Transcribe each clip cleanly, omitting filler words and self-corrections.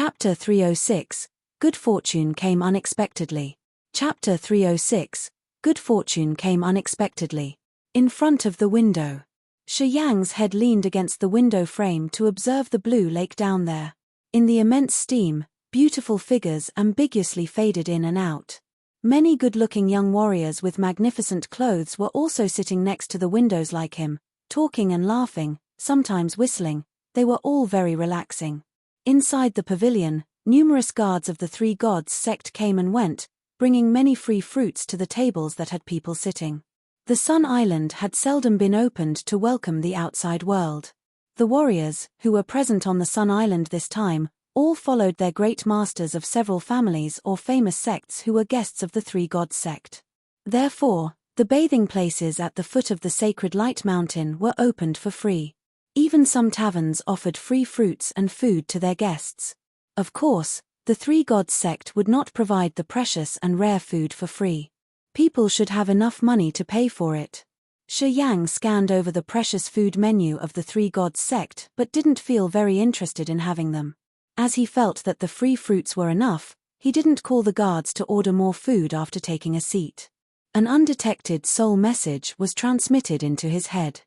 Chapter 306, Good Fortune Came Unexpectedly. Chapter 306, Good Fortune Came Unexpectedly. In front of the window. Shi Yang's head leaned against the window frame to observe the blue lake down there. In the immense steam, beautiful figures ambiguously faded in and out. Many good-looking young warriors with magnificent clothes were also sitting next to the windows like him, talking and laughing, sometimes whistling. They were all very relaxing. Inside the pavilion, numerous guards of the three gods sect came and went, bringing many free fruits to the tables that had people sitting. The Sun Island had seldom been opened to welcome the outside world. The warriors, who were present on the Sun Island this time, all followed their great masters of several families or famous sects who were guests of the three gods sect. Therefore, the bathing places at the foot of the sacred light mountain were opened for free. Even some taverns offered free fruits and food to their guests. Of course, the three gods sect would not provide the precious and rare food for free. People should have enough money to pay for it. Shi Yang scanned over the precious food menu of the three gods sect but didn't feel very interested in having them. As he felt that the free fruits were enough, he didn't call the guards to order more food after taking a seat. An undetected soul message was transmitted into his head.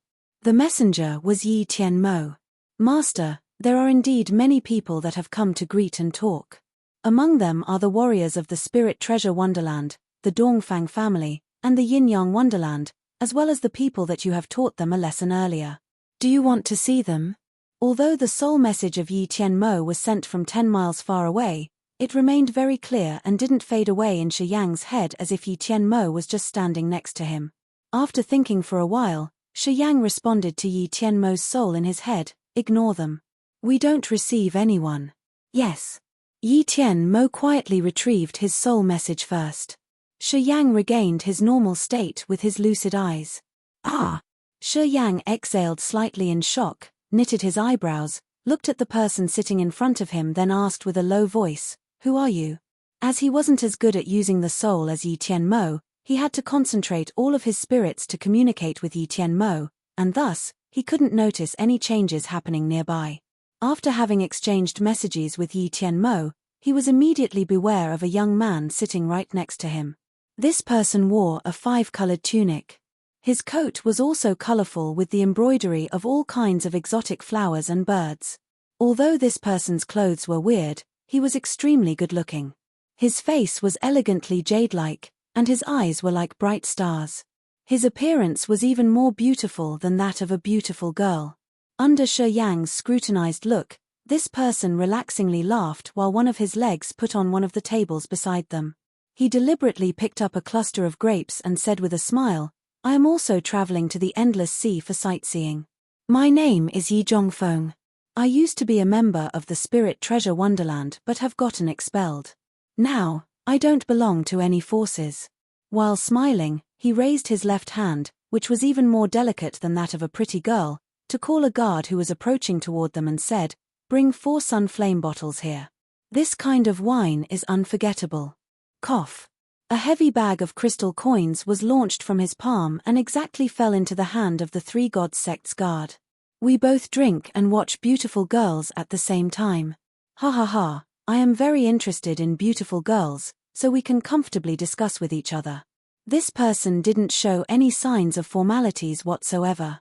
The messenger was Yi Tianmo. Master, there are indeed many people that have come to greet and talk. Among them are the warriors of the Spirit Treasure Wonderland, the Dongfang family, and the Yin-Yang Wonderland, as well as the people that you have taught them a lesson earlier. Do you want to see them? Although the soul message of Yi Tianmo was sent from 10 miles far away, it remained very clear and didn't fade away in Shi Yang's head as if Yi Tianmo was just standing next to him. After thinking for a while, Shi Yang responded to Yi Tianmo's soul in his head, ignore them. We don't receive anyone. Yes. Yi Tianmo quietly retrieved his soul message first. Shi Yang regained his normal state with his lucid eyes. Ah! Shi Yang exhaled slightly in shock, knitted his eyebrows, looked at the person sitting in front of him, then asked with a low voice, "Who are you?" As he wasn't as good at using the soul as Yi Tianmo, he had to concentrate all of his spirits to communicate with Yi Tianmo, and thus, he couldn't notice any changes happening nearby. After having exchanged messages with Yi Tianmo, he was immediately beware of a young man sitting right next to him. This person wore a 5-colored tunic. His coat was also colorful with the embroidery of all kinds of exotic flowers and birds. Although this person's clothes were weird, he was extremely good-looking. His face was elegantly jade-like, and his eyes were like bright stars. His appearance was even more beautiful than that of a beautiful girl. Under Shi Yang's scrutinized look, this person relaxingly laughed while one of his legs put on one of the tables beside them. He deliberately picked up a cluster of grapes and said with a smile, "I am also traveling to the Endless Sea for sightseeing. My name is Yi Zhongfeng. I used to be a member of the Spirit Treasure Wonderland but have gotten expelled. Now, I don't belong to any forces." While smiling, he raised his left hand, which was even more delicate than that of a pretty girl, to call a guard who was approaching toward them and said, "Bring 4 sun flame bottles here. This kind of wine is unforgettable." Cough. A heavy bag of crystal coins was launched from his palm and exactly fell into the hand of the three gods sect's guard. "We both drink and watch beautiful girls at the same time. Ha ha ha, I am very interested in beautiful girls, so we can comfortably discuss with each other." This person didn't show any signs of formalities whatsoever.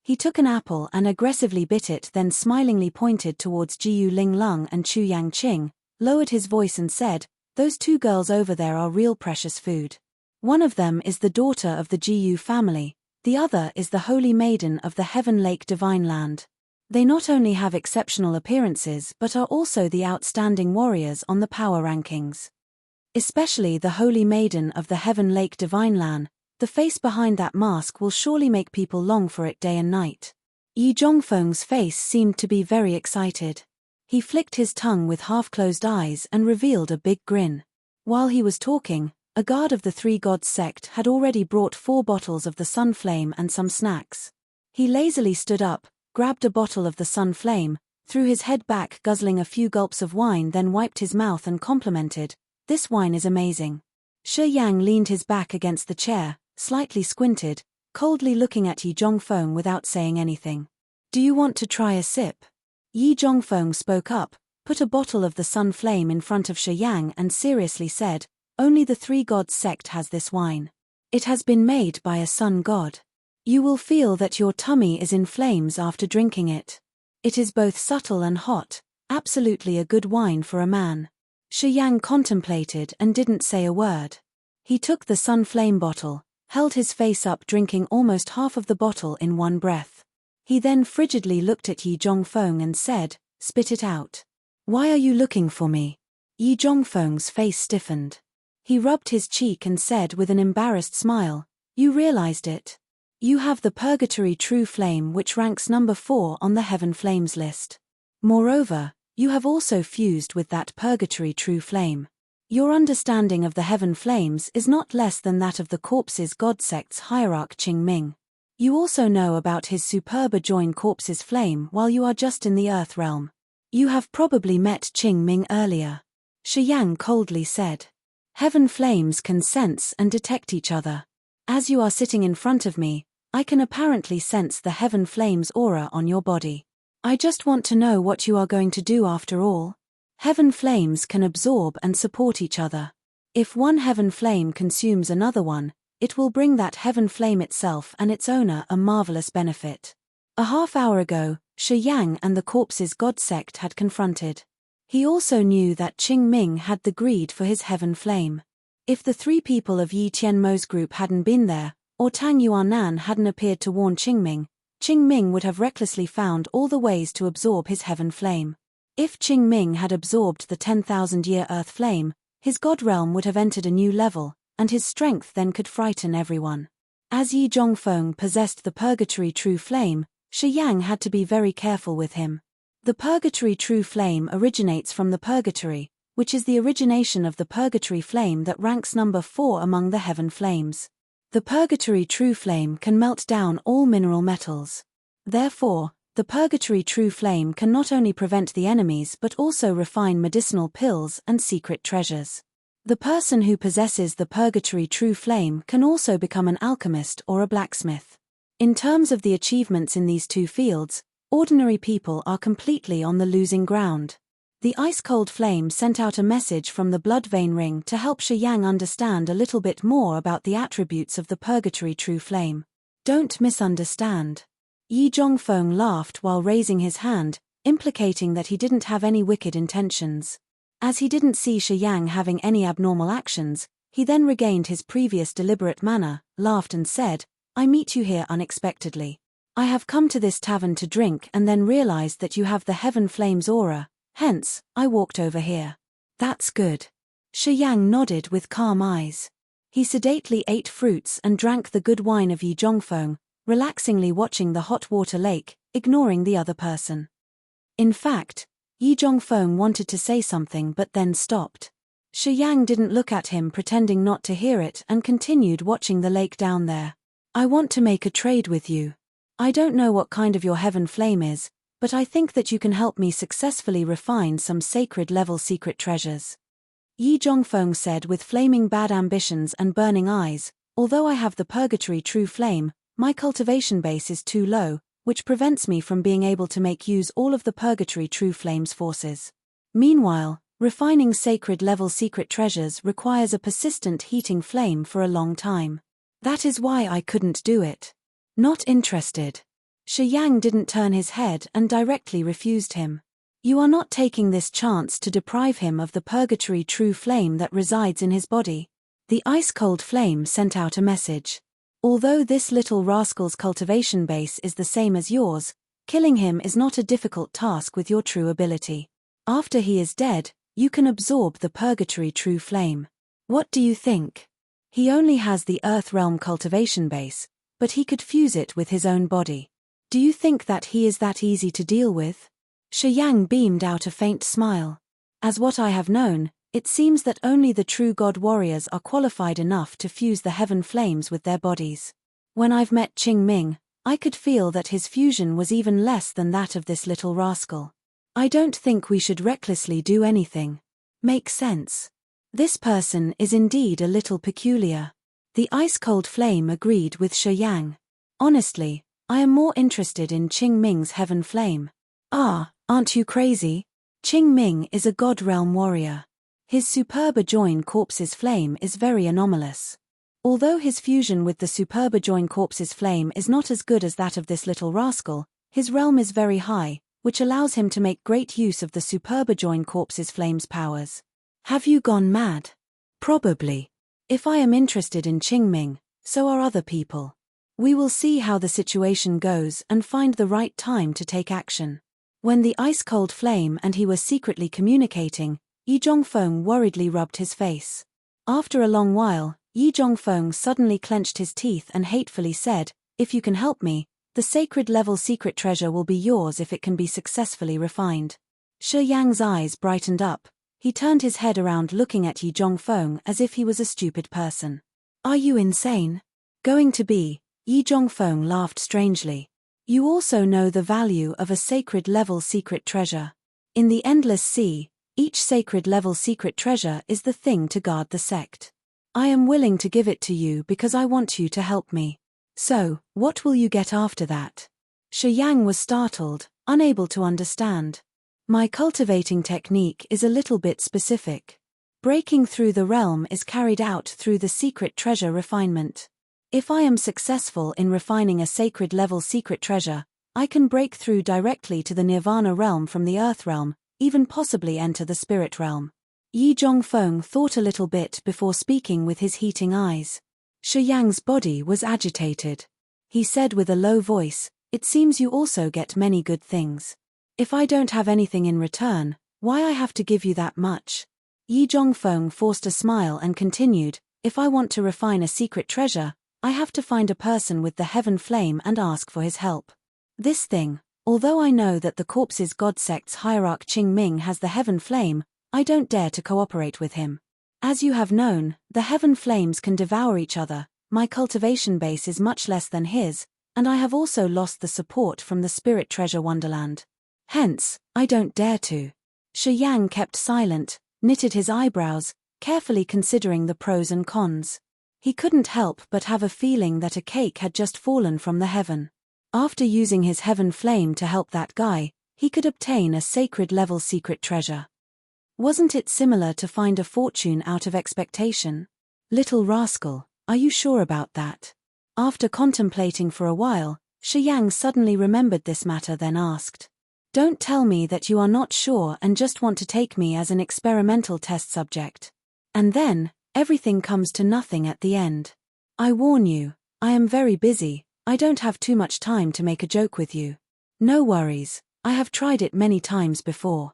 He took an apple and aggressively bit it, then smilingly pointed towards Jiyu Linglung and Chu Yangqing, lowered his voice and said, "Those 2 girls over there are real precious food. One of them is the daughter of the Jiyu family, the other is the holy maiden of the Heaven Lake Divine Land. They not only have exceptional appearances but are also the outstanding warriors on the power rankings. Especially the holy maiden of the Heaven Lake Divine Land, the face behind that mask will surely make people long for it day and night." Yi Zhongfeng's face seemed to be very excited. He flicked his tongue with half-closed eyes and revealed a big grin. While he was talking, a guard of the three gods sect had already brought 4 bottles of the sun flame and some snacks. He lazily stood up, grabbed a bottle of the sun flame, threw his head back guzzling a few gulps of wine, then wiped his mouth and complimented, "This wine is amazing." Shi Yang leaned his back against the chair, slightly squinted, coldly looking at Yi Zhongfeng without saying anything. "Do you want to try a sip?" Yi Zhongfeng spoke up, put a bottle of the sun flame in front of Shi Yang and seriously said, "Only the Three Gods sect has this wine. It has been made by a sun god. You will feel that your tummy is in flames after drinking it. It is both subtle and hot, absolutely a good wine for a man." Shi Yang contemplated and didn't say a word. He took the sun flame bottle, held his face up drinking almost half of the bottle in one breath. He then frigidly looked at Yi Zhongfeng and said, "Spit it out." "Why are you looking for me?" Yi Zhongfeng's face stiffened. He rubbed his cheek and said with an embarrassed smile, "You realized it. You have the Purgatory True Flame, which ranks number 4 on the Heaven Flames list. Moreover, you have also fused with that Purgatory True Flame. Your understanding of the Heaven Flames is not less than that of the Corpses God sect's hierarch Qing Ming. You also know about his superb adjoin Corpses Flame while you are just in the Earth realm. You have probably met Qing Ming earlier." Shi Yang coldly said. "Heaven Flames can sense and detect each other. As you are sitting in front of me, I can apparently sense the Heaven Flames aura on your body. I just want to know what you are going to do after all. Heaven Flames can absorb and support each other. If one Heaven Flame consumes another one, it will bring that Heaven Flame itself and its owner a marvelous benefit." A half hour ago, Shi Yang and the Corpses God sect had confronted. He also knew that Qing Ming had the greed for his Heaven Flame. If the 3 people of Yi Tianmo's group hadn't been there, or Tang Yuanan hadn't appeared to warn Qing Ming would have recklessly found all the ways to absorb his Heaven Flame. If Qing Ming had absorbed the 10,000-year Earth Flame, his God realm would have entered a new level, and his strength then could frighten everyone. As Yi Zhongfeng possessed the Purgatory True Flame, Shi Yang had to be very careful with him. The Purgatory True Flame originates from the Purgatory, which is the origination of the Purgatory Flame that ranks number 4 among the Heaven Flames. The Purgatory True Flame can melt down all mineral metals. Therefore, the Purgatory True Flame can not only prevent the enemies but also refine medicinal pills and secret treasures. The person who possesses the Purgatory True Flame can also become an alchemist or a blacksmith. In terms of the achievements in these 2 fields, ordinary people are completely on the losing ground. The ice-cold flame sent out a message from the blood vein ring to help Shi Yang understand a little bit more about the attributes of the Purgatory True Flame. "Don't misunderstand." Yi Zhongfeng laughed while raising his hand, implicating that he didn't have any wicked intentions. As he didn't see Shi Yang having any abnormal actions, he then regained his previous deliberate manner, laughed and said, "I meet you here unexpectedly. I have come to this tavern to drink and then realized that you have the Heaven Flames aura. Hence, I walked over here." "That's good." Shi Yang nodded with calm eyes. He sedately ate fruits and drank the good wine of Yi Zhongfeng, relaxingly watching the hot water lake, ignoring the other person. In fact, Yi Zhongfeng wanted to say something but then stopped. Shi Yang didn't look at him, pretending not to hear it, and continued watching the lake down there. "I want to make a trade with you. I don't know what kind of your Heaven Flame is, but I think that you can help me successfully refine some sacred-level secret treasures." Yi Zhongfeng said with flaming bad ambitions and burning eyes, "Although I have the Purgatory True Flame, my cultivation base is too low, which prevents me from being able to make use all of the Purgatory True Flame's forces. Meanwhile, refining sacred-level secret treasures requires a persistent heating flame for a long time. That is why I couldn't do it." "Not interested." Shi Yang didn't turn his head and directly refused him. "You are not taking this chance to deprive him of the Purgatory True Flame that resides in his body." The ice-cold flame sent out a message. "Although this little rascal's cultivation base is the same as yours, killing him is not a difficult task with your true ability. After he is dead, you can absorb the Purgatory True Flame. What do you think? He only has the Earth Realm cultivation base, but he could fuse it with his own body. Do you think that he is that easy to deal with?" Shi Yang beamed out a faint smile. "As what I have known, it seems that only the true God warriors are qualified enough to fuse the Heaven Flames with their bodies. When I've met Qing Ming, I could feel that his fusion was even less than that of this little rascal. I don't think we should recklessly do anything. Make sense. This person is indeed a little peculiar." The ice-cold flame agreed with Shi Yang. "Honestly, I am more interested in Qing Ming's Heaven Flame." "Ah, aren't you crazy?" Qing Ming is a god realm warrior. His superb adjoined corpse's flame is very anomalous. Although his fusion with the superb adjoined corpse's flame is not as good as that of this little rascal, his realm is very high, which allows him to make great use of the superb adjoined corpse's flame's powers. Have you gone mad? Probably. If I am interested in Qing Ming, so are other people. We will see how the situation goes and find the right time to take action. When the ice-cold flame and he were secretly communicating, Yi Zhongfeng worriedly rubbed his face. After a long while, Yi Zhongfeng suddenly clenched his teeth and hatefully said, "If you can help me, the sacred level secret treasure will be yours if it can be successfully refined." Shi Yang's eyes brightened up. He turned his head around looking at Yi Zhongfeng as if he was a stupid person. "Are you insane?" "Going to be," Yi Zhongfeng laughed strangely. "You also know the value of a sacred level secret treasure. In the endless sea, each sacred level secret treasure is the thing to guard the sect. I am willing to give it to you because I want you to help me. So, what will you get after that?" Shi Yang was startled, unable to understand. "My cultivating technique is a little bit specific. Breaking through the realm is carried out through the secret treasure refinement. If I am successful in refining a sacred level secret treasure, I can break through directly to the nirvana realm from the earth realm, even possibly enter the spirit realm." Yi Zhongfeng thought a little bit before speaking with his heating eyes. Shi Yang's body was agitated. He said with a low voice, "It seems you also get many good things. If I don't have anything in return, why I have to give you that much?" Yi Zhongfeng forced a smile and continued, "If I want to refine a secret treasure, I have to find a person with the heaven flame and ask for his help. This thing, although I know that the corpse's god sect's hierarch Qing Ming has the heaven flame, I don't dare to cooperate with him. As you have known, the heaven flames can devour each other, my cultivation base is much less than his, and I have also lost the support from the spirit treasure wonderland. Hence, I don't dare to." Shi Yang kept silent, knitted his eyebrows, carefully considering the pros and cons. He couldn't help but have a feeling that a cake had just fallen from the heaven. After using his heaven flame to help that guy, he could obtain a sacred level secret treasure. Wasn't it similar to find a fortune out of expectation? Little rascal, are you sure about that? After contemplating for a while, Shi Yang suddenly remembered this matter, then asked, "Don't tell me that you are not sure and just want to take me as an experimental test subject. And then, everything comes to nothing at the end. I warn you, I am very busy, I don't have too much time to make a joke with you. No worries, I have tried it many times before."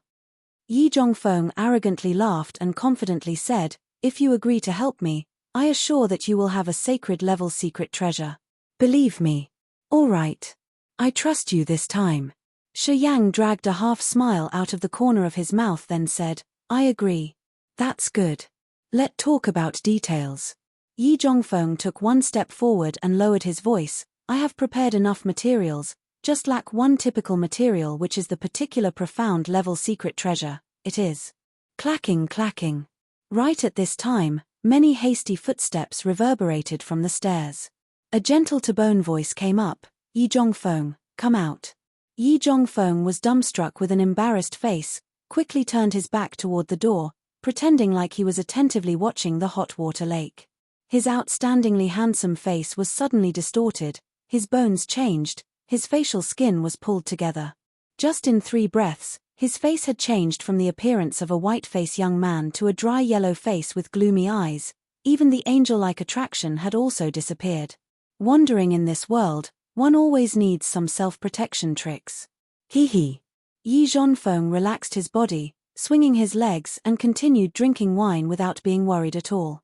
Yi Zhongfeng arrogantly laughed and confidently said, "If you agree to help me, I assure that you will have a sacred level secret treasure. Believe me. All right. I trust you this time." Shi Yang dragged a half smile out of the corner of his mouth, then said, "I agree. That's good. Let's talk about details." Yi Zhongfeng took one step forward and lowered his voice. "I have prepared enough materials, just lack one typical material, which is the particular profound level secret treasure. It is." Clacking, clacking. Right at this time, many hasty footsteps reverberated from the stairs. A gentle-to-bone voice came up, "Yi Zhongfeng, come out." Yi Zhongfeng was dumbstruck with an embarrassed face, quickly turned his back toward the door, pretending like he was attentively watching the hot water lake. His outstandingly handsome face was suddenly distorted, his bones changed, his facial skin was pulled together. Just in 3 breaths, his face had changed from the appearance of a white-faced young man to a dry yellow face with gloomy eyes. Even the angel-like attraction had also disappeared. Wandering in this world, one always needs some self-protection tricks. Hee hee. Yi Zhongfeng relaxed his body, swinging his legs, and continued drinking wine without being worried at all.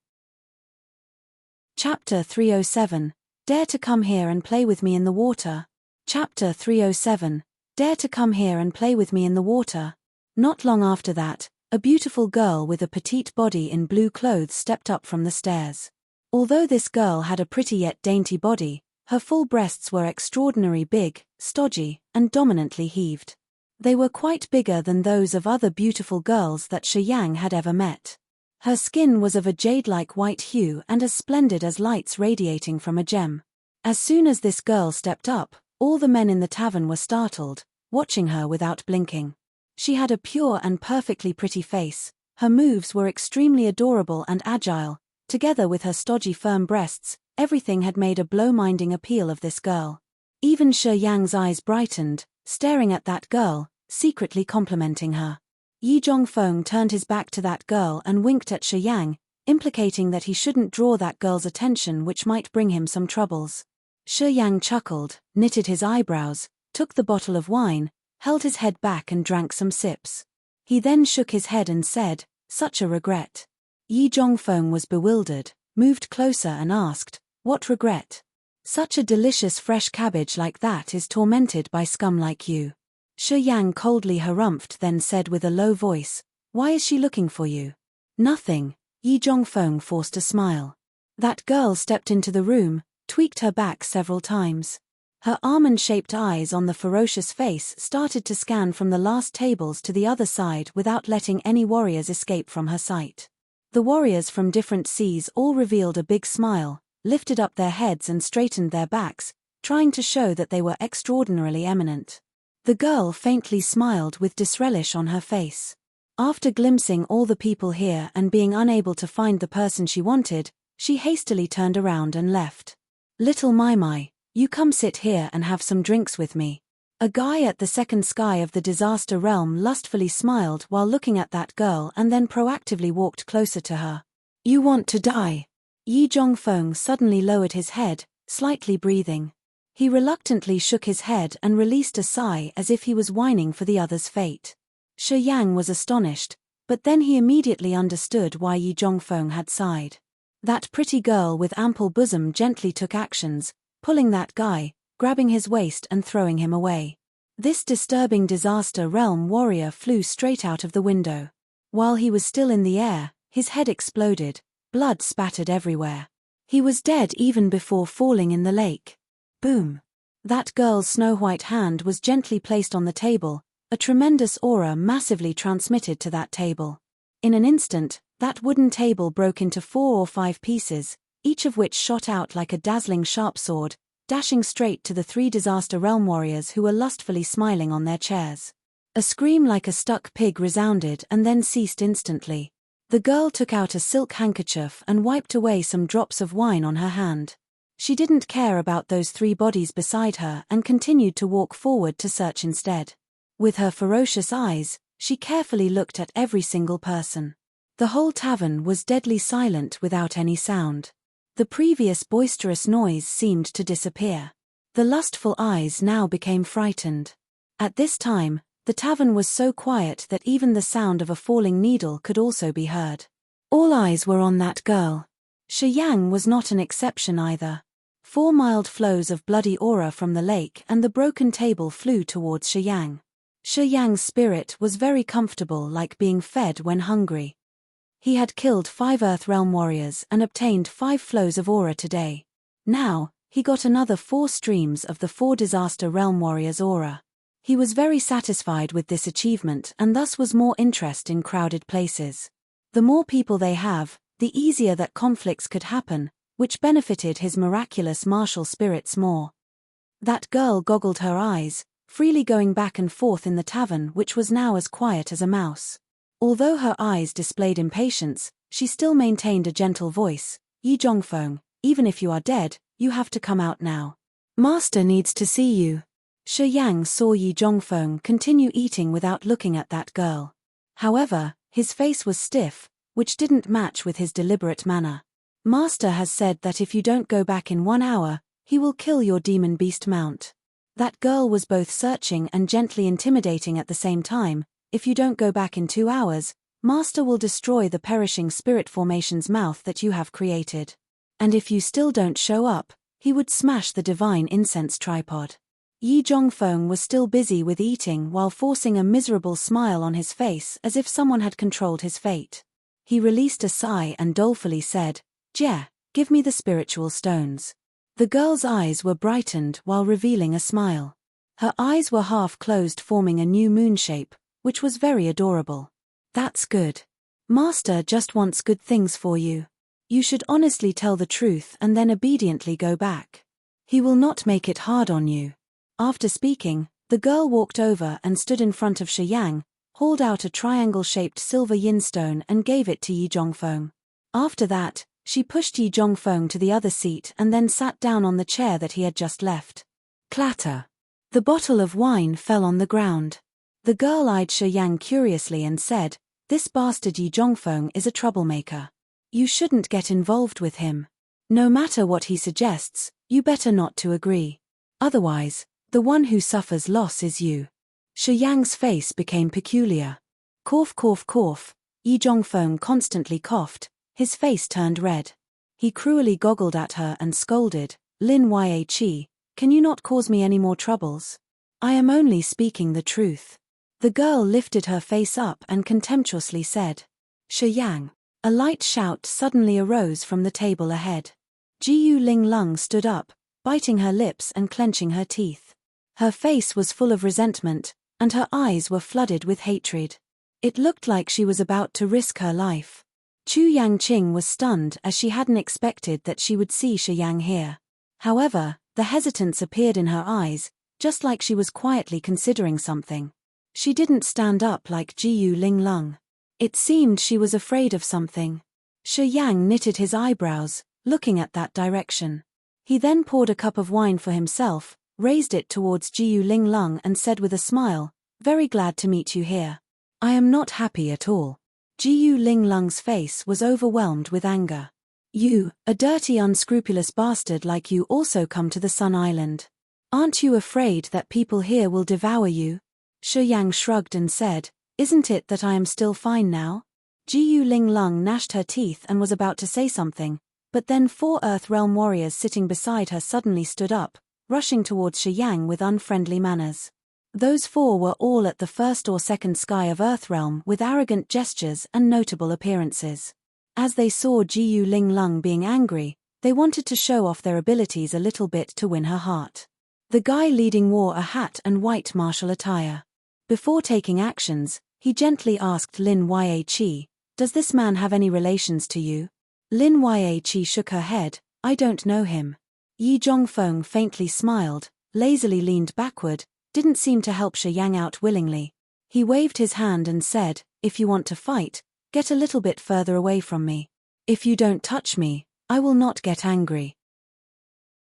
Chapter 307. Dare to come here and play with me in the water. Chapter 307. Dare to come here and play with me in the water. Not long after that, a beautiful girl with a petite body in blue clothes stepped up from the stairs. Although this girl had a pretty yet dainty body, her full breasts were extraordinarily big, stodgy, and dominantly heaved. They were quite bigger than those of other beautiful girls that Shi Yang had ever met. Her skin was of a jade-like white hue and as splendid as lights radiating from a gem. As soon as this girl stepped up, all the men in the tavern were startled, watching her without blinking. She had a pure and perfectly pretty face. Her moves were extremely adorable and agile. Together with her stodgy firm breasts, everything had made a blow-minding appeal of this girl. Even Shi Yang's eyes brightened, staring at that girl, secretly complimenting her. Yi Zhongfeng turned his back to that girl and winked at Shi Yang, implicating that he shouldn't draw that girl's attention, which might bring him some troubles. Shi Yang chuckled, knitted his eyebrows, took the bottle of wine, held his head back and drank some sips. He then shook his head and said, "Such a regret." Yi Zhongfeng was bewildered, moved closer and asked, "What regret?" "Such a delicious fresh cabbage like that is tormented by scum like you." Shi Yang coldly harumphed, then said with a low voice, "Why is she looking for you?" "Nothing." Yi Zhongfeng forced a smile. That girl stepped into the room, tweaked her back several times. Her almond-shaped eyes on the ferocious face started to scan from the last tables to the other side without letting any warriors escape from her sight. The warriors from different seas all revealed a big smile, lifted up their heads and straightened their backs, trying to show that they were extraordinarily eminent. The girl faintly smiled with disrelish on her face. After glimpsing all the people here and being unable to find the person she wanted, she hastily turned around and left. "Little Mai, you come sit here and have some drinks with me." A guy at the second sky of the disaster realm lustfully smiled while looking at that girl and then proactively walked closer to her. "You want to die?" Yi Zhongfeng suddenly lowered his head, slightly breathing. He reluctantly shook his head and released a sigh as if he was whining for the other's fate. Shi Yang was astonished, but then he immediately understood why Yi Zhongfeng had sighed. That pretty girl with ample bosom gently took actions, pulling that guy, grabbing his waist and throwing him away. This disturbing disaster realm warrior flew straight out of the window. While he was still in the air, his head exploded, blood spattered everywhere. He was dead even before falling in the lake. Boom! That girl's snow-white hand was gently placed on the table, a tremendous aura massively transmitted to that table. In an instant, that wooden table broke into 4 or 5 pieces, each of which shot out like a dazzling sharp sword, dashing straight to the 3 disaster realm warriors who were lustfully smiling on their chairs. A scream like a stuck pig resounded and then ceased instantly. The girl took out a silk handkerchief and wiped away some drops of wine on her hand. She didn't care about those 3 bodies beside her and continued to walk forward to search instead. With her ferocious eyes, she carefully looked at every single person. The whole tavern was deadly silent without any sound. The previous boisterous noise seemed to disappear. The lustful eyes now became frightened. At this time, the tavern was so quiet that even the sound of a falling needle could also be heard. All eyes were on that girl. Shi Yang was not an exception either. 4 mild flows of bloody aura from the lake and the broken table flew towards Shi Yang. Shi Yang's spirit was very comfortable, like being fed when hungry. He had killed 5 Earth Realm warriors and obtained 5 flows of aura today. Now, he got another 4 streams of the 4 Disaster Realm warriors' aura. He was very satisfied with this achievement and thus was more interested in crowded places. The more people they have, the easier that conflicts could happen, which benefited his miraculous martial spirits more. That girl goggled her eyes, freely going back and forth in the tavern, which was now as quiet as a mouse. Although her eyes displayed impatience, she still maintained a gentle voice. "Yi Zhongfeng, even if you are dead, you have to come out now. Master needs to see you." Shi Yang saw Yi Zhongfeng continue eating without looking at that girl. However, his face was stiff, which didn't match with his deliberate manner. "Master has said that if you don't go back in 1 hour, he will kill your demon beast mount." That girl was both searching and gently intimidating at the same time. "If you don't go back in 2 hours, Master will destroy the perishing spirit formation's mouth that you have created. And if you still don't show up, he would smash the divine incense tripod." Yi Zhongfeng was still busy with eating while forcing a miserable smile on his face as if someone had controlled his fate. He released a sigh and dolefully said, "Jie, give me the spiritual stones." The girl's eyes were brightened while revealing a smile. Her eyes were half closed, forming a new moon shape, which was very adorable. "That's good. Master just wants good things for you. You should honestly tell the truth and then obediently go back. He will not make it hard on you." After speaking, the girl walked over and stood in front of Shi Yang, hauled out a triangle-shaped silver yinstone and gave it to Yi Zhongfeng. After that, she pushed Yi Zhongfeng to the other seat and then sat down on the chair that he had just left. Clatter. The bottle of wine fell on the ground. The girl eyed Shi Yang curiously and said, "This bastard Yi Zhongfeng is a troublemaker. You shouldn't get involved with him. No matter what he suggests, you better not to agree. Otherwise, the one who suffers loss is you." Shi Yang's face became peculiar. Cough cough cough, Yi Zhongfeng constantly coughed, his face turned red. He cruelly goggled at her and scolded, "Lin Yaqi, can you not cause me any more troubles? I am only speaking the truth." The girl lifted her face up and contemptuously said, "Shi Yang." A light shout suddenly arose from the table ahead. Jiyu Linglung stood up, biting her lips and clenching her teeth. Her face was full of resentment, and her eyes were flooded with hatred. It looked like she was about to risk her life. Chu Yangqing was stunned as she hadn't expected that she would see Shi Yang here. However, the hesitance appeared in her eyes, just like she was quietly considering something. She didn't stand up like Jiyu Linglung. It seemed she was afraid of something. Shi Yang knitted his eyebrows, looking at that direction. He then poured a cup of wine for himself, raised it towards Jiyu Linglung and said with a smile, "Very glad to meet you here. I am not happy at all." Jiyu Linglung's face was overwhelmed with anger. "You, a dirty unscrupulous bastard like you, also come to the Sun Island. Aren't you afraid that people here will devour you?" Shi Yang shrugged and said, "Isn't it that I am still fine now?" Jiyu Linglung gnashed her teeth and was about to say something, but then 4 Earth Realm warriors sitting beside her suddenly stood up, rushing towards Shi Yang with unfriendly manners. Those 4 were all at the first or second sky of Earthrealm with arrogant gestures and notable appearances. As they saw Jiyu Linglung being angry, they wanted to show off their abilities a little bit to win her heart. The guy leading wore a hat and white martial attire. Before taking actions, he gently asked Lin Yaqi, "Does this man have any relations to you?" Lin Yaqi shook her head, "I don't know him." Yi Zhongfeng faintly smiled, lazily leaned backward, didn't seem to help Shi Yang out willingly. He waved his hand and said, "If you want to fight, get a little bit further away from me. If you don't touch me, I will not get angry."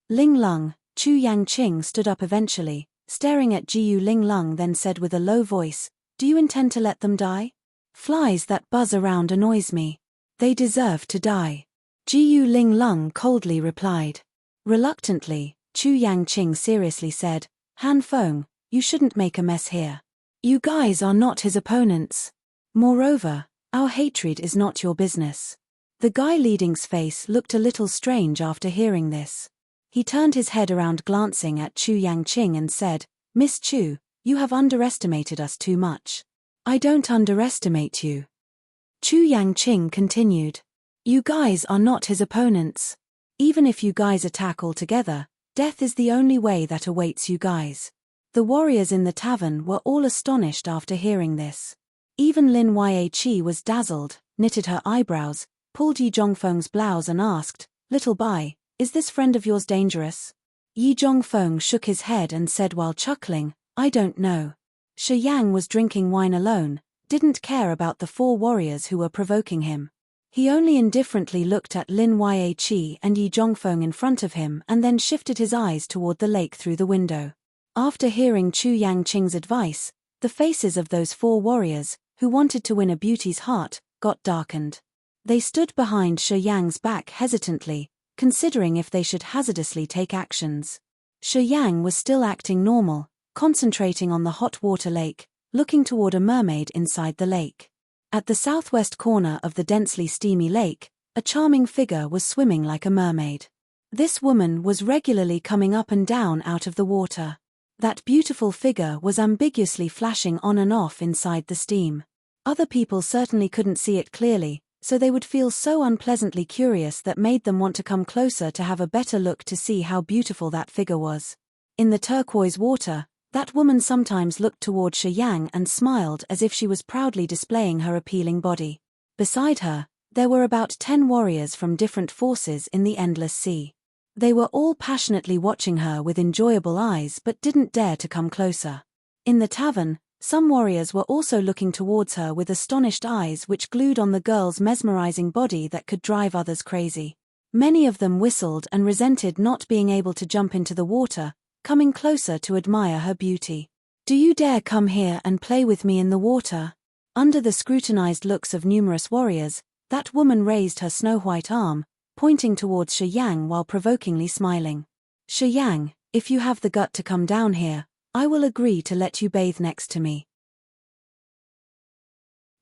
Linglung, Chu Yangqing stood up eventually, staring at Jiyu Linglung, then said with a low voice, "Do you intend to let them die? Flies that buzz around annoys me. They deserve to die." Jiyu Linglung coldly replied. Reluctantly, Chu Yangqing seriously said, "Han Feng, you shouldn't make a mess here. You guys are not his opponents. Moreover, our hatred is not your business." The guy leading's face looked a little strange after hearing this. He turned his head around glancing at Chu Yangqing and said, "Miss Chu, you have underestimated us too much." "I don't underestimate you." Chu Yangqing continued. "You guys are not his opponents. Even if you guys attack all together, death is the only way that awaits you guys." The warriors in the tavern were all astonished after hearing this. Even Lin Yaqi was dazzled, knitted her eyebrows, pulled Yi Zhongfeng's blouse and asked, "Little Bai, is this friend of yours dangerous?" Yi Zhongfeng shook his head and said while chuckling, "I don't know." Shi Yang was drinking wine alone, didn't care about the 4 warriors who were provoking him. He only indifferently looked at Lin Yaqi and Yi Zhongfeng in front of him and then shifted his eyes toward the lake through the window. After hearing Chu Yangqing's advice, the faces of those 4 warriors, who wanted to win a beauty's heart, got darkened. They stood behind Shi Yang's back hesitantly, considering if they should hazardously take actions. Shi Yang was still acting normal, concentrating on the hot water lake, looking toward a mermaid inside the lake. At the southwest corner of the densely steamy lake, a charming figure was swimming like a mermaid. This woman was regularly coming up and down out of the water. That beautiful figure was ambiguously flashing on and off inside the steam. Other people certainly couldn't see it clearly, so they would feel so unpleasantly curious that made them want to come closer to have a better look to see how beautiful that figure was. In the turquoise water, that woman sometimes looked toward Shi Yang and smiled as if she was proudly displaying her appealing body. Beside her, there were about 10 warriors from different forces in the endless sea. They were all passionately watching her with enjoyable eyes but didn't dare to come closer. In the tavern, Some warriors were also looking towards her with astonished eyes which glued on the girl's mesmerizing body that could drive others crazy. Many of them whistled and resented not being able to jump into the water, coming closer to admire her beauty. "Do you dare come here and play with me in the water?" Under the scrutinized looks of numerous warriors, that woman raised her snow-white arm, pointing towards Shi Yang while provokingly smiling. "Shi Yang, if you have the gut to come down here, I will agree to let you bathe next to me."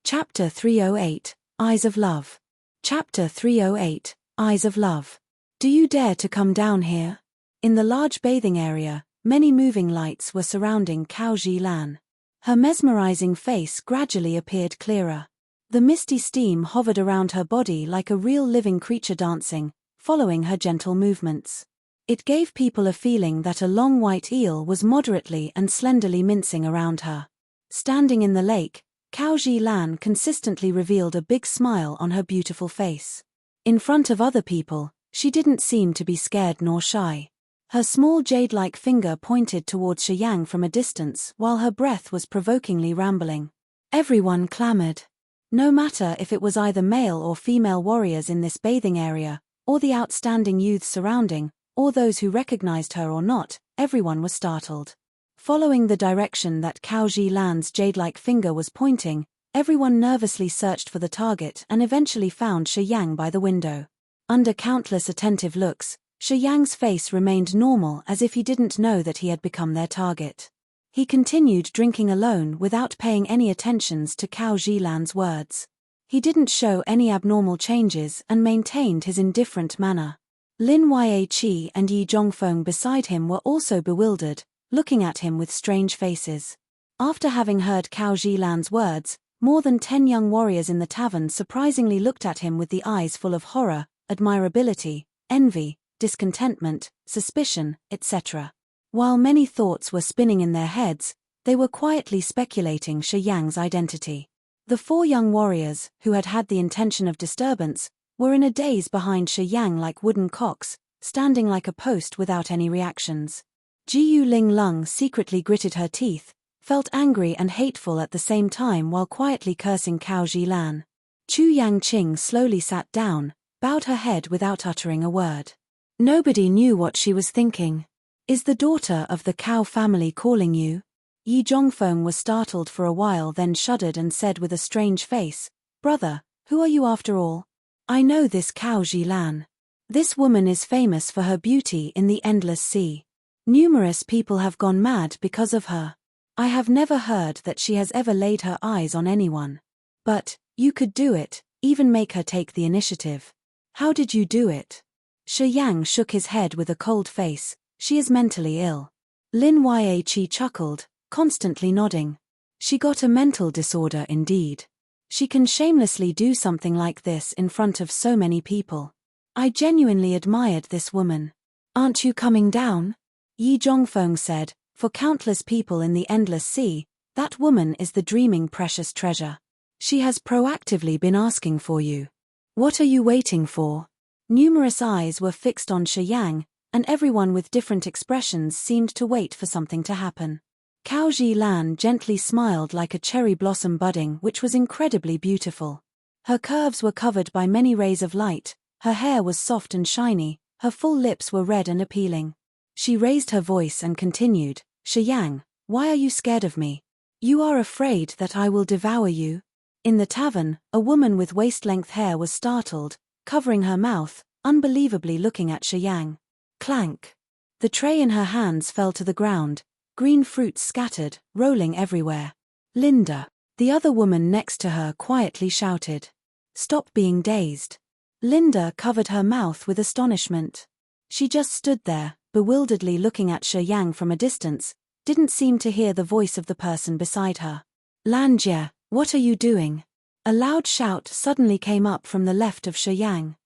Chapter 308, Eyes of Love. Chapter 308, Eyes of Love. "Do you dare to come down here?" In the large bathing area, many moving lights were surrounding Cao Zhilan. Her mesmerizing face gradually appeared clearer. The misty steam hovered around her body like a real living creature dancing, following her gentle movements. It gave people a feeling that a long white eel was moderately and slenderly mincing around her. Standing in the lake, Cao Zhilan consistently revealed a big smile on her beautiful face. In front of other people, she didn't seem to be scared nor shy. Her small jade-like finger pointed towards Shi Yang from a distance while her breath was provokingly rambling. Everyone clamored. No matter if it was either male or female warriors in this bathing area, or the outstanding youths surrounding, or those who recognized her or not, everyone was startled. Following the direction that Cao Zhilan's jade-like finger was pointing, everyone nervously searched for the target and eventually found Shi Yang by the window. Under countless attentive looks, Shi Yang's face remained normal as if he didn't know that he had become their target. He continued drinking alone without paying any attentions to Cao Zhilan's words. He didn't show any abnormal changes and maintained his indifferent manner. Lin Yaqi and Yi Zhongfeng beside him were also bewildered, looking at him with strange faces. After having heard Cao Zhilan's words, more than 10 young warriors in the tavern surprisingly looked at him with the eyes full of horror, admirability, envy, discontentment, suspicion, etc. While many thoughts were spinning in their heads, they were quietly speculating Shi Yang's identity. The 4 young warriors, who had had the intention of disturbance, were in a daze behind Shi Yang like wooden cocks, standing like a post without any reactions. Jiyu Ling Lung secretly gritted her teeth, felt angry and hateful at the same time while quietly cursing Cao Zhilan. Chu Yangqing slowly sat down, bowed her head without uttering a word. Nobody knew what she was thinking. "Is the daughter of the Cao family calling you?" Yi Zhongfeng was startled for a while, then shuddered and said with a strange face, "Brother, who are you after all?" "I know this Cao Zhilan. This woman is famous for her beauty in the endless sea. Numerous people have gone mad because of her. I have never heard that she has ever laid her eyes on anyone. But, you could do it, even make her take the initiative. How did you do it?" Shi Yang shook his head with a cold face. "She is mentally ill." Lin Yaqi chuckled, constantly nodding. "She got a mental disorder indeed. She can shamelessly do something like this in front of so many people. I genuinely admired this woman." "Aren't you coming down?" Yi Zhongfeng said. "For countless people in the endless sea, that woman is the dreaming precious treasure. She has proactively been asking for you. What are you waiting for?" Numerous eyes were fixed on Shi Yang, and everyone with different expressions seemed to wait for something to happen. Cao Zhilan gently smiled like a cherry blossom budding, which was incredibly beautiful. Her curves were covered by many rays of light, her hair was soft and shiny, her full lips were red and appealing. She raised her voice and continued, "Shi Yang, why are you scared of me? You are afraid that I will devour you?" In the tavern, a woman with waist-length hair was startled, covering her mouth, unbelievably looking at Shi Yang. Clank! The tray in her hands fell to the ground, green fruits scattered, rolling everywhere. "Linda!" The other woman next to her quietly shouted. "Stop being dazed." Linda covered her mouth with astonishment. She just stood there, bewilderedly looking at Shi Yang from a distance, didn't seem to hear the voice of the person beside her. "Lan Jie, what are you doing?" A loud shout suddenly came up from the left of Shi Yang.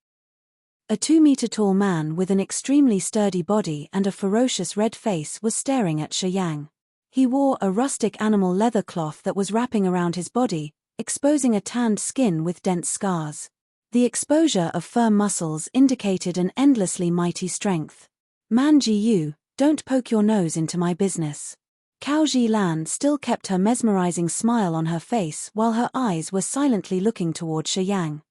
A 2-meter-tall man with an extremely sturdy body and a ferocious red face was staring at Shi Yang. He wore a rustic animal leather cloth that was wrapping around his body, exposing a tanned skin with dense scars. The exposure of firm muscles indicated an endlessly mighty strength. "Man Ji Yu, don't poke your nose into my business." Cao Lan still kept her mesmerizing smile on her face while her eyes were silently looking toward Shi Yang.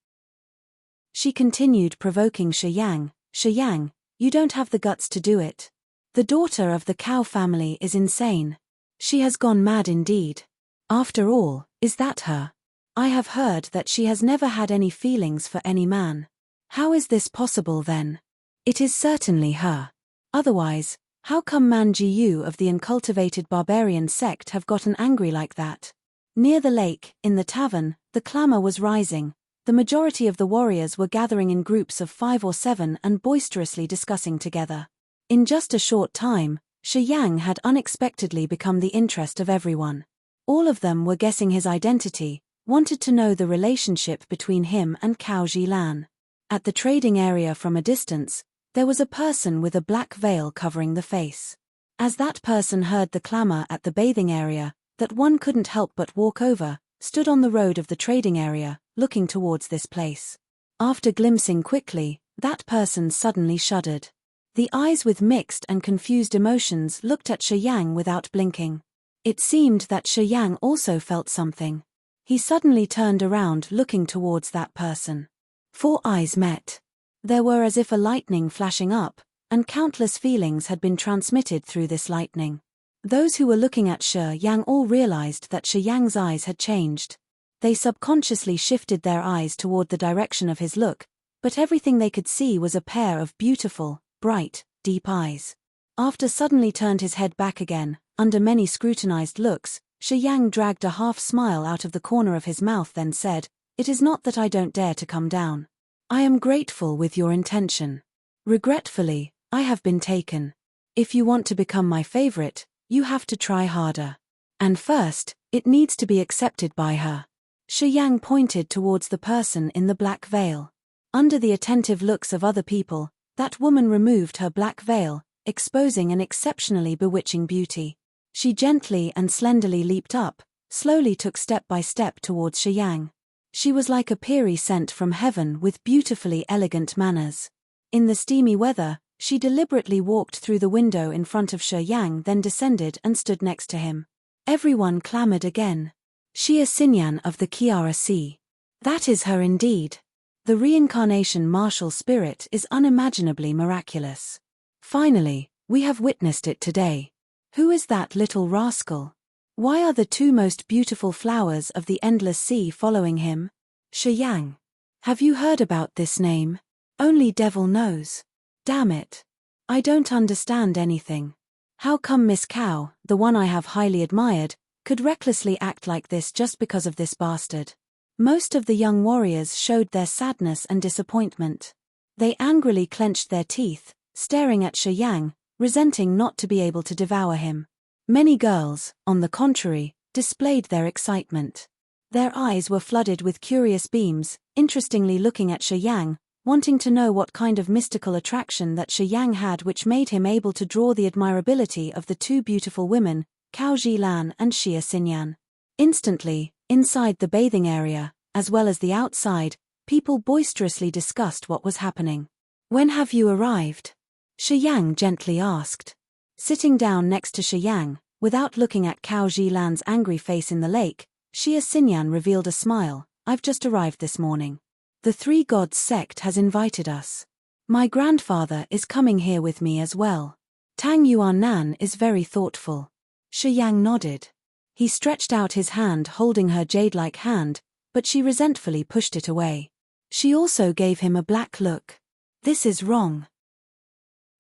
She continued provoking Shi Yang. Shi Yang, you don't have the guts to do it. The daughter of the Cao family is insane. She has gone mad indeed. After all, is that her? I have heard that she has never had any feelings for any man. How is this possible then? It is certainly her. Otherwise, how come Man Ji of the uncultivated barbarian sect have gotten angry like that? Near the lake, in the tavern, the clamor was rising. The majority of the warriors were gathering in groups of 5 or 7 and boisterously discussing together. In just a short time, Shi Yang had unexpectedly become the interest of everyone. All of them were guessing his identity, wanted to know the relationship between him and Cao Lan. At the trading area from a distance, there was a person with a black veil covering the face. As that person heard the clamor at the bathing area, that one couldn't help but walk over, stood on the road of the trading area, looking towards this place. After glimpsing quickly, that person suddenly shuddered. The eyes with mixed and confused emotions looked at Shi Yang without blinking. It seemed that Shi Yang also felt something. He suddenly turned around looking towards that person. 4 eyes met. There were as if a lightning flashing up, and countless feelings had been transmitted through this lightning. Those who were looking at Shi Yang all realized that Shi Yang's eyes had changed. They subconsciously shifted their eyes toward the direction of his look, but everything they could see was a pair of beautiful, bright, deep eyes. After suddenly turned his head back again, under many scrutinized looks, Shi Yang dragged a half-smile out of the corner of his mouth then said, "It is not that I don't dare to come down. I am grateful with your intention. Regretfully, I have been taken. If you want to become my favorite, you have to try harder. And first, it needs to be accepted by her." Shi Yang pointed towards the person in the black veil. Under the attentive looks of other people, that woman removed her black veil, exposing an exceptionally bewitching beauty. She gently and slenderly leaped up, slowly took step by step towards Shi Yang. She was like a peri sent from heaven with beautifully elegant manners. In the steamy weather, she deliberately walked through the window in front of Shi Yang, then descended and stood next to him. Everyone clamored again. Xia Xinyan of the Kiara Sea. That is her indeed. The reincarnation martial spirit is unimaginably miraculous. Finally, we have witnessed it today. Who is that little rascal? Why are the 2 most beautiful flowers of the endless sea following him? Shi Yang. Have you heard about this name? Only devil knows. Damn it. I don't understand anything. How come Miss Cao, the one I have highly admired, could recklessly act like this just because of this bastard? Most of the young warriors showed their sadness and disappointment. They angrily clenched their teeth, staring at Shi Yang, resenting not to be able to devour him. Many girls, on the contrary, displayed their excitement. Their eyes were flooded with curious beams, interestingly looking at Shi Yang, wanting to know what kind of mystical attraction that Shi Yang had which made him able to draw the admirability of the 2 beautiful women, Cao Lan and Xia Xinyan. Instantly, inside the bathing area, as well as the outside, people boisterously discussed what was happening. When have you arrived? Shi Yang gently asked. Sitting down next to Shi Yang, without looking at Cao Lan's angry face in the lake, Xia Xinyan revealed a smile. I've just arrived this morning. The 3 Gods sect has invited us. My grandfather is coming here with me as well. Tang Yuan Nan is very thoughtful. Shi Yang nodded. He stretched out his hand holding her jade-like hand, but she resentfully pushed it away. She also gave him a black look. This is wrong.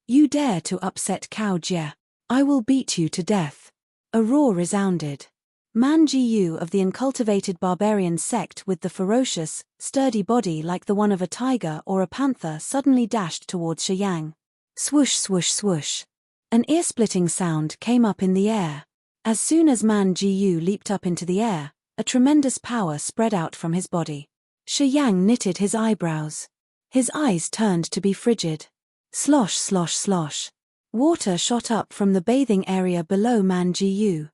You dare to upset Cao Jie. I will beat you to death. A roar resounded. Man Ji of the uncultivated barbarian sect with the ferocious, sturdy body like the one of a tiger or a panther suddenly dashed towards Shi Yang. Swoosh swoosh swoosh. An ear-splitting sound came up in the air. As soon as Man Ji leaped up into the air, a tremendous power spread out from his body. Shi Yang knitted his eyebrows. His eyes turned to be frigid. Slosh slosh slosh. Water shot up from the bathing area below Man Ji.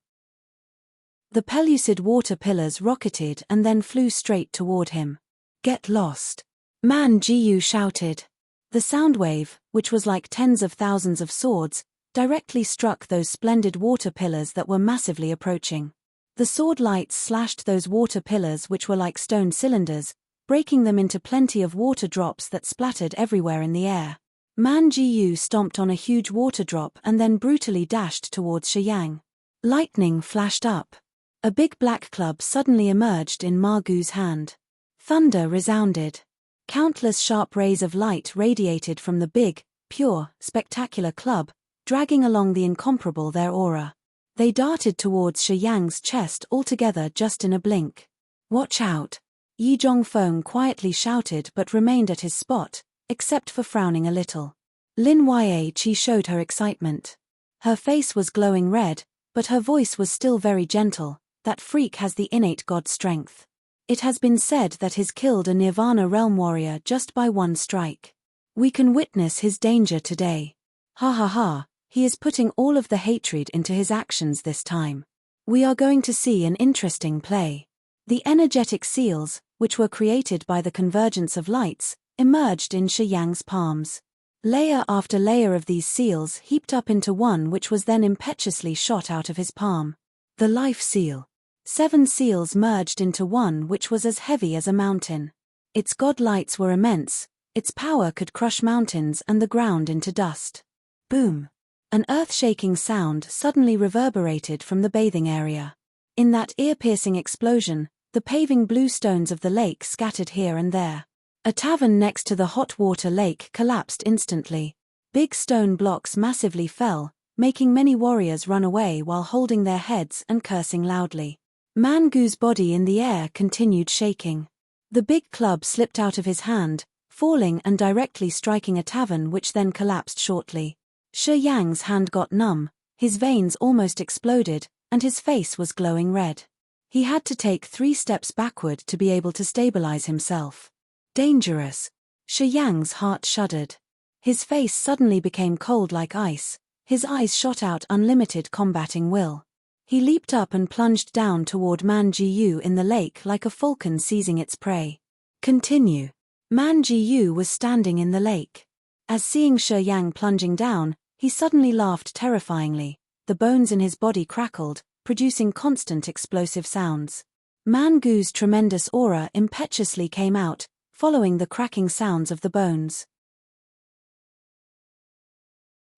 The pellucid water pillars rocketed and then flew straight toward him. Get lost. Man Ji shouted. The sound wave, which was like tens of thousands of swords, directly struck those splendid water pillars that were massively approaching. The sword lights slashed those water pillars, which were like stone cylinders, breaking them into plenty of water drops that splattered everywhere in the air. Man Jiyu stomped on a huge water drop and then brutally dashed towards Shiyang. Lightning flashed up. A big black club suddenly emerged in Ma Gu's hand. Thunder resounded. Countless sharp rays of light radiated from the big, pure, spectacular club, dragging along the incomparable their aura. They darted towards Shiyang's chest altogether just in a blink. "Watch out!" Yi Zhongfeng quietly shouted but remained at his spot, except for frowning a little. Lin Yaqi showed her excitement. Her face was glowing red, but her voice was still very gentle. "That freak has the innate god strength. It has been said that he's killed a Nirvana realm warrior just by one strike. We can witness his danger today. Ha ha ha, he is putting all of the hatred into his actions this time. We are going to see an interesting play." The energetic seals, which were created by the convergence of lights, emerged in Shiyang's palms. Layer after layer of these seals heaped up into one, which was then impetuously shot out of his palm. The life seal. 7 seals merged into one, which was as heavy as a mountain. Its god lights were immense, its power could crush mountains and the ground into dust. Boom! An earth-shaking sound suddenly reverberated from the bathing area. In that ear-piercing explosion, the paving blue stones of the lake scattered here and there. A tavern next to the hot water lake collapsed instantly. Big stone blocks massively fell, making many warriors run away while holding their heads and cursing loudly. Man Gu's body in the air continued shaking. The big club slipped out of his hand, falling and directly striking a tavern, which then collapsed shortly. Shi Yang's hand got numb, his veins almost exploded, and his face was glowing red. He had to take 3 steps backward to be able to stabilize himself. Dangerous. Shi Yang's heart shuddered. His face suddenly became cold like ice, his eyes shot out unlimited combating will. He leaped up and plunged down toward Man Jiyu in the lake like a falcon seizing its prey. Continue. Man Jiyu was standing in the lake. As seeing Shi Yang plunging down, he suddenly laughed terrifyingly. The bones in his body crackled, producing constant explosive sounds. Man Gu's tremendous aura impetuously came out, following the cracking sounds of the bones.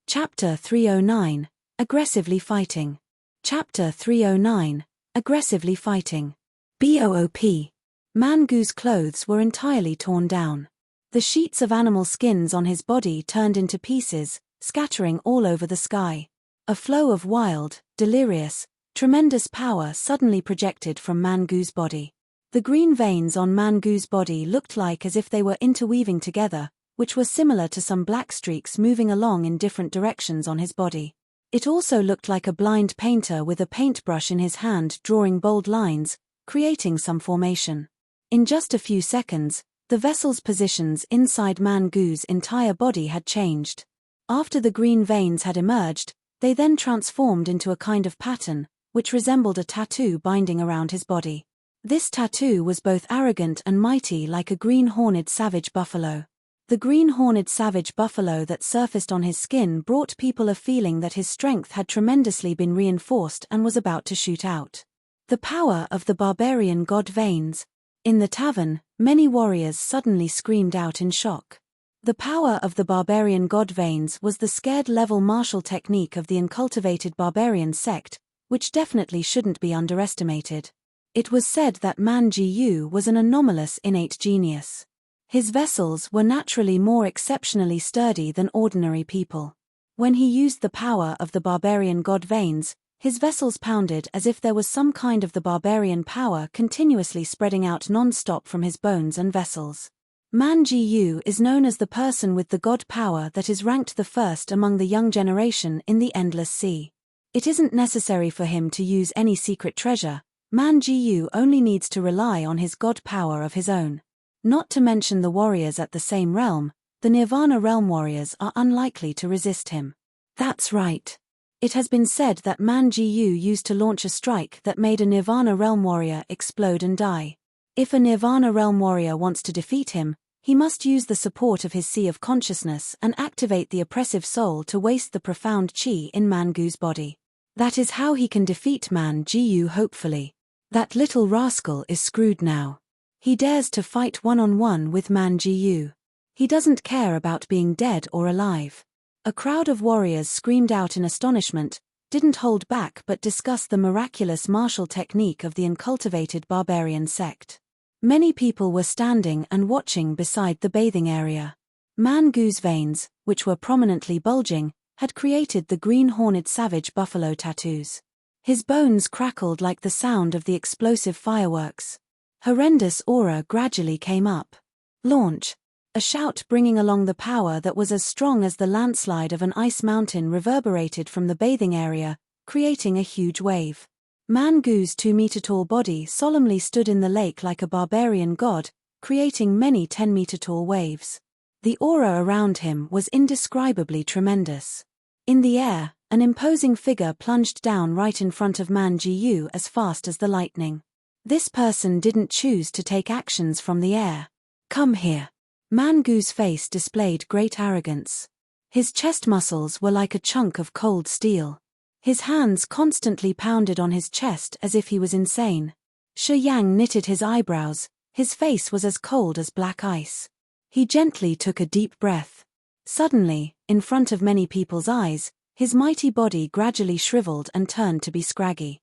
Chapter 309. Aggressively Fighting. Chapter 309. Aggressively Fighting. BOOP. Man Gu's clothes were entirely torn down. The sheets of animal skins on his body turned into pieces, scattering all over the sky. A flow of wild, delirious, tremendous power suddenly projected from Man Gu's body. The green veins on Man Gu's body looked like as if they were interweaving together, which was similar to some black streaks moving along in different directions on his body. It also looked like a blind painter with a paintbrush in his hand drawing bold lines, creating some formation. In just a few seconds, the vessel's positions inside Man Gu's entire body had changed. After the green veins had emerged, they then transformed into a kind of pattern, which resembled a tattoo binding around his body. This tattoo was both arrogant and mighty, like a green-horned savage buffalo. The green-horned savage buffalo that surfaced on his skin brought people a feeling that his strength had tremendously been reinforced and was about to shoot out. The power of the barbarian god veins. In the tavern, many warriors suddenly screamed out in shock. The power of the barbarian god veins was the scared-level martial technique of the uncultivated barbarian sect, which definitely shouldn't be underestimated. It was said that Man Jiyu was an anomalous innate genius. His vessels were naturally more exceptionally sturdy than ordinary people. When he used the power of the barbarian god veins, his vessels pounded as if there was some kind of the barbarian power continuously spreading out non-stop from his bones and vessels. Man Jiyu is known as the person with the god power that is ranked the first among the young generation in the Endless Sea. It isn't necessary for him to use any secret treasure. Man Jiyu only needs to rely on his god power of his own. Not to mention the warriors at the same realm, the Nirvana realm warriors are unlikely to resist him. That's right. It has been said that Man Jiyu used to launch a strike that made a Nirvana realm warrior explode and die. If a Nirvana realm warrior wants to defeat him, He must use the support of his sea of consciousness and activate the oppressive soul to waste the profound chi in Mangu's body. That is how he can defeat Mangu hopefully. That little rascal is screwed now. He dares to fight one-on-one with Mangu. He doesn't care about being dead or alive. A crowd of warriors screamed out in astonishment, didn't hold back but discussed the miraculous martial technique of the uncultivated barbarian sect. Many people were standing and watching beside the bathing area. Mangu's veins, which were prominently bulging, had created the green-horned savage buffalo tattoos. His bones crackled like the sound of the explosive fireworks. Horrendous aura gradually came up. Launch! A shout bringing along the power that was as strong as the landslide of an ice mountain reverberated from the bathing area, creating a huge wave. Mangu's 2-meter-tall body solemnly stood in the lake like a barbarian god, creating many 10-meter-tall waves. The aura around him was indescribably tremendous. In the air, an imposing figure plunged down right in front of Mangu as fast as the lightning. This person didn't choose to take actions from the air. Come here. Mangu's face displayed great arrogance. His chest muscles were like a chunk of cold steel. His hands constantly pounded on his chest as if he was insane. Shi Yang knitted his eyebrows, his face was as cold as black ice. He gently took a deep breath. Suddenly, in front of many people's eyes, his mighty body gradually shriveled and turned to be scraggy.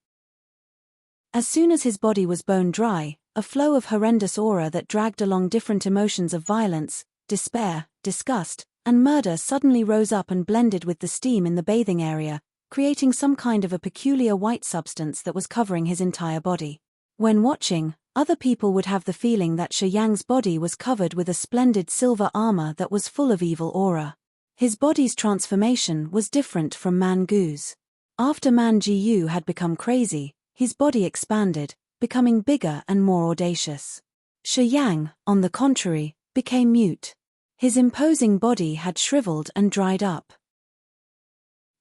As soon as his body was bone dry, a flow of horrendous aura that dragged along different emotions of violence, despair, disgust, and murder suddenly rose up and blended with the steam in the bathing area, creating some kind of a peculiar white substance that was covering his entire body. When watching, other people would have the feeling that Shi Yang's body was covered with a splendid silver armor that was full of evil aura. His body's transformation was different from Mangu's. After Mangu had become crazy, his body expanded, becoming bigger and more audacious. Shi Yang, on the contrary, became mute. His imposing body had shriveled and dried up.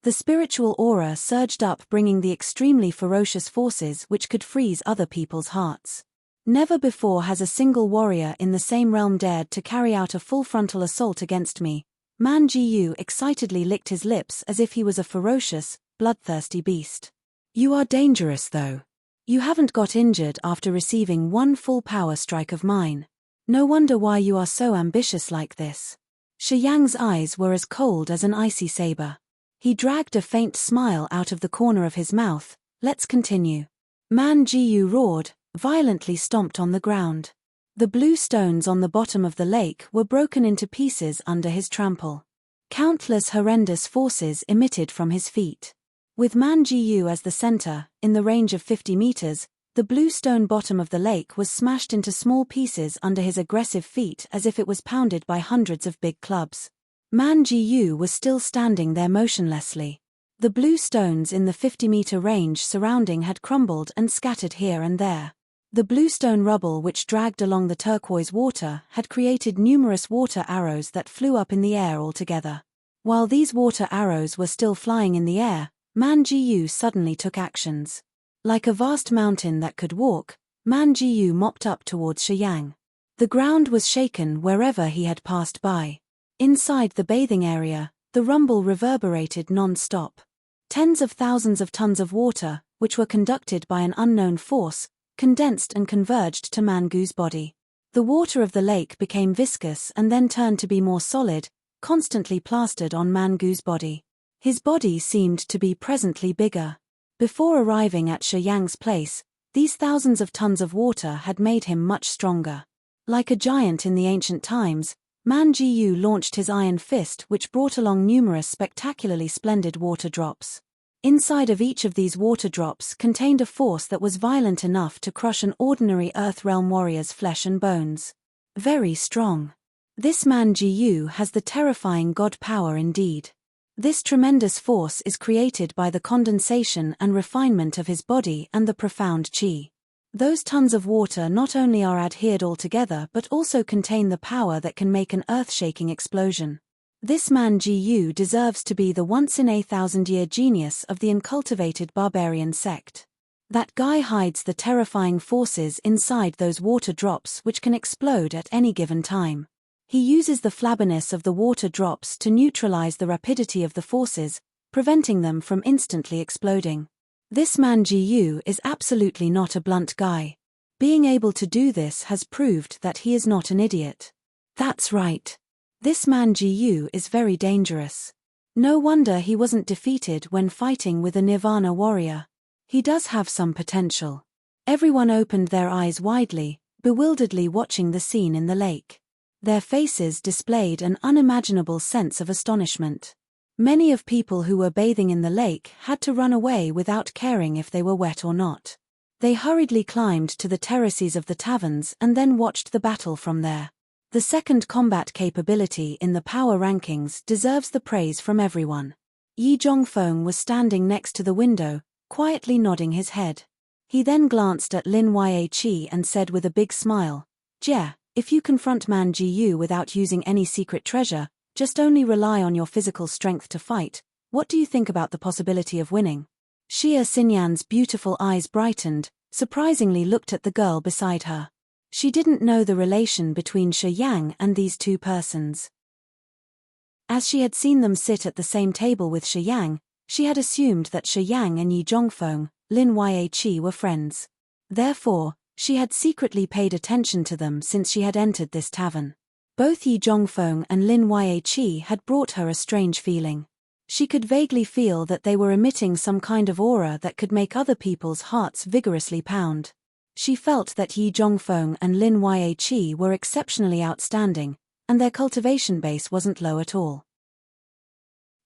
The spiritual aura surged up, bringing the extremely ferocious forces which could freeze other people's hearts. Never before has a single warrior in the same realm dared to carry out a full frontal assault against me. Mangu excitedly licked his lips as if he was a ferocious, bloodthirsty beast. You are dangerous though. You haven't got injured after receiving one full power strike of mine. No wonder why you are so ambitious like this. Shi Yang's eyes were as cold as an icy saber. He dragged a faint smile out of the corner of his mouth. Let's continue. Mangu roared, violently stomped on the ground. The blue stones on the bottom of the lake were broken into pieces under his trample. Countless horrendous forces emitted from his feet. With Mangu as the center, in the range of 50 meters, the blue stone bottom of the lake was smashed into small pieces under his aggressive feet as if it was pounded by hundreds of big clubs. Mangu was still standing there motionlessly. The blue stones in the 50-meter range surrounding had crumbled and scattered here and there. The bluestone rubble which dragged along the turquoise water had created numerous water arrows that flew up in the air altogether. While these water arrows were still flying in the air, Mangu suddenly took actions. Like a vast mountain that could walk, Mangu mopped up towards Shi Yang. The ground was shaken wherever he had passed by. Inside the bathing area, the rumble reverberated non-stop. Tens of thousands of tons of water, which were conducted by an unknown force, condensed and converged to Mangu's body. The water of the lake became viscous and then turned to be more solid, constantly plastered on Mangu's body. His body seemed to be presently bigger. Before arriving at Shi Yang's place, these thousands of tons of water had made him much stronger. Like a giant in the ancient times, Mangu launched his iron fist, which brought along numerous spectacularly splendid water drops. Inside of each of these water drops contained a force that was violent enough to crush an ordinary Earth Realm warrior's flesh and bones. Very strong. This Mangu has the terrifying god power indeed. This tremendous force is created by the condensation and refinement of his body and the profound chi. Those tons of water not only are adhered altogether but also contain the power that can make an earth-shaking explosion. This Mangu deserves to be the once-in-a-thousand-year genius of the uncultivated barbarian sect. That guy hides the terrifying forces inside those water drops which can explode at any given time. He uses the flabbiness of the water drops to neutralize the rapidity of the forces, preventing them from instantly exploding. This man Ji is absolutely not a blunt guy. Being able to do this has proved that he is not an idiot. That's right. This man Ji is very dangerous. No wonder he wasn't defeated when fighting with a Nirvana warrior. He does have some potential. Everyone opened their eyes widely, bewilderedly watching the scene in the lake. Their faces displayed an unimaginable sense of astonishment. Many of people who were bathing in the lake had to run away without caring if they were wet or not. They hurriedly climbed to the terraces of the taverns and then watched the battle from there. The second combat capability in the power rankings deserves the praise from everyone. Yi Zhongfeng was standing next to the window, quietly nodding his head. He then glanced at Lin Yaqi and said with a big smile, "Jie, if you confront Man Ji without using any secret treasure, just only rely on your physical strength to fight, what do you think about the possibility of winning?" Xie Xinyan's beautiful eyes brightened, surprisingly looked at the girl beside her. She didn't know the relation between Shi Yang and these two persons. As she had seen them sit at the same table with Shi Yang, she had assumed that Shi Yang and Yi Zhongfeng, Lin Yaqi were friends. Therefore, she had secretly paid attention to them since she had entered this tavern. Both Yi Zhongfeng and Lin Yaqi had brought her a strange feeling. She could vaguely feel that they were emitting some kind of aura that could make other people's hearts vigorously pound. She felt that Yi Zhongfeng and Lin Yaqi were exceptionally outstanding, and their cultivation base wasn't low at all.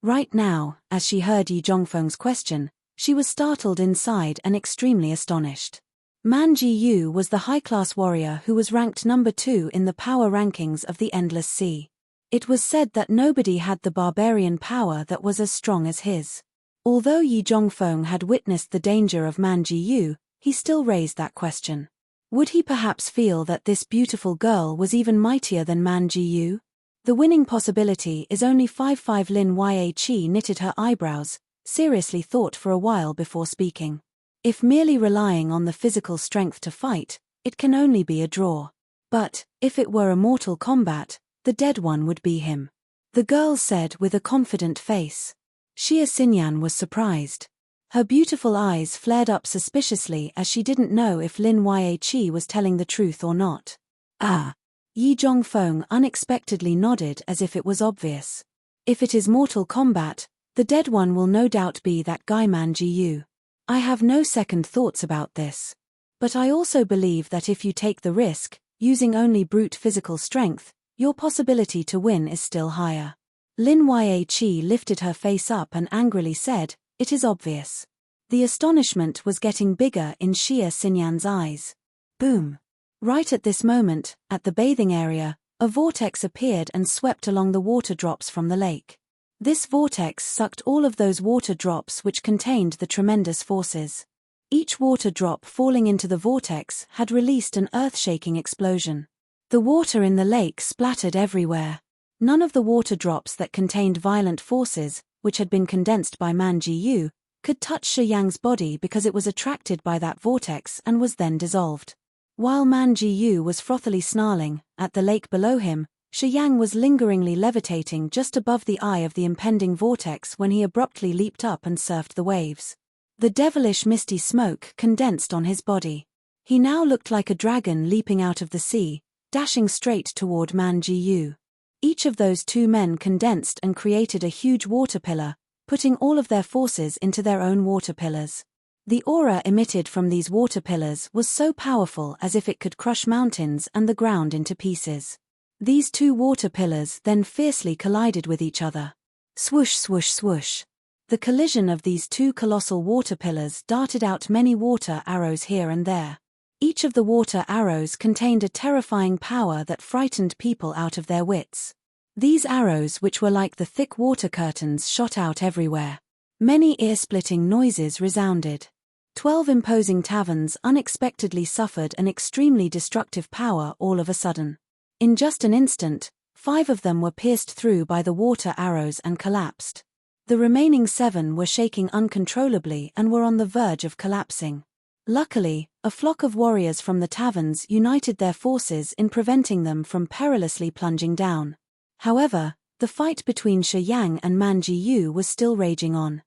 Right now, as she heard Yi Zhongfeng's question, she was startled inside and extremely astonished. Man Ji was the high-class warrior who was ranked number 2 in the power rankings of the Endless Sea. It was said that nobody had the barbarian power that was as strong as his. Although Yi Zhongfeng had witnessed the danger of Man Ji, he still raised that question. Would he perhaps feel that this beautiful girl was even mightier than Man Ji? The winning possibility is only 5-5. Lin Yaqi knitted her eyebrows, seriously thought for a while before speaking. If merely relying on the physical strength to fight, it can only be a draw. But, if it were a mortal combat, the dead one would be him. The girl said with a confident face. Xie Xinyan was surprised. Her beautiful eyes flared up suspiciously as she didn't know if Lin Yaqi was telling the truth or not. Ah! Yi Zhongfeng unexpectedly nodded as if it was obvious. If it is mortal combat, the dead one will no doubt be that guy Man Ji. I have no second thoughts about this. But I also believe that if you take the risk, using only brute physical strength, your possibility to win is still higher. Lin Yaqi lifted her face up and angrily said, "It is obvious." The astonishment was getting bigger in Xie Xinyan's eyes. Boom! Right at this moment, at the bathing area, a vortex appeared and swept along the water drops from the lake. This vortex sucked all of those water drops which contained the tremendous forces. Each water drop falling into the vortex had released an earth-shaking explosion. The water in the lake splattered everywhere. None of the water drops that contained violent forces, which had been condensed by Man Ji, could touch Shi Yang's body because it was attracted by that vortex and was then dissolved. While Man Ji was frothily snarling, at the lake below him, Shi Yang was lingeringly levitating just above the eye of the impending vortex when he abruptly leaped up and surfed the waves. The devilish misty smoke condensed on his body. He now looked like a dragon leaping out of the sea, dashing straight toward Man Ji. Each of those two men condensed and created a huge water pillar, putting all of their forces into their own water pillars. The aura emitted from these water pillars was so powerful as if it could crush mountains and the ground into pieces. These two water pillars then fiercely collided with each other. Swoosh, swoosh, swoosh. The collision of these two colossal water pillars darted out many water arrows here and there. Each of the water arrows contained a terrifying power that frightened people out of their wits. These arrows, which were like the thick water curtains, shot out everywhere. Many ear-splitting noises resounded. 12 imposing taverns unexpectedly suffered an extremely destructive power all of a sudden. In just an instant, 5 of them were pierced through by the water arrows and collapsed. The remaining 7 were shaking uncontrollably and were on the verge of collapsing. Luckily, a flock of warriors from the taverns united their forces in preventing them from perilously plunging down. However, the fight between Shi Yang and Man Jiyu was still raging on.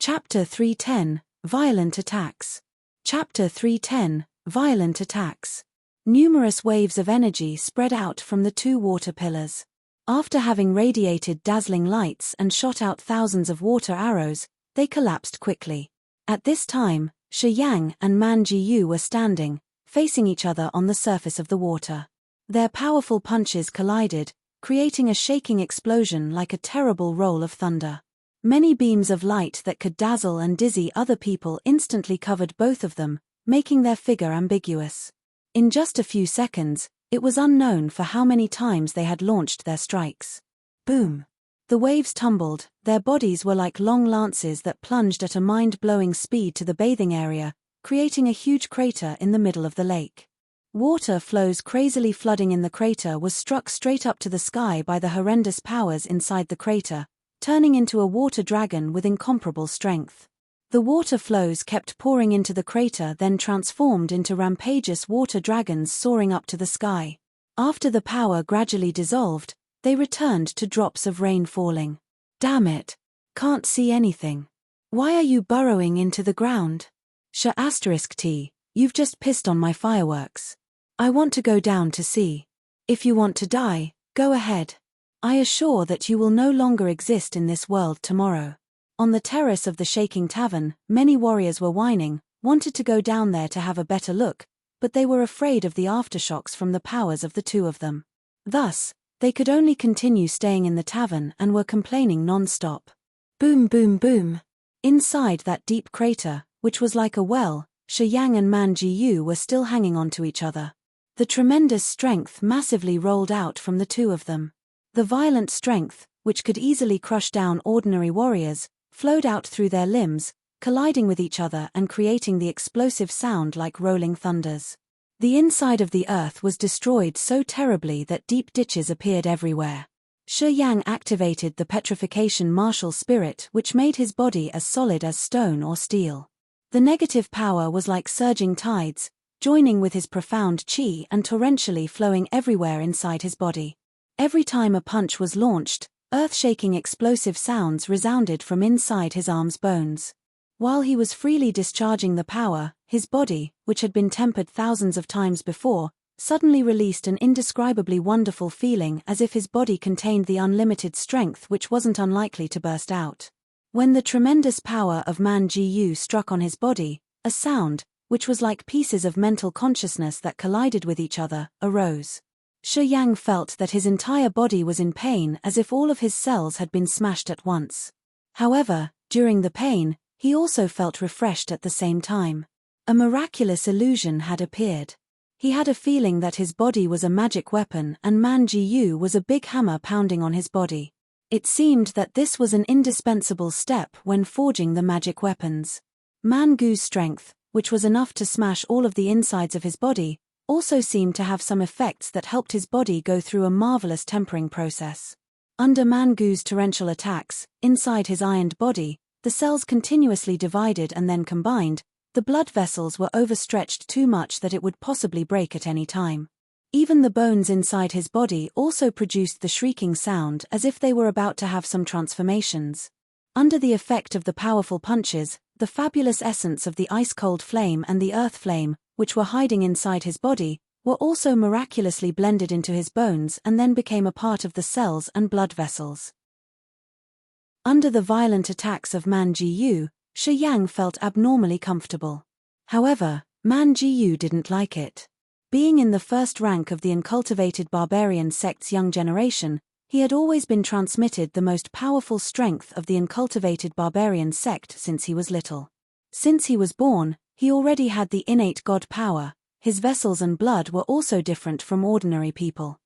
Chapter 310 – Violent Attacks. Chapter 310 – Violent Attacks. Numerous waves of energy spread out from the two water pillars. After having radiated dazzling lights and shot out thousands of water arrows, they collapsed quickly. At this time, Shi Yang and Man Jiyu were standing, facing each other on the surface of the water. Their powerful punches collided, creating a shaking explosion like a terrible roll of thunder. Many beams of light that could dazzle and dizzy other people instantly covered both of them, making their figure ambiguous. In just a few seconds, it was unknown for how many times they had launched their strikes. Boom! The waves tumbled, their bodies were like long lances that plunged at a mind-blowing speed to the bathing area, creating a huge crater in the middle of the lake. Water flows crazily flooding in the crater was struck straight up to the sky by the horrendous powers inside the crater, turning into a water dragon with incomparable strength. The water flows kept pouring into the crater, then transformed into rampageous water dragons soaring up to the sky. After the power gradually dissolved, they returned to drops of rain falling. Damn it! Can't see anything. Why are you burrowing into the ground? Sh**t, you've just pissed on my fireworks. I want to go down to see. If you want to die, go ahead. I assure that you will no longer exist in this world tomorrow. On the terrace of the shaking tavern, many warriors were whining, wanted to go down there to have a better look, but they were afraid of the aftershocks from the powers of the two of them. Thus, they could only continue staying in the tavern and were complaining non-stop. Boom boom boom. Inside that deep crater, which was like a well, Shi Yang and Man Jiyu were still hanging on to each other. The tremendous strength massively rolled out from the two of them. The violent strength, which could easily crush down ordinary warriors, flowed out through their limbs, colliding with each other and creating the explosive sound like rolling thunders. The inside of the earth was destroyed so terribly that deep ditches appeared everywhere. Shi Yang activated the petrification martial spirit, which made his body as solid as stone or steel. The negative power was like surging tides, joining with his profound qi and torrentially flowing everywhere inside his body. Every time a punch was launched, earth-shaking explosive sounds resounded from inside his arms' bones. While he was freely discharging the power, his body, which had been tempered thousands of times before, suddenly released an indescribably wonderful feeling as if his body contained the unlimited strength which wasn't unlikely to burst out. When the tremendous power of Man Jiyu struck on his body, a sound, which was like pieces of mental consciousness that collided with each other, arose. Shi Yang felt that his entire body was in pain as if all of his cells had been smashed at once. However, during the pain, he also felt refreshed at the same time. A miraculous illusion had appeared. He had a feeling that his body was a magic weapon and Man Jiyu was a big hammer pounding on his body. It seemed that this was an indispensable step when forging the magic weapons. Man Gu's strength, which was enough to smash all of the insides of his body, also seemed to have some effects that helped his body go through a marvelous tempering process. Under Man Gu's torrential attacks, inside his ironed body, the cells continuously divided and then combined. The blood vessels were overstretched too much that it would possibly break at any time. Even the bones inside his body also produced the shrieking sound as if they were about to have some transformations. Under the effect of the powerful punches, the fabulous essence of the ice-cold flame and the earth flame, which were hiding inside his body, were also miraculously blended into his bones and then became a part of the cells and blood vessels. Under the violent attacks of Man Jiyu, Shi Yang felt abnormally comfortable. However, Man Jiyu didn't like it. Being in the first rank of the uncultivated barbarian sect's young generation, he had always been transmitted the most powerful strength of the uncultivated barbarian sect since he was little. Since he was born, he already had the innate god power. His vessels and blood were also different from ordinary people.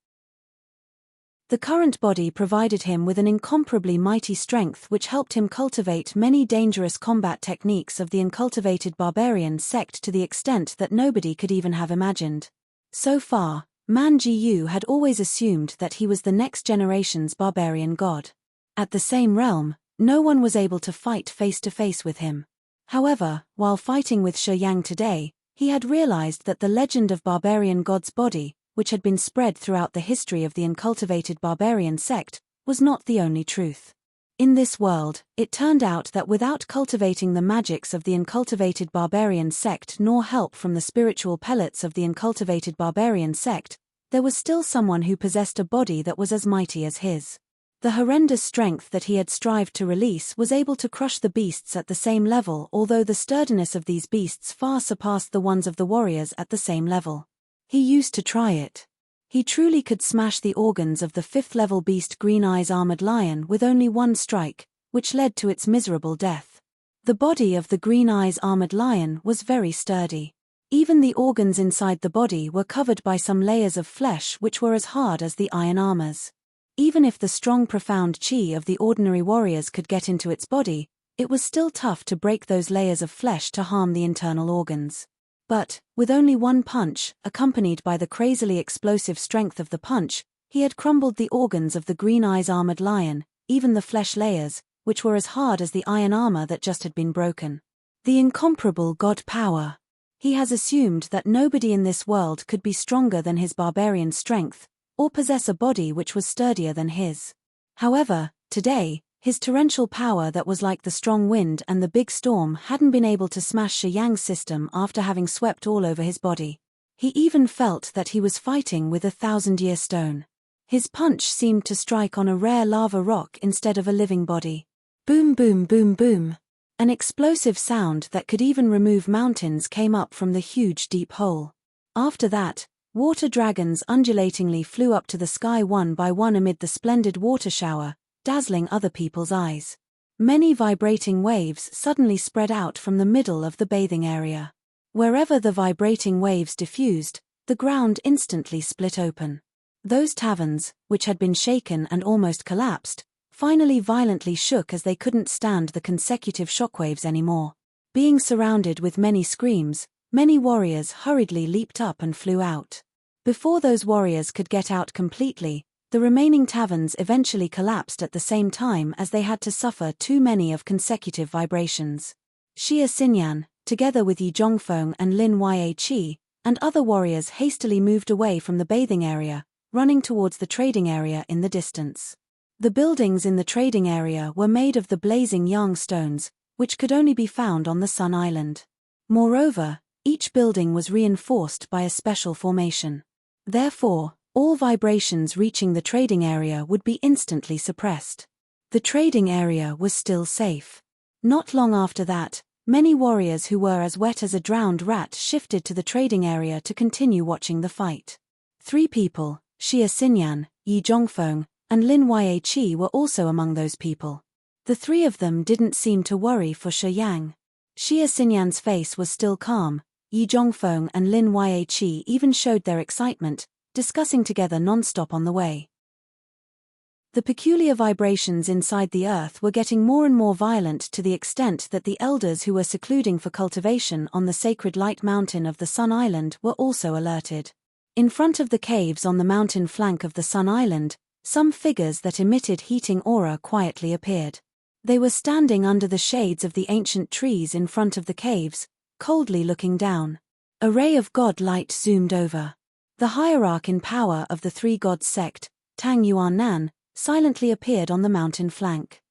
The current body provided him with an incomparably mighty strength which helped him cultivate many dangerous combat techniques of the uncultivated barbarian sect to the extent that nobody could even have imagined. So far, Man Jiyu had always assumed that he was the next generation's barbarian god. At the same realm, no one was able to fight face to face with him. However, while fighting with Shi Yang today, he had realized that the legend of barbarian god's body, which had been spread throughout the history of the uncultivated barbarian sect, was not the only truth. In this world, it turned out that without cultivating the magics of the uncultivated barbarian sect nor help from the spiritual pellets of the uncultivated barbarian sect, there was still someone who possessed a body that was as mighty as his. The horrendous strength that he had strived to release was able to crush the beasts at the same level, although the sturdiness of these beasts far surpassed the ones of the warriors at the same level. He used to try it. He truly could smash the organs of the 5th-level beast Green Eyes Armored Lion with only one strike, which led to its miserable death. The body of the Green Eyes Armored Lion was very sturdy. Even the organs inside the body were covered by some layers of flesh which were as hard as the iron armors. Even if the strong profound chi of the ordinary warriors could get into its body, it was still tough to break those layers of flesh to harm the internal organs. But, with only one punch, accompanied by the crazily explosive strength of the punch, he had crumbled the organs of the Green Eyes Armored Lion, even the flesh layers, which were as hard as the iron armor that just had been broken. The incomparable god power. He has assumed that nobody in this world could be stronger than his barbarian strength, or possess a body which was sturdier than his. However, today, his torrential power that was like the strong wind and the big storm hadn't been able to smash Shi Yang's system after having swept all over his body. He even felt that he was fighting with a 1,000-year stone. His punch seemed to strike on a rare lava rock instead of a living body. Boom boom boom boom. An explosive sound that could even remove mountains came up from the huge deep hole. After that, water dragons undulatingly flew up to the sky one by one amid the splendid water shower, dazzling other people's eyes. Many vibrating waves suddenly spread out from the middle of the bathing area. Wherever the vibrating waves diffused, the ground instantly split open. Those taverns, which had been shaken and almost collapsed, finally violently shook as they couldn't stand the consecutive shockwaves anymore. Being surrounded with many screams, many warriors hurriedly leaped up and flew out. Before those warriors could get out completely, the remaining taverns eventually collapsed at the same time as they had to suffer too many of consecutive vibrations. Xia Xinyan, together with Yi Zhongfeng and Lin Yaqi, and other warriors hastily moved away from the bathing area, running towards the trading area in the distance. The buildings in the trading area were made of the blazing yang stones, which could only be found on the Sun Island. Moreover, each building was reinforced by a special formation. Therefore, all vibrations reaching the trading area would be instantly suppressed. The trading area was still safe. Not long after that, many warriors who were as wet as a drowned rat shifted to the trading area to continue watching the fight. 3 people, Xia Xinyan, Yi Zhongfeng, and Lin Yaqi were also among those people. The 3 of them didn't seem to worry for Shi Yang. Xia Xinyan's face was still calm. Yi Zhongfeng and Lin Yaqi even showed their excitement, discussing together non-stop on the way. The peculiar vibrations inside the earth were getting more and more violent to the extent that the elders who were secluding for cultivation on the sacred light mountain of the Sun Island were also alerted. In front of the caves on the mountain flank of the Sun Island, some figures that emitted heating aura quietly appeared. They were standing under the shades of the ancient trees in front of the caves, coldly looking down. A ray of god light zoomed over. The hierarch in power of the 3 gods sect, Tang Yuan, silently appeared on the mountain flank.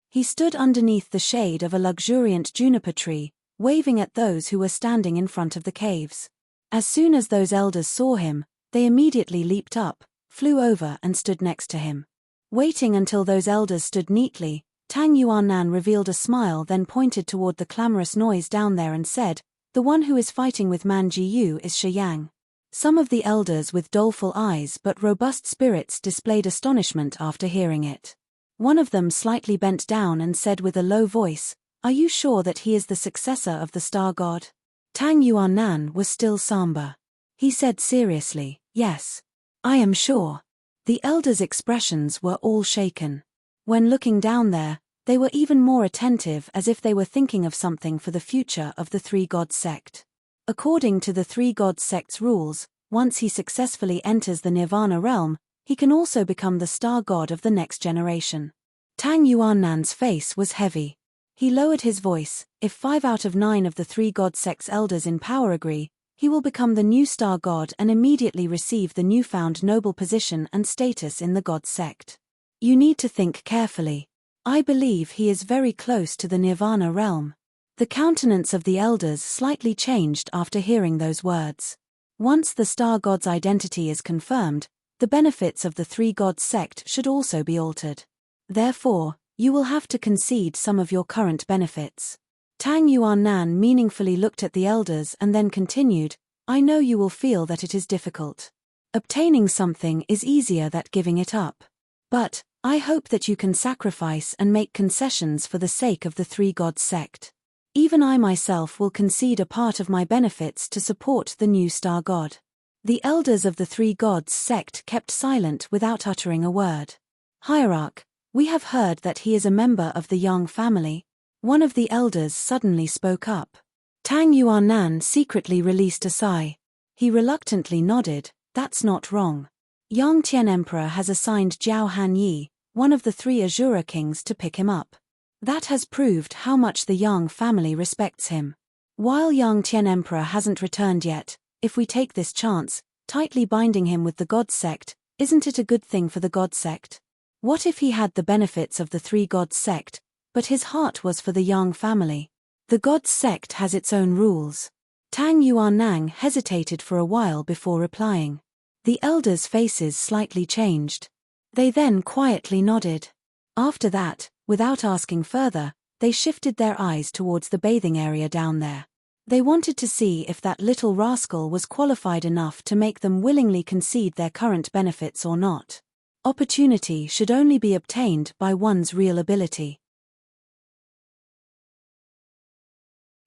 He stood underneath the shade of a luxuriant juniper tree, waving at those who were standing in front of the caves. As soon as those elders saw him, they immediately leaped up, flew over and stood next to him. Waiting until those elders stood neatly, Tang Yuan revealed a smile, then pointed toward the clamorous noise down there and said, "The one who is fighting with Man Jiyu is Shi Yang." Some of the elders with doleful eyes but robust spirits displayed astonishment after hearing it. One of them slightly bent down and said with a low voice, "Are you sure that he is the successor of the star god?" Tang Yuan was still somber. He said seriously, "Yes. I am sure." The elders' expressions were all shaken. When looking down there, they were even more attentive, as if they were thinking of something for the future of the 3 gods sect. According to the 3 gods sect's rules, once he successfully enters the Nirvana realm, he can also become the star god of the next generation. Tang Yuan's face was heavy. He lowered his voice. If 5 out of 9 of the 3 god sect's elders in power agree, he will become the new star god and immediately receive the newfound noble position and status in the god sect. You need to think carefully. I believe he is very close to the nirvana realm. The countenance of the elders slightly changed after hearing those words. Once the star god's identity is confirmed, the benefits of the 3 god sect should also be altered. Therefore, you will have to concede some of your current benefits. Tang Yuan meaningfully looked at the elders and then continued, I know you will feel that it is difficult. Obtaining something is easier than giving it up. But, I hope that you can sacrifice and make concessions for the sake of the 3 god sect. Even I myself will concede a part of my benefits to support the new star god. The elders of the 3 gods sect kept silent without uttering a word. Hierarch, we have heard that he is a member of the Yang family. One of the elders suddenly spoke up. Tang Yuan secretly released a sigh. He reluctantly nodded, that's not wrong. Yang Tian Emperor has assigned Jiao Hanyi, one of the 3 Azura kings, to pick him up. That has proved how much the Yang family respects him. While Yang Tian Emperor hasn't returned yet, if we take this chance, tightly binding him with the god sect, isn't it a good thing for the god sect? What if he had the benefits of the 3 god sect, but his heart was for the Yang family? The god sect has its own rules. Tang Yuan hesitated for a while before replying. The elders' faces slightly changed. They then quietly nodded. After that, without asking further, they shifted their eyes towards the bathing area down there. They wanted to see if that little rascal was qualified enough to make them willingly concede their current benefits or not. Opportunity should only be obtained by one's real ability.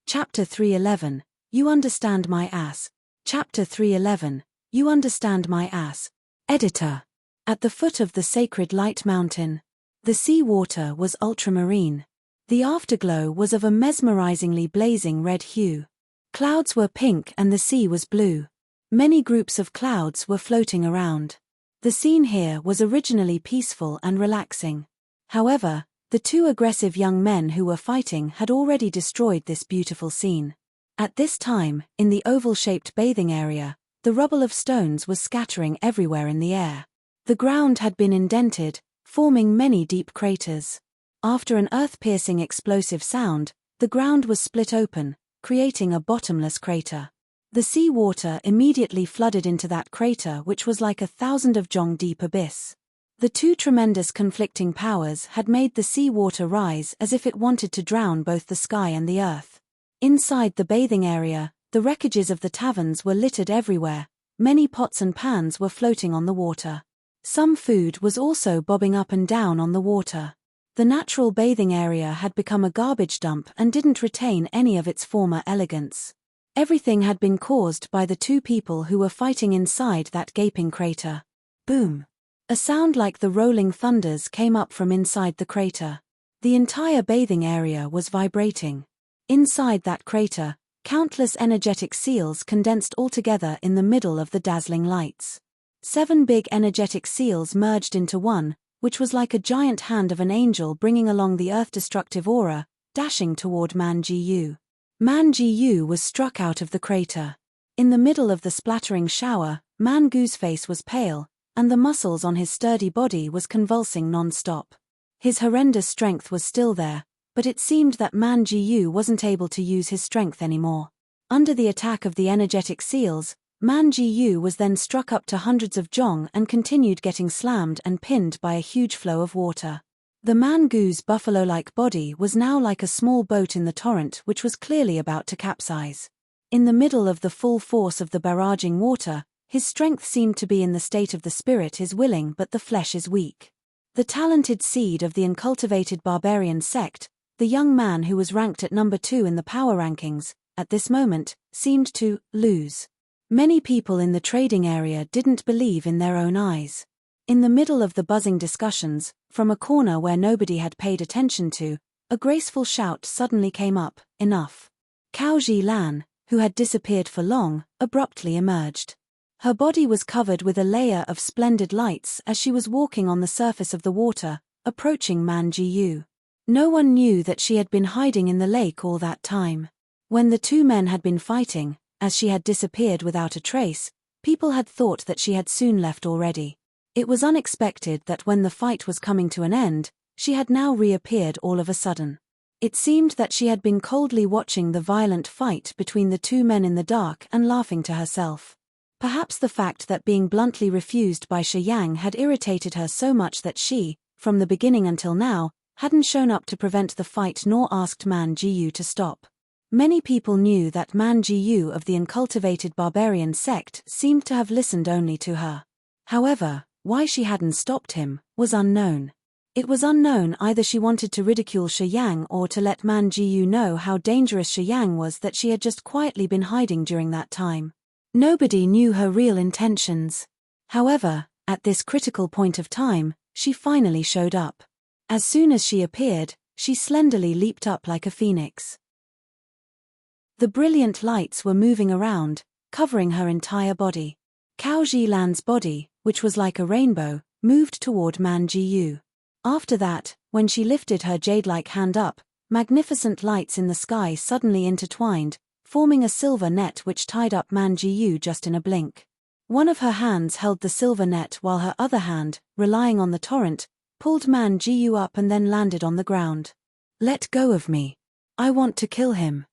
Chapter 311, You Understand My Ass. Chapter 311, You Understand My Ass. Editor. At the foot of the sacred light mountain, the sea water was ultramarine. The afterglow was of a mesmerizingly blazing red hue. Clouds were pink and the sea was blue. Many groups of clouds were floating around. The scene here was originally peaceful and relaxing. However, the 2 aggressive young men who were fighting had already destroyed this beautiful scene. At this time, in the oval-shaped bathing area, the rubble of stones was scattering everywhere in the air. The ground had been indented, forming many deep craters. After an earth-piercing explosive sound, the ground was split open, creating a bottomless crater. The sea water immediately flooded into that crater, which was like 1,000 of jong deep abyss. The 2 tremendous conflicting powers had made the sea water rise as if it wanted to drown both the sky and the earth. Inside the bathing area, the wreckages of the taverns were littered everywhere. Many pots and pans were floating on the water. Some food was also bobbing up and down on the water. The natural bathing area had become a garbage dump and didn't retain any of its former elegance. Everything had been caused by the 2 people who were fighting inside that gaping crater. Boom! A sound like the rolling thunders came up from inside the crater. The entire bathing area was vibrating. Inside that crater, countless energetic seals condensed all together in the middle of the dazzling lights. 7 big energetic seals merged into one, which was like a giant hand of an angel bringing along the earth-destructive aura, dashing toward Man Ji-yu. Man Ji-yu was struck out of the crater. In the middle of the splattering shower, Man Gu's face was pale, and the muscles on his sturdy body was convulsing non-stop. His horrendous strength was still there, but it seemed that Man Ji-yu wasn't able to use his strength anymore. Under the attack of the energetic seals, Man Ji-yu was then struck up to hundreds of jong and continued getting slammed and pinned by a huge flow of water. The Man Gu's buffalo-like body was now like a small boat in the torrent which was clearly about to capsize. In the middle of the full force of the barraging water, his strength seemed to be in the state of the spirit is willing but the flesh is weak. The talented seed of the uncultivated barbarian sect, the young man who was ranked at number 2 in the power rankings, at this moment, seemed to lose. Many people in the trading area didn't believe in their own eyes. In the middle of the buzzing discussions, from a corner where nobody had paid attention to, a graceful shout suddenly came up, enough. Cao Ji-lan, who had disappeared for long, abruptly emerged. Her body was covered with a layer of splendid lights as she was walking on the surface of the water, approaching Man Ji-yu. No one knew that she had been hiding in the lake all that time. When the two men had been fighting, as she had disappeared without a trace, people had thought that she had soon left already. It was unexpected that when the fight was coming to an end, she had now reappeared all of a sudden. It seemed that she had been coldly watching the violent fight between the two men in the dark and laughing to herself. Perhaps the fact that being bluntly refused by Shi Yang had irritated her so much that she, from the beginning until now, hadn't shown up to prevent the fight nor asked Man Jiyu to stop. Many people knew that Man Jiyu of the uncultivated barbarian sect seemed to have listened only to her. However, why she hadn't stopped him was unknown. It was unknown either she wanted to ridicule Shi Yang or to let Man Jiyu know how dangerous Shi Yang was that she had just quietly been hiding during that time. Nobody knew her real intentions. However, at this critical point of time, she finally showed up. As soon as she appeared, she slenderly leaped up like a phoenix. The brilliant lights were moving around, covering her entire body. Cao Zilan's body, which was like a rainbow, moved toward Man Jiyu. After that, when she lifted her jade-like hand up, magnificent lights in the sky suddenly intertwined, forming a silver net which tied up Man Jiyu just in a blink. One of her hands held the silver net while her other hand, relying on the torrent, pulled Man Jiyu up and then landed on the ground. "Let go of me. I want to kill him."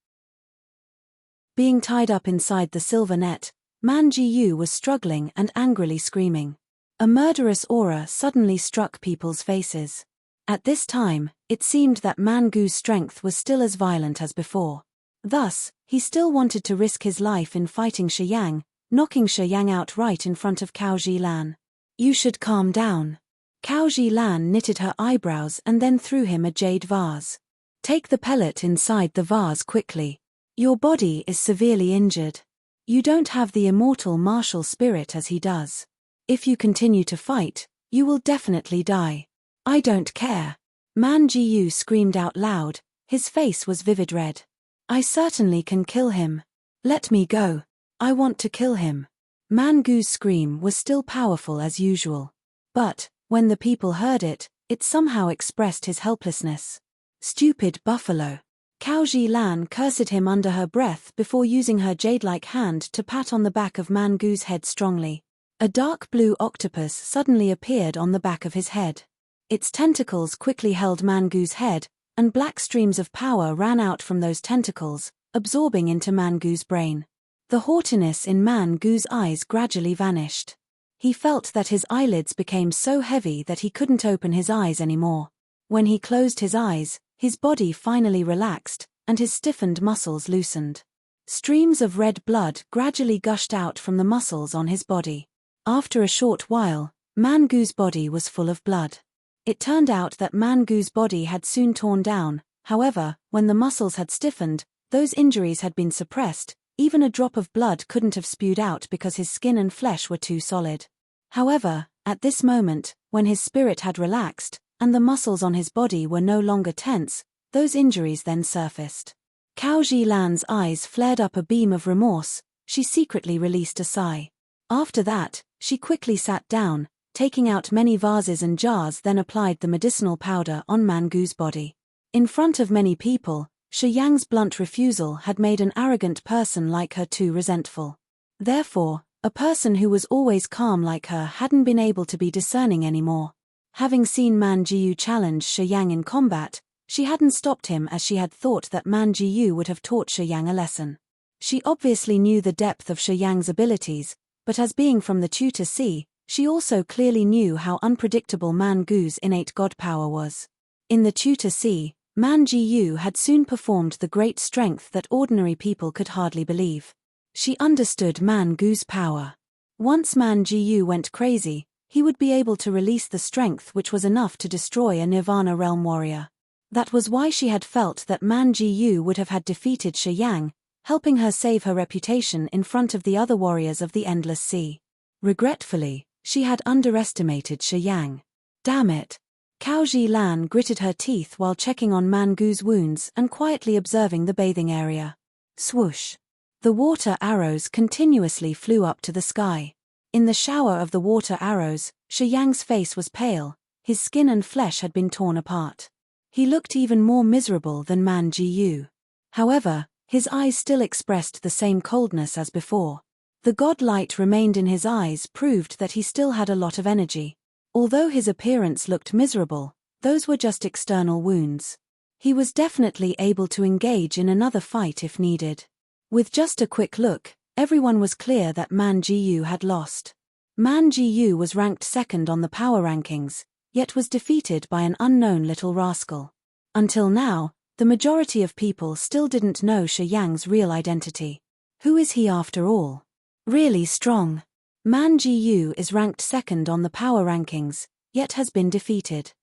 Being tied up inside the silver net, Man Jiyu was struggling and angrily screaming. A murderous aura suddenly struck people's faces. At this time, it seemed that Man Gu's strength was still as violent as before. Thus, he still wanted to risk his life in fighting Shi Yang, knocking Shi Yang out right in front of Cao Zilan. "You should calm down." Cao Zilan knitted her eyebrows and then threw him a jade vase. "Take the pellet inside the vase quickly. Your body is severely injured. You don't have the immortal martial spirit as he does. If you continue to fight, you will definitely die." "I don't care." Man Jiyu screamed out loud, his face was vivid red. "I certainly can kill him. Let me go. I want to kill him." Man Gu's scream was still powerful as usual. But, when the people heard it, it somehow expressed his helplessness. "Stupid buffalo." Cao Zilan cursed him under her breath before using her jade-like hand to pat on the back of Man Gu's head strongly. A dark blue octopus suddenly appeared on the back of his head. Its tentacles quickly held Man Gu's head, and black streams of power ran out from those tentacles, absorbing into Man Gu's brain. The haughtiness in Man Gu's eyes gradually vanished. He felt that his eyelids became so heavy that he couldn't open his eyes anymore. When he closed his eyes, his body finally relaxed, and his stiffened muscles loosened. Streams of red blood gradually gushed out from the muscles on his body. After a short while, Man Gu's body was full of blood. It turned out that Man Gu's body had soon torn down. However, when the muscles had stiffened, those injuries had been suppressed. Even a drop of blood couldn't have spewed out because his skin and flesh were too solid. However, at this moment, when his spirit had relaxed, and the muscles on his body were no longer tense, those injuries then surfaced. Cao Zilan's eyes flared up a beam of remorse. She secretly released a sigh. After that, she quickly sat down, taking out many vases and jars, then applied the medicinal powder on Man Gu's body. In front of many people, Shi Yang's blunt refusal had made an arrogant person like her too resentful. Therefore, a person who was always calm like her hadn't been able to be discerning anymore. Having seen Man Jiyu challenge Shi Yang in combat, she hadn't stopped him as she had thought that Man Jiyu would have taught Shi Yang a lesson. She obviously knew the depth of Shi Yang's abilities, but as being from the Tutor Sea, she also clearly knew how unpredictable Man Gu's innate god power was. In the Tutor Sea, Man Jiyu had soon performed the great strength that ordinary people could hardly believe. She understood Man Gu's power. Once Man Jiyu went crazy, he would be able to release the strength which was enough to destroy a Nirvana realm warrior. That was why she had felt that Man Jiyu would have had defeated Shi Yang, helping her save her reputation in front of the other warriors of the Endless Sea. Regretfully, she had underestimated Shi Yang. Damn it. Cao Zilan gritted her teeth while checking on Man Gu's wounds and quietly observing the bathing area. Swoosh. The water arrows continuously flew up to the sky. In the shower of the water arrows, Shi Yang's face was pale, his skin and flesh had been torn apart. He looked even more miserable than Man Ji. However, his eyes still expressed the same coldness as before. The god light remained in his eyes proved that he still had a lot of energy. Although his appearance looked miserable, those were just external wounds. He was definitely able to engage in another fight if needed. With just a quick look, everyone was clear that Man Ji had lost. Man Ji was ranked second on the power rankings, yet was defeated by an unknown little rascal. Until now, the majority of people still didn't know Shi Yang's real identity. Who is he after all? Really strong. Man Ji is ranked second on the power rankings, yet has been defeated.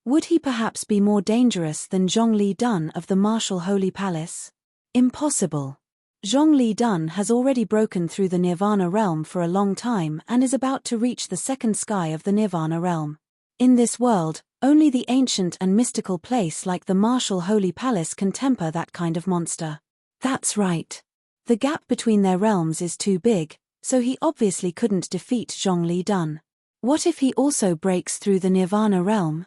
Would he perhaps be more dangerous than Zhongli Dun of the martial Holy Palace? Impossible. Zhongli Dun has already broken through the Nirvana realm for a long time and is about to reach the second sky of the Nirvana realm. In this world, only the ancient and mystical place like the martial Holy Palace can temper that kind of monster. That's right. The gap between their realms is too big, so he obviously couldn't defeat Zhongli Dun. What if he also breaks through the Nirvana realm?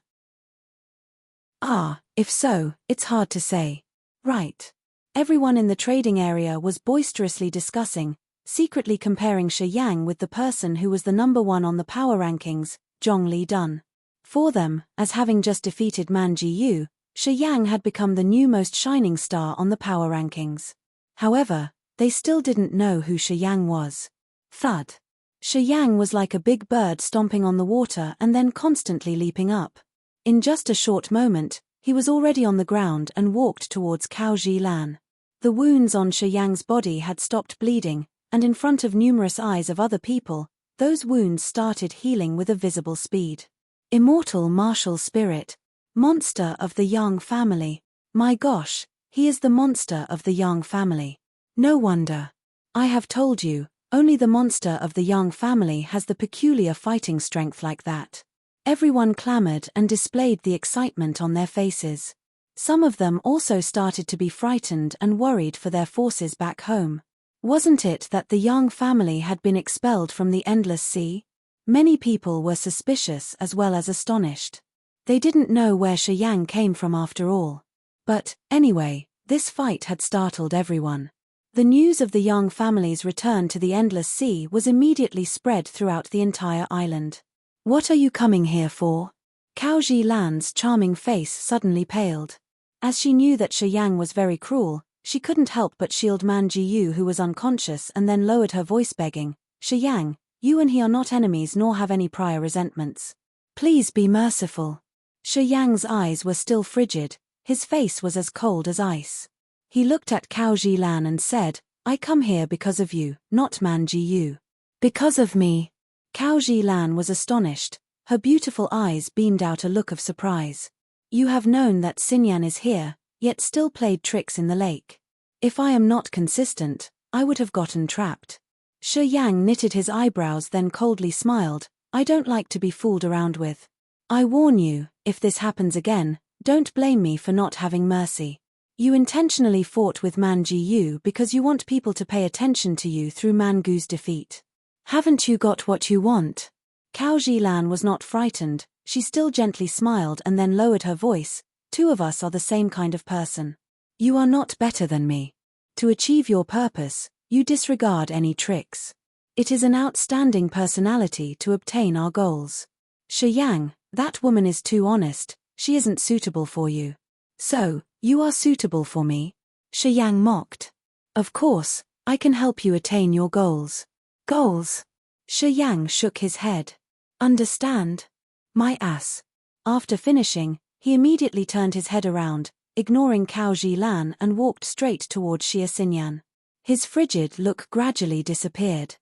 If so, it's hard to say. Right. Everyone in the trading area was boisterously discussing, secretly comparing Shi Yang with the person who was the number one on the power rankings, Zhongli Dun. For them, as having just defeated Man Ji, Shi Yang had become the new most shining star on the power rankings. However, they still didn't know who Shi Yang was. Thud. Shi Yang was like a big bird stomping on the water and then constantly leaping up. In just a short moment, he was already on the ground and walked towards Cao Zilan. The wounds on Shi Yang's body had stopped bleeding, and in front of numerous eyes of other people, those wounds started healing with a visible speed. Immortal martial spirit. Monster of the Yang family. My gosh, he is the monster of the Yang family. No wonder. I have told you, only the monster of the Yang family has the peculiar fighting strength like that. Everyone clamored and displayed the excitement on their faces. Some of them also started to be frightened and worried for their forces back home. Wasn't it that the Yang family had been expelled from the Endless Sea? Many people were suspicious as well as astonished. They didn't know where Shi Yang came from after all. But, anyway, this fight had startled everyone. The news of the Yang family's return to the Endless Sea was immediately spread throughout the entire island. What are you coming here for? Cao Zilan's charming face suddenly paled. As she knew that Shi Yang was very cruel, she couldn't help but shield Man Ji who was unconscious and then lowered her voice begging, Shi Yang, you and he are not enemies nor have any prior resentments. Please be merciful. Shi Yang's eyes were still frigid, his face was as cold as ice. He looked at Cao Zilan and said, I come here because of you, not Man Ji. Because of me? Cao Zilan was astonished, her beautiful eyes beamed out a look of surprise. You have known that Xinyan is here, yet still played tricks in the lake. If I am not consistent, I would have gotten trapped. Shi Yang knitted his eyebrows then coldly smiled, I don't like to be fooled around with. I warn you, if this happens again, don't blame me for not having mercy. You intentionally fought with Man Ji because you want people to pay attention to you through Man Gu's defeat. Haven't you got what you want? Cao Zilan was not frightened, she still gently smiled and then lowered her voice, two of us are the same kind of person. You are not better than me. To achieve your purpose, you disregard any tricks. It is an outstanding personality to obtain our goals. Shi Yang, that woman is too honest, she isn't suitable for you. So, you are suitable for me? Shi Yang mocked. Of course, I can help you attain your goals. Goals? Shi Yang shook his head. Understand? My ass. After finishing, he immediately turned his head around, ignoring Cao Zilan and walked straight toward Xia Xinyan. His frigid look gradually disappeared.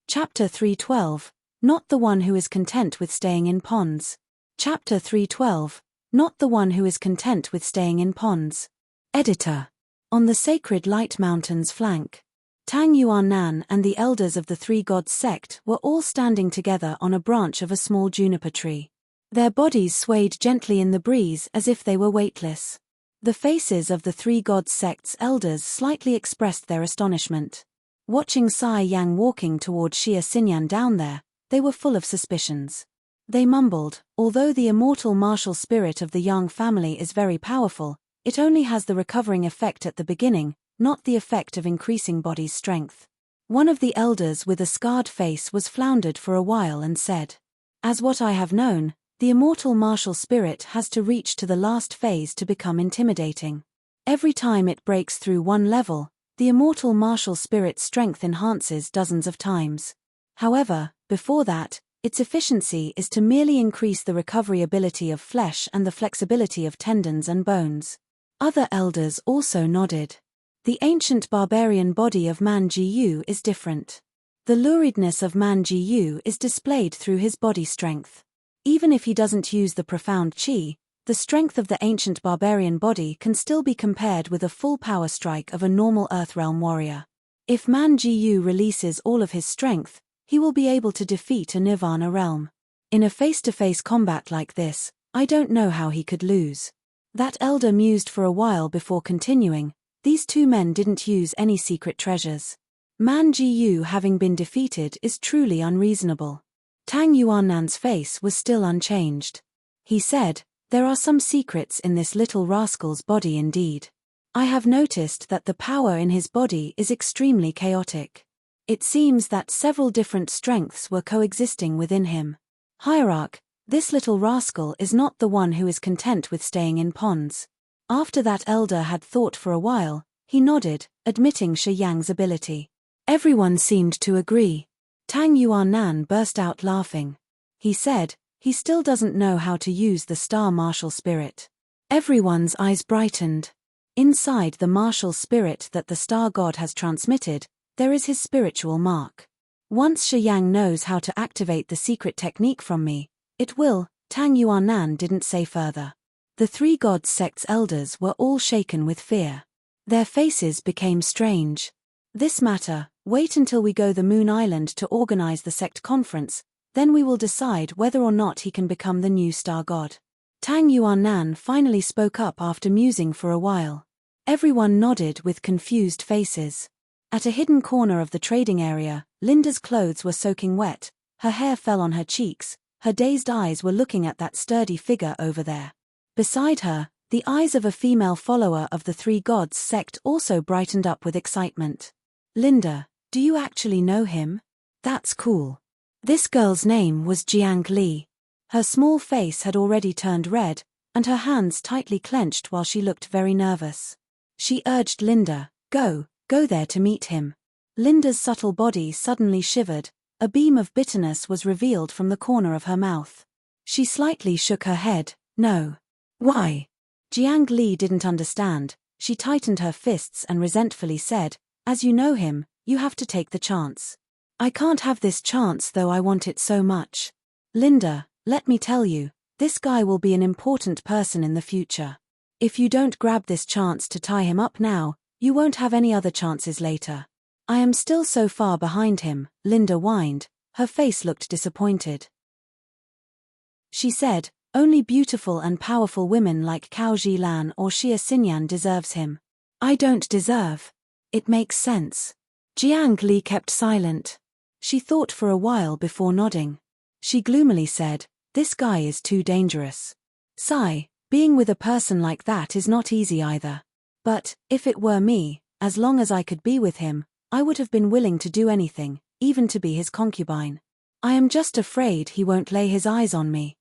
Chapter 312, Not the one who is content with staying in ponds. Chapter 312, Not the one who is content with staying in ponds. Editor. On the sacred Light Mountain's flank, Tang Yuanan and the elders of the Three Gods sect were all standing together on a branch of a small juniper tree. Their bodies swayed gently in the breeze as if they were weightless. The faces of the Three Gods sect's elders slightly expressed their astonishment. Watching Sai Yang walking toward Xia Xinyan down there, they were full of suspicions. They mumbled, although the immortal martial spirit of the Yang family is very powerful, it only has the recovering effect at the beginning, not the effect of increasing body's strength. One of the elders with a scarred face was floundered for a while and said, "As what I have known, the immortal martial spirit has to reach to the last phase to become intimidating. Every time it breaks through one level, the immortal martial spirit's strength enhances dozens of times. However, before that, its efficiency is to merely increase the recovery ability of flesh and the flexibility of tendons and bones." Other elders also nodded. The ancient barbarian body of Man Jiu is different. The luridness of Man Jiu is displayed through his body strength. Even if he doesn't use the profound chi, the strength of the ancient barbarian body can still be compared with a full power strike of a normal Earthrealm warrior. If Man Jiu releases all of his strength, he will be able to defeat a Nirvana realm. In a face-to-face combat like this, I don't know how he could lose. That elder mused for a while before continuing. These two men didn't use any secret treasures. Man Jiu having been defeated is truly unreasonable. Tang Yuannan's face was still unchanged. He said, "There are some secrets in this little rascal's body indeed. I have noticed that the power in his body is extremely chaotic. It seems that several different strengths were coexisting within him. Hierarch, this little rascal is not the one who is content with staying in ponds." After that elder had thought for a while, he nodded, admitting Shi Yang's ability. Everyone seemed to agree. Tang Yuannan burst out laughing. He said, "He still doesn't know how to use the star martial spirit." Everyone's eyes brightened. Inside the martial spirit that the star god has transmitted, there is his spiritual mark. Once Shi Yang knows how to activate the secret technique from me, it will. Tang Yuannan didn't say further. The three gods' sect's elders were all shaken with fear. Their faces became strange. "This matter, wait until we go the Moon Island to organize the sect conference, then we will decide whether or not he can become the new star god." Tang Yuannan finally spoke up after musing for a while. Everyone nodded with confused faces. At a hidden corner of the trading area, Linda's clothes were soaking wet, her hair fell on her cheeks, her dazed eyes were looking at that sturdy figure over there. Beside her, the eyes of a female follower of the three gods sect also brightened up with excitement. "Linda, do you actually know him? That's cool." This girl's name was Jiang Li. Her small face had already turned red, and her hands tightly clenched while she looked very nervous. She urged Linda, go there to meet him." Linda's subtle body suddenly shivered, a beam of bitterness was revealed from the corner of her mouth. She slightly shook her head, "No." "Why?" Jiang Li didn't understand. She tightened her fists and resentfully said, "As you know him, you have to take the chance." "I can't have this chance though I want it so much." "Linda, let me tell you, this guy will be an important person in the future. If you don't grab this chance to tie him up now, you won't have any other chances later." "I am still so far behind him," Linda whined. Her face looked disappointed. She said, "Only beautiful and powerful women like Cao Zilan or Xia Xinyan deserves him. I don't deserve." "It makes sense." Jiang Li kept silent. She thought for a while before nodding. She gloomily said, "This guy is too dangerous. Sigh, being with a person like that is not easy either. But, if it were me, as long as I could be with him, I would have been willing to do anything, even to be his concubine. I am just afraid he won't lay his eyes on me."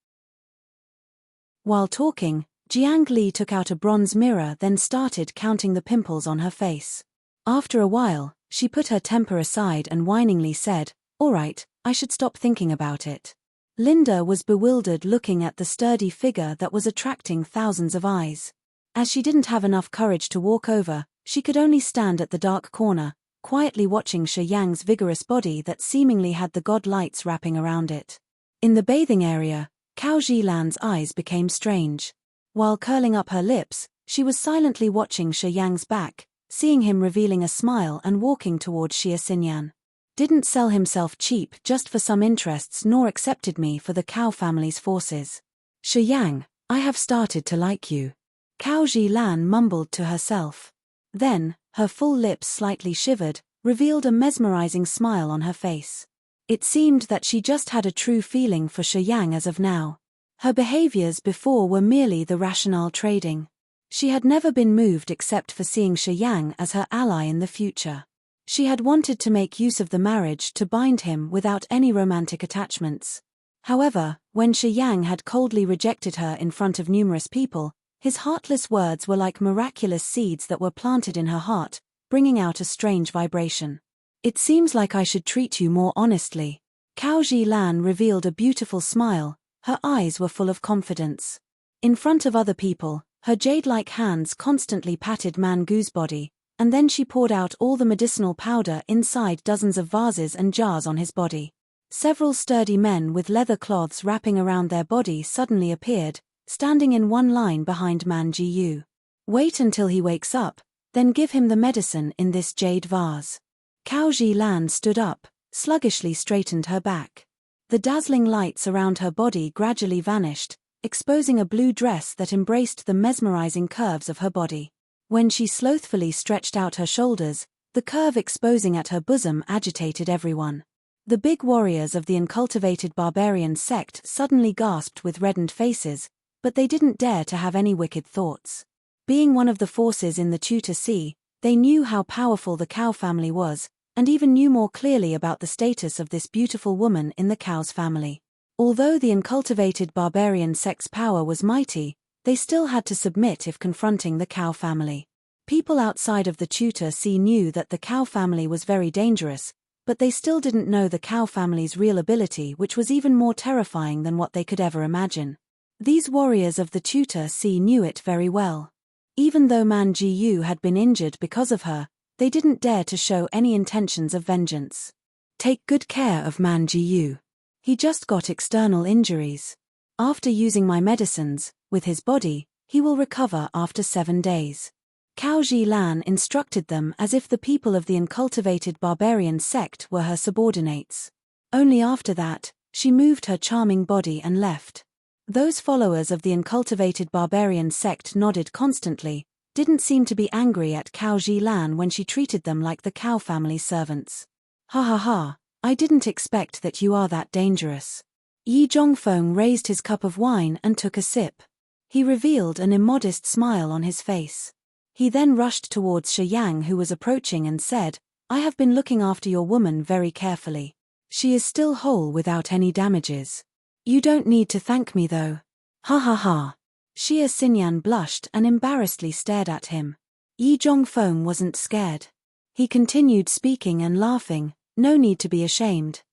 While talking, Jiang Li took out a bronze mirror then started counting the pimples on her face. After a while, she put her temper aside and whiningly said, "All right, I should stop thinking about it." Linda was bewildered looking at the sturdy figure that was attracting thousands of eyes. As she didn't have enough courage to walk over, she could only stand at the dark corner, quietly watching Shi Yang's vigorous body that seemingly had the god lights wrapping around it. In the bathing area, Cao Zilan's eyes became strange. While curling up her lips, she was silently watching Shi Yang's back, seeing him revealing a smile and walking toward Xia Xinyan. "Didn't sell himself cheap just for some interests nor accepted me for the Cao family's forces. Shi Yang, I have started to like you." Cao Zilan mumbled to herself. Then, her full lips slightly shivered, revealed a mesmerizing smile on her face. It seemed that she just had a true feeling for Shiyang as of now. Her behaviors before were merely the rationale trading. She had never been moved except for seeing Shiyang as her ally in the future. She had wanted to make use of the marriage to bind him without any romantic attachments. However, when Shiyang had coldly rejected her in front of numerous people, his heartless words were like miraculous seeds that were planted in her heart, bringing out a strange vibration. It seems like I should treat you more honestly. Cao Ji-lan revealed a beautiful smile, her eyes were full of confidence. In front of other people, her jade-like hands constantly patted Mangu's body, and then she poured out all the medicinal powder inside dozens of vases and jars on his body. Several sturdy men with leather cloths wrapping around their body suddenly appeared, standing in one line behind Man Ji-yu. Wait until he wakes up, then give him the medicine in this jade vase. Cao Ji-lan stood up, sluggishly straightened her back. The dazzling lights around her body gradually vanished, exposing a blue dress that embraced the mesmerizing curves of her body. When she slothfully stretched out her shoulders, the curve exposing at her bosom agitated everyone. The big warriors of the uncultivated barbarian sect suddenly gasped with reddened faces, but they didn't dare to have any wicked thoughts. Being one of the forces in the Tutor Sea, they knew how powerful the Cao family was, and even knew more clearly about the status of this beautiful woman in the Cao's family. Although the uncultivated barbarian sect's power was mighty, they still had to submit if confronting the Cao family. People outside of the Tutor Sea knew that the Cao family was very dangerous, but they still didn't know the Cao family's real ability, which was even more terrifying than what they could ever imagine. These warriors of the Tutor Sea knew it very well. Even though Man Ji-yu had been injured because of her, they didn't dare to show any intentions of vengeance. Take good care of Man Ji-yu. He just got external injuries. After using my medicines, with his body, he will recover after 7 days. Cao Ji-lan instructed them as if the people of the uncultivated barbarian sect were her subordinates. Only after that, she moved her charming body and left. Those followers of the uncultivated barbarian sect nodded constantly, didn't seem to be angry at Cao Ji-lan when she treated them like the Cao family servants. Ha ha ha, I didn't expect that you are that dangerous. Yi Zhongfeng raised his cup of wine and took a sip. He revealed an immodest smile on his face. He then rushed towards Shiyang, who was approaching, and said, I have been looking after your woman very carefully. She is still whole without any damages. You don't need to thank me though. Ha ha ha. Xia Xinyan blushed and embarrassedly stared at him. Yi Zhongfeng wasn't scared. He continued speaking and laughing, no need to be ashamed.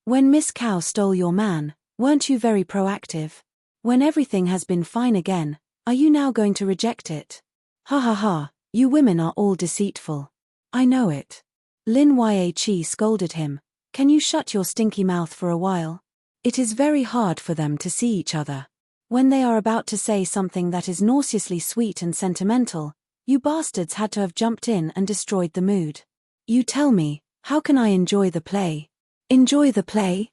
When Miss Cao stole your man, weren't you very proactive? When everything has been fine again, are you now going to reject it? Ha ha ha, you women are all deceitful. I know it. Lin Yaqi scolded him. Can you shut your stinky mouth for a while? It is very hard for them to see each other. When they are about to say something that is nauseously sweet and sentimental, you bastards had to have jumped in and destroyed the mood. You tell me, how can I enjoy the play? Enjoy the play?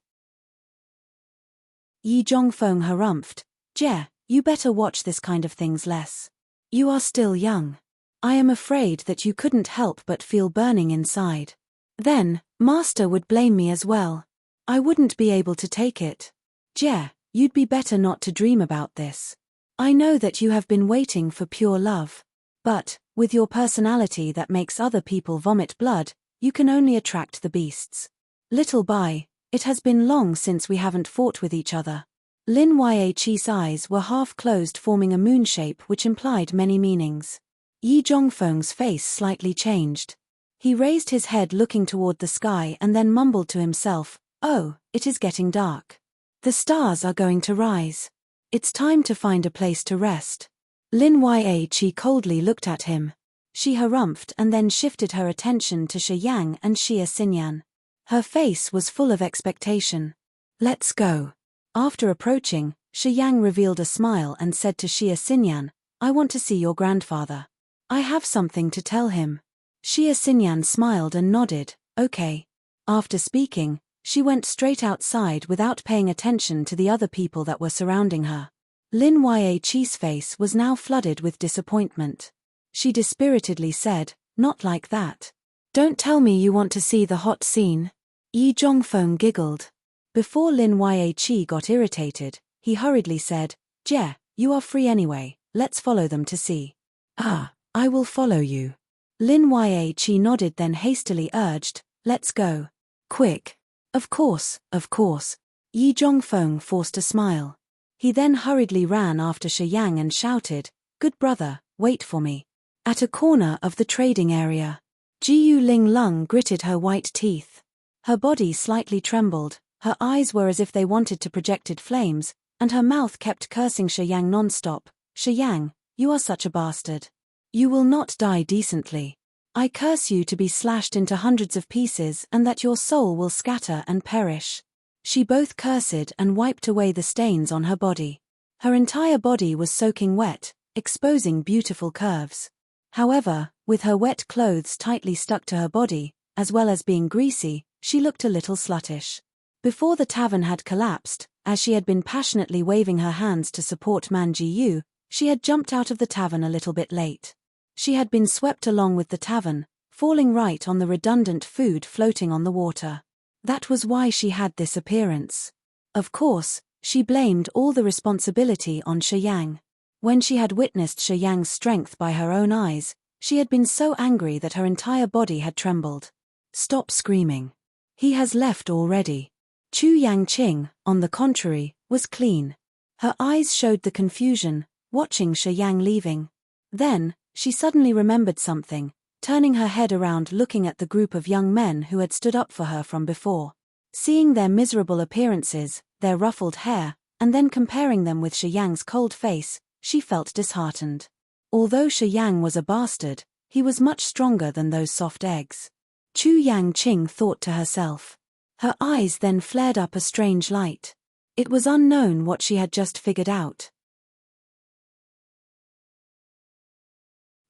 Yi Zhongfeng harumphed. Jie, you better watch this kind of things less. You are still young. I am afraid that you couldn't help but feel burning inside. Then, Master would blame me as well. I wouldn't be able to take it. Jie, you'd be better not to dream about this. I know that you have been waiting for pure love. But, with your personality that makes other people vomit blood, you can only attract the beasts. Little Bai, it has been long since we haven't fought with each other. Lin Yaqi's eyes were half closed, forming a moon shape which implied many meanings. Yi Zhongfeng's face slightly changed. He raised his head looking toward the sky and then mumbled to himself, Oh, it is getting dark. The stars are going to rise. It's time to find a place to rest. Lin Yaqi coldly looked at him. She harumphed and then shifted her attention to Shiyang and Xia Xinyan. Her face was full of expectation. Let's go. After approaching, Shiyang revealed a smile and said to Xia Xinyan, I want to see your grandfather. I have something to tell him. Xia Xinyan smiled and nodded, okay. After speaking, she went straight outside without paying attention to the other people that were surrounding her. Lin Yaqi's face was now flooded with disappointment. She dispiritedly said, Not like that. Don't tell me you want to see the hot scene. Yi Zhongfeng giggled. Before Lin Yaqi got irritated, he hurriedly said, "Jie, you are free anyway, let's follow them to see." "Ah, I will follow you." Lin Yaqi nodded, then hastily urged, "Let's go. Quick." Of course, of course." Yi Zhongfeng forced a smile. He then hurriedly ran after Shi Yang and shouted, "Good brother, wait for me." At a corner of the trading area, Jiyu Ling Lung gritted her white teeth. Her body slightly trembled, her eyes were as if they wanted to projected flames, and her mouth kept cursing Shi Yang non-stop. "Shi Yang, you are such a bastard. You will not die decently. I curse you to be slashed into hundreds of pieces and that your soul will scatter and perish." She both cursed and wiped away the stains on her body. Her entire body was soaking wet, exposing beautiful curves. However, with her wet clothes tightly stuck to her body, as well as being greasy, she looked a little sluttish. Before the tavern had collapsed, as she had been passionately waving her hands to support Man Ji-yu, she had jumped out of the tavern a little bit late. She had been swept along with the tavern, falling right on the redundant food floating on the water. That was why she had this appearance. Of course, she blamed all the responsibility on Shi Yang. When she had witnessed Shi Yang's strength by her own eyes, she had been so angry that her entire body had trembled. "Stop screaming. He has left already." Chu Yangqing, on the contrary, was clean. Her eyes showed the confusion, watching Shi Yang leaving. Then, she suddenly remembered something, turning her head around looking at the group of young men who had stood up for her from before. Seeing their miserable appearances, their ruffled hair, and then comparing them with Shi Yang's cold face, she felt disheartened. Although Shi Yang was a bastard, he was much stronger than those soft eggs. Chu Yangqing thought to herself. Her eyes then flared up a strange light. It was unknown what she had just figured out.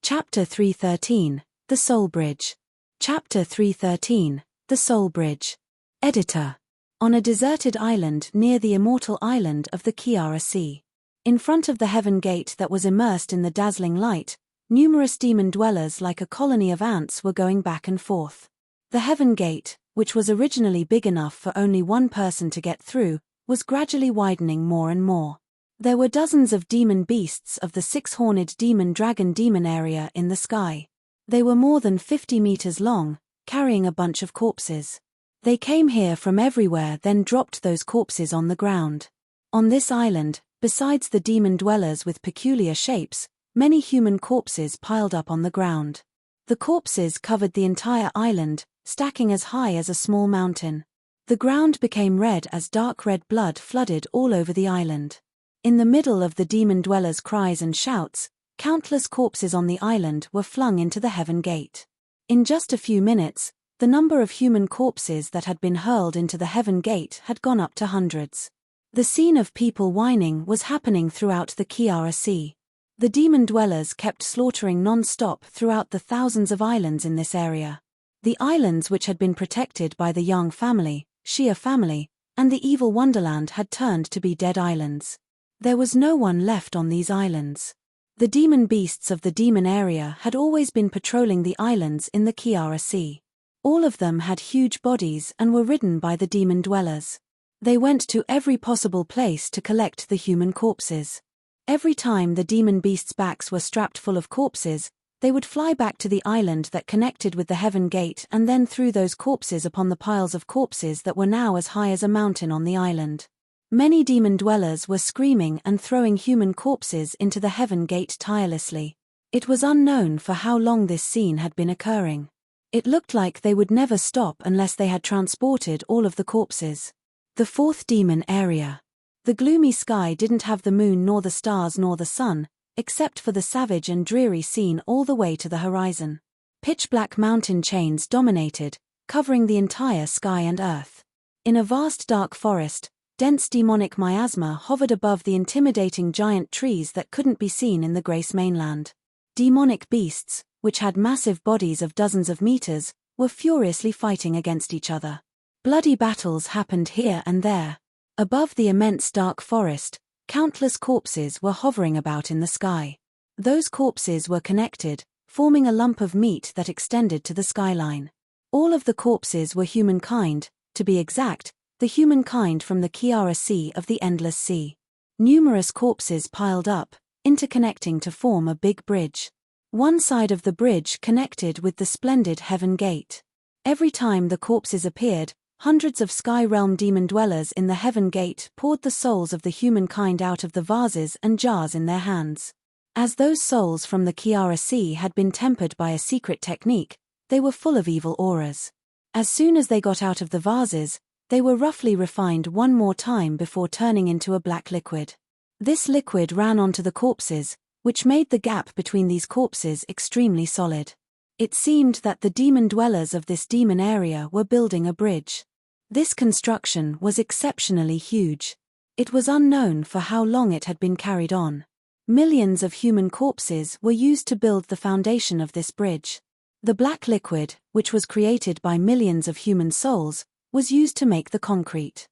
Chapter 313, The Soul Bridge. Chapter 313, The Soul Bridge. Editor. On a deserted island near the immortal island of the Kiara Sea. In front of the heaven gate that was immersed in the dazzling light, numerous demon dwellers like a colony of ants were going back and forth. The heaven gate, which was originally big enough for only one person to get through, was gradually widening more and more. There were dozens of demon beasts of the six-horned demon-dragon demon area in the sky. They were more than 50 meters long, carrying a bunch of corpses. They came here from everywhere, then dropped those corpses on the ground. On this island, besides the demon dwellers with peculiar shapes, many human corpses piled up on the ground. The corpses covered the entire island, stacking as high as a small mountain. The ground became red as dark red blood flooded all over the island. In the middle of the demon dwellers' cries and shouts, countless corpses on the island were flung into the heaven gate. In just a few minutes, the number of human corpses that had been hurled into the heaven gate had gone up to hundreds. The scene of people whining was happening throughout the Kiara Sea. The demon dwellers kept slaughtering non-stop throughout the thousands of islands in this area. The islands which had been protected by the Yang family, Xia family, and the evil Wonderland had turned to be dead islands. There was no one left on these islands. The demon beasts of the demon area had always been patrolling the islands in the Kiara Sea. All of them had huge bodies and were ridden by the demon dwellers. They went to every possible place to collect the human corpses. Every time the demon beasts' backs were strapped full of corpses, they would fly back to the island that connected with the heaven gate and then threw those corpses upon the piles of corpses that were now as high as a mountain on the island. Many demon dwellers were screaming and throwing human corpses into the heaven gate tirelessly. It was unknown for how long this scene had been occurring. It looked like they would never stop unless they had transported all of the corpses. The fourth demon area. The gloomy sky didn't have the moon nor the stars nor the sun, except for the savage and dreary scene all the way to the horizon. Pitch-black mountain chains dominated, covering the entire sky and earth. In a vast dark forest, dense demonic miasma hovered above the intimidating giant trees that couldn't be seen in the Grace mainland. Demonic beasts, which had massive bodies of dozens of meters, were furiously fighting against each other. Bloody battles happened here and there. Above the immense dark forest, countless corpses were hovering about in the sky. Those corpses were connected, forming a lump of meat that extended to the skyline. All of the corpses were humankind, to be exact, the humankind from the Kiara Sea of the Endless Sea. Numerous corpses piled up, interconnecting to form a big bridge. One side of the bridge connected with the splendid Heaven Gate. Every time the corpses appeared, hundreds of Sky Realm demon dwellers in the Heaven Gate poured the souls of the humankind out of the vases and jars in their hands. As those souls from the Kiara Sea had been tempered by a secret technique, they were full of evil auras. As soon as they got out of the vases, they were roughly refined one more time before turning into a black liquid. This liquid ran onto the corpses, which made the gap between these corpses extremely solid. It seemed that the demon dwellers of this demon area were building a bridge. This construction was exceptionally huge. It was unknown for how long it had been carried on. Millions of human corpses were used to build the foundation of this bridge. The black liquid, which was created by millions of human souls, was used to make the concrete.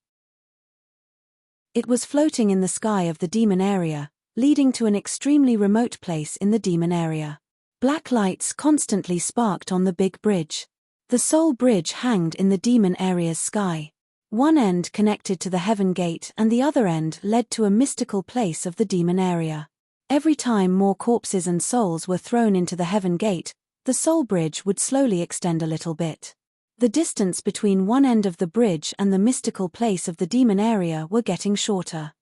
It was floating in the sky of the demon area, leading to an extremely remote place in the demon area. Black lights constantly sparked on the big bridge. The soul bridge hanged in the demon area's sky. One end connected to the Heaven Gate and the other end led to a mystical place of the demon area. Every time more corpses and souls were thrown into the Heaven Gate, the soul bridge would slowly extend a little bit. The distance between one end of the bridge and the mystical place of the demon area were getting shorter.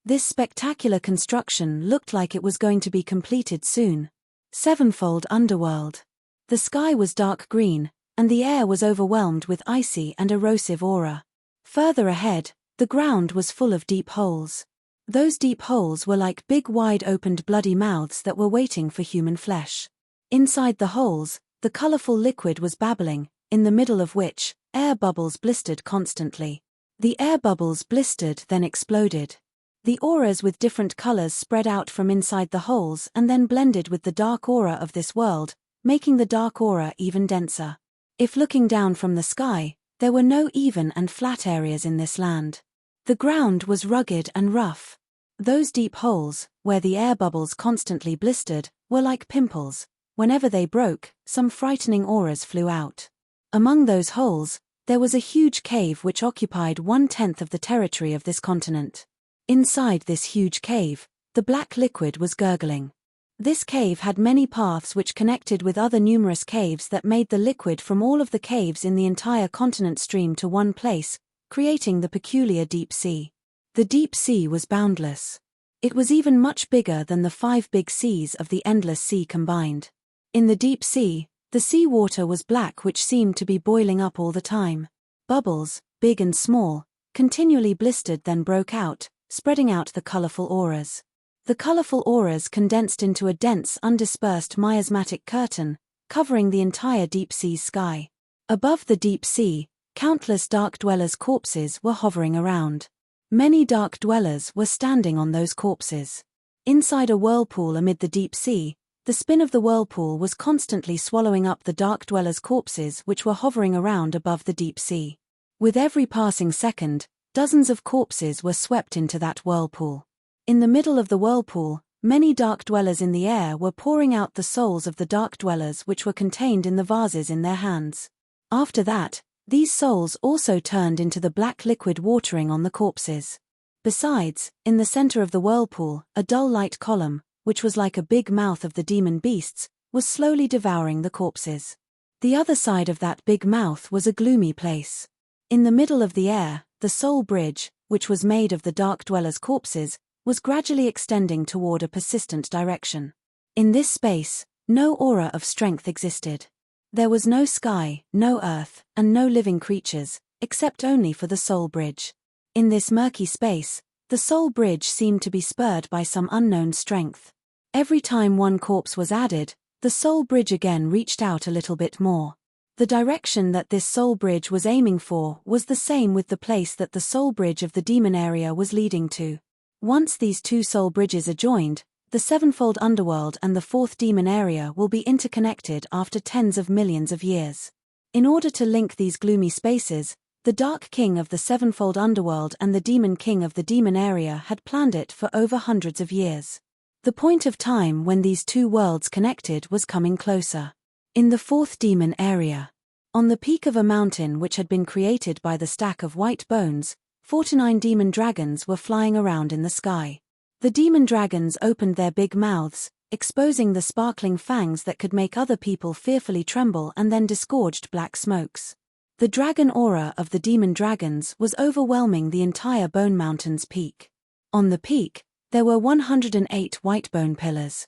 This spectacular construction looked like it was going to be completed soon. Sevenfold Underworld. The sky was dark green, and the air was overwhelmed with icy and erosive aura. Further ahead, the ground was full of deep holes. Those deep holes were like big wide-opened bloody mouths that were waiting for human flesh. Inside the holes, the colorful liquid was babbling, in the middle of which, air bubbles blistered constantly. The air bubbles blistered then exploded. The auras with different colors spread out from inside the holes and then blended with the dark aura of this world, making the dark aura even denser. If looking down from the sky, there were no even and flat areas in this land. The ground was rugged and rough. Those deep holes, where the air bubbles constantly blistered, were like pimples. Whenever they broke, some frightening auras flew out. Among those holes, there was a huge cave which occupied 1/10 of the territory of this continent. Inside this huge cave, the black liquid was gurgling. This cave had many paths which connected with other numerous caves that made the liquid from all of the caves in the entire continent stream to one place, creating the peculiar deep sea. The deep sea was boundless. It was even much bigger than the 5 big seas of the Endless Sea combined. In the deep sea, the sea water was black, which seemed to be boiling up all the time. Bubbles, big and small, continually blistered then broke out, spreading out the colorful auras. The colorful auras condensed into a dense undispersed miasmatic curtain, covering the entire deep sea sky. Above the deep sea, countless dark dwellers' corpses were hovering around. Many dark dwellers were standing on those corpses. Inside a whirlpool amid the deep sea, the spin of the whirlpool was constantly swallowing up the dark dwellers' corpses which were hovering around above the deep sea. With every passing second, dozens of corpses were swept into that whirlpool. In the middle of the whirlpool, many dark dwellers in the air were pouring out the souls of the dark dwellers which were contained in the vases in their hands. After that, these souls also turned into the black liquid watering on the corpses. Besides, in the center of the whirlpool, a dull light column, which was like a big mouth of the demon beasts, was slowly devouring the corpses. The other side of that big mouth was a gloomy place. In the middle of the air, the soul bridge, which was made of the dark dwellers' corpses, was gradually extending toward a persistent direction. In this space, no aura of strength existed. There was no sky, no earth, and no living creatures, except only for the soul bridge. In this murky space, the soul bridge seemed to be spurred by some unknown strength. Every time one corpse was added, the soul bridge again reached out a little bit more. The direction that this soul bridge was aiming for was the same with the place that the soul bridge of the demon area was leading to. Once these two soul bridges are joined, the sevenfold underworld and the fourth demon area will be interconnected after tens of millions of years. In order to link these gloomy spaces, the Dark King of the sevenfold underworld and the Demon King of the demon area had planned it for over hundreds of years. The point of time when these two worlds connected was coming closer. In the fourth demon area, On the peak of a mountain which had been created by the stack of white bones, 49 demon dragons were flying around in the sky. The demon dragons opened their big mouths, exposing the sparkling fangs that could make other people fearfully tremble, and then disgorged black smokes. The dragon aura of the demon dragons was overwhelming the entire Bone Mountain's peak. On the peak, there were 108 white bone pillars.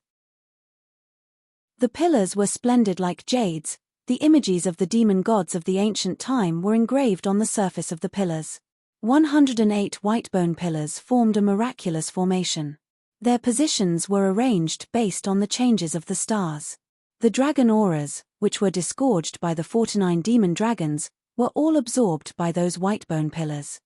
The pillars were splendid like jades. The images of the demon gods of the ancient time were engraved on the surface of the pillars. 108 white bone pillars formed a miraculous formation. Their positions were arranged based on the changes of the stars. The dragon auras, which were disgorged by the 49 demon dragons, were all absorbed by those white bone pillars.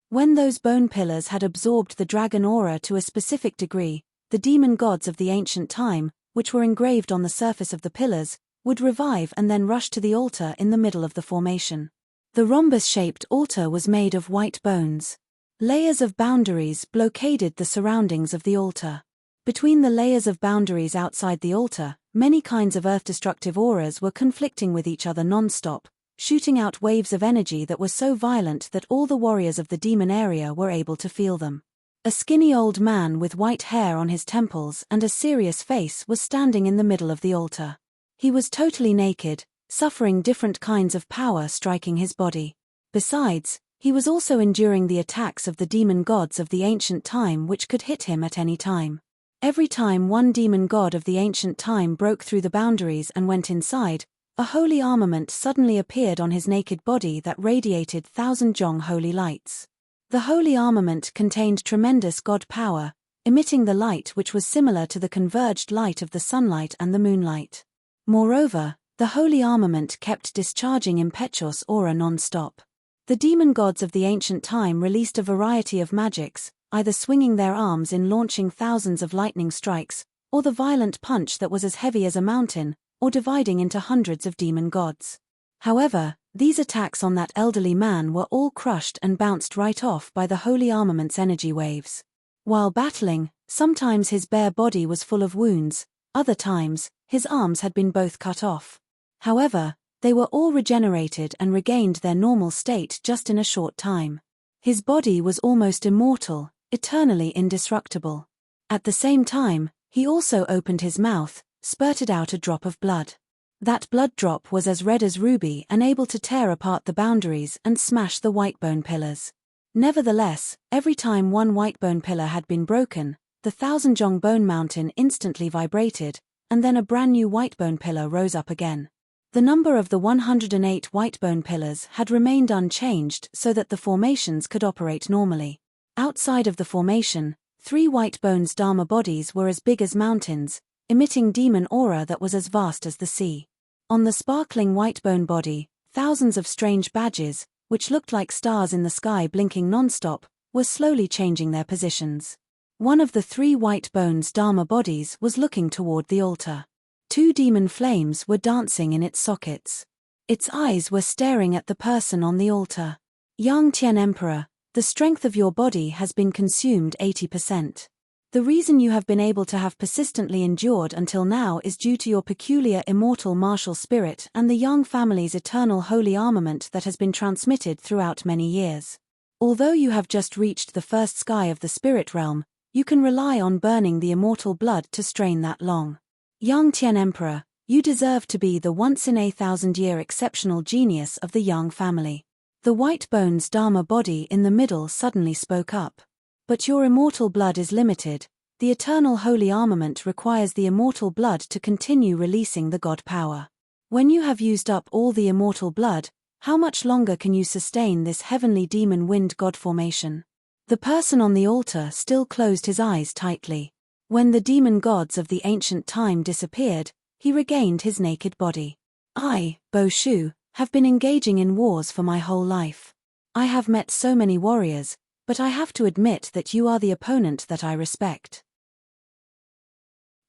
When those bone pillars had absorbed the dragon aura to a specific degree, the demon gods of the ancient time, which were engraved on the surface of the pillars, would revive and then rush to the altar in the middle of the formation. The rhombus-shaped altar was made of white bones. Layers of boundaries blockaded the surroundings of the altar. Between the layers of boundaries outside the altar, many kinds of earth-destructive auras were conflicting with each other non-stop, shooting out waves of energy that were so violent that all the warriors of the demon area were able to feel them. A skinny old man with white hair on his temples and a serious face was standing in the middle of the altar. He was totally naked, suffering different kinds of power striking his body. Besides, he was also enduring the attacks of the demon gods of the ancient time, which could hit him at any time. Every time one demon god of the ancient time broke through the boundaries and went inside, a holy armament suddenly appeared on his naked body that radiated 1,000 jong holy lights. The holy armament contained tremendous god power, emitting the light which was similar to the converged light of the sunlight and the moonlight. Moreover, the holy armament kept discharging impetuous aura non-stop. The demon gods of the ancient time released a variety of magics, either swinging their arms in launching thousands of lightning strikes, or the violent punch that was as heavy as a mountain, or dividing into hundreds of demon gods. However, these attacks on that elderly man were all crushed and bounced right off by the holy armament's energy waves. While battling, sometimes his bare body was full of wounds, other times, his arms had been both cut off. However, they were all regenerated and regained their normal state just in a short time. His body was almost immortal, eternally indestructible. At the same time, he also opened his mouth, spurted out a drop of blood. That blood drop was as red as ruby and able to tear apart the boundaries and smash the white bone pillars. Nevertheless, every time one white bone pillar had been broken, the 1,000 jong bone mountain instantly vibrated, and then a brand new white bone pillar rose up again. The number of the 108 white bone pillars had remained unchanged so that the formations could operate normally. Outside of the formation, 3 white bones dharma bodies were as big as mountains, emitting demon aura that was as vast as the sea. On the sparkling white bone body, thousands of strange badges, which looked like stars in the sky blinking non-stop, were slowly changing their positions. One of the 3 white bones dharma bodies was looking toward the altar. 2 demon flames were dancing in its sockets. Its eyes were staring at the person on the altar. Yang Tian Emperor, the strength of your body has been consumed 80%. The reason you have been able to have persistently endured until now is due to your peculiar immortal martial spirit and the Yang family's eternal holy armament that has been transmitted throughout many years. Although you have just reached the first sky of the spirit realm, you can rely on burning the immortal blood to strain that long. Yang Tian Emperor, you deserve to be the once-in-a-thousand-year exceptional genius of the Yang family. The white bones dharma body in the middle suddenly spoke up. But your immortal blood is limited. The eternal holy armament requires the immortal blood to continue releasing the god power. When you have used up all the immortal blood, how much longer can you sustain this heavenly demon wind god formation? The person on the altar still closed his eyes tightly. When the demon gods of the ancient time disappeared, he regained his naked body. I, Bo Shu, have been engaging in wars for my whole life. I have met so many warriors, but I have to admit that you are the opponent that I respect.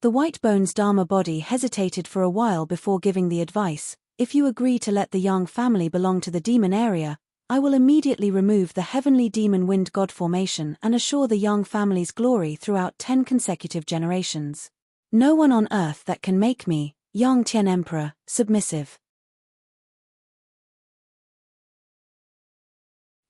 The white bones dharma body hesitated for a while before giving the advice. If you agree to let the Yang family belong to the demon area, I will immediately remove the heavenly demon wind god formation and assure the Yang family's glory throughout 10 consecutive generations. No one on earth that can make me, Yang Tian Emperor, submissive.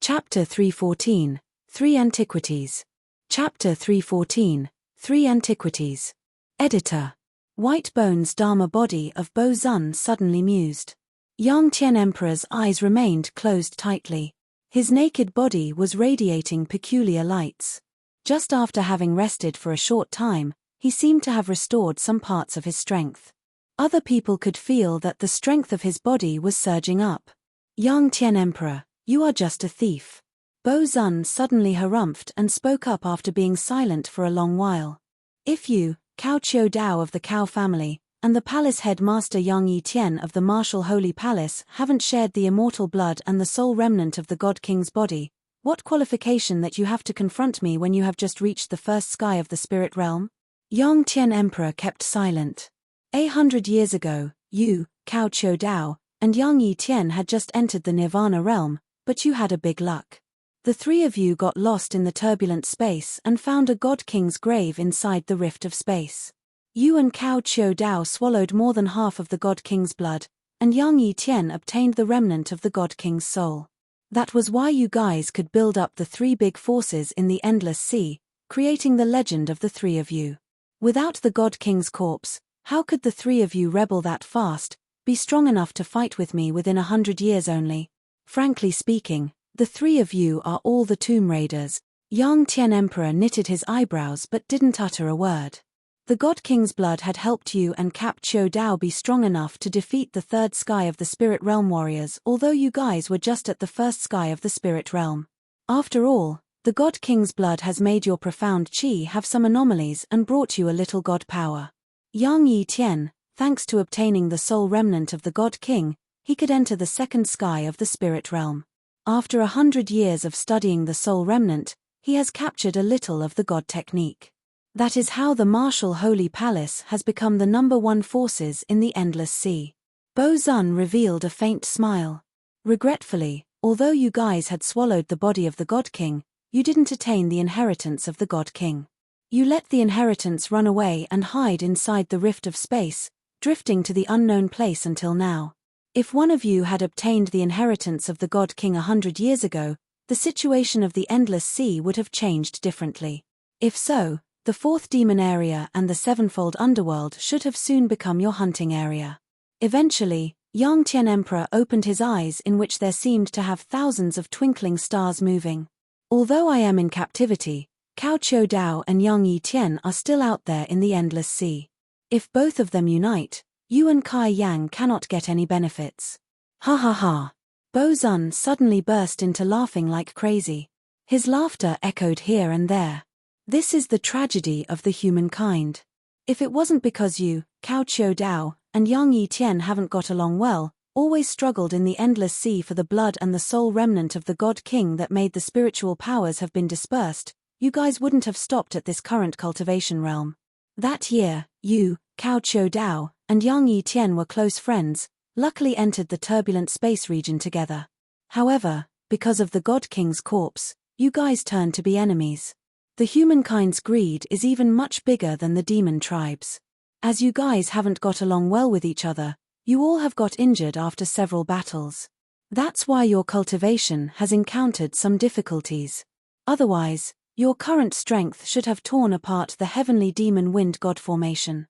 Chapter 314, 3 Antiquities. Chapter 314, 3 Antiquities. Editor. White Bones Dharma body of Bo Zun suddenly mused. Yang Tian Emperor's eyes remained closed tightly. His naked body was radiating peculiar lights. Just after having rested for a short time, he seemed to have restored some parts of his strength. Other people could feel that the strength of his body was surging up. Yang Tian Emperor, you are just a thief. Bo Zun suddenly harumphed and spoke up after being silent for a long while. If you, Cao Qiu Dao of the Cao family, and the palace headmaster Yang Yi Tian of the martial holy palace haven't shared the immortal blood and the soul remnant of the God King's body, what qualification that you have to confront me when you have just reached the first sky of the spirit realm? Yang Tian Emperor kept silent. 100 years ago, you, Cao Qiu Dao, and Yang Yi Tian had just entered the Nirvana realm, but you had a big luck. The three of you got lost in the turbulent space and found a God King's grave inside the rift of space. You and Cao Qiu Dao swallowed more than half of the God King's blood, and Yang Yi Tian obtained the remnant of the God King's soul. That was why you guys could build up the 3 big forces in the endless sea, creating the legend of the 3 of you. Without the God King's corpse, how could the 3 of you rebel that fast, be strong enough to fight with me within 100 years only? Frankly speaking, the 3 of you are all the Tomb Raiders. Yang Tian Emperor knitted his eyebrows but didn't utter a word. The God King's blood had helped you and Cao Qiu Dao be strong enough to defeat the 3rd sky of the Spirit Realm warriors, although you guys were just at the 1st sky of the Spirit Realm. After all, the God King's blood has made your profound chi have some anomalies and brought you a little God power. Yang Yi Tian, thanks to obtaining the soul remnant of the God King, he could enter the 2nd sky of the Spirit Realm. After 100 years of studying the soul remnant, he has captured a little of the God technique. That is how the martial holy palace has become the #1 forces in the endless sea. Bo Zun revealed a faint smile. Regretfully, although you guys had swallowed the body of the God King, you didn't attain the inheritance of the God King. You let the inheritance run away and hide inside the rift of space, drifting to the unknown place until now. If one of you had obtained the inheritance of the God King 100 years ago, the situation of the endless sea would have changed differently. If so, the 4th demon area and the 7-fold underworld should have soon become your hunting area. Eventually, Yang Tian Emperor opened his eyes, in which there seemed to have thousands of twinkling stars moving. Although I am in captivity, Cao Qiu Dao and Yang Yi Tian are still out there in the endless sea. If both of them unite, you and Kai Yang cannot get any benefits. Ha ha ha. Bo Zun suddenly burst into laughing like crazy. His laughter echoed here and there. This is the tragedy of the humankind. If it wasn't because you, Cao Qiu Dao, and Yang Yi Tian haven't got along well, always struggled in the endless sea for the blood and the soul remnant of the God King that made the spiritual powers have been dispersed, you guys wouldn't have stopped at this current cultivation realm. That year, you, Cao Qiu Dao, and Yang Yi Tian were close friends, luckily entered the turbulent space region together. However, because of the God King's corpse, you guys turned to be enemies. The humankind's greed is even much bigger than the demon tribes. As you guys haven't got along well with each other, you all have got injured after several battles. That's why your cultivation has encountered some difficulties. Otherwise, your current strength should have torn apart the heavenly demon wind god formation.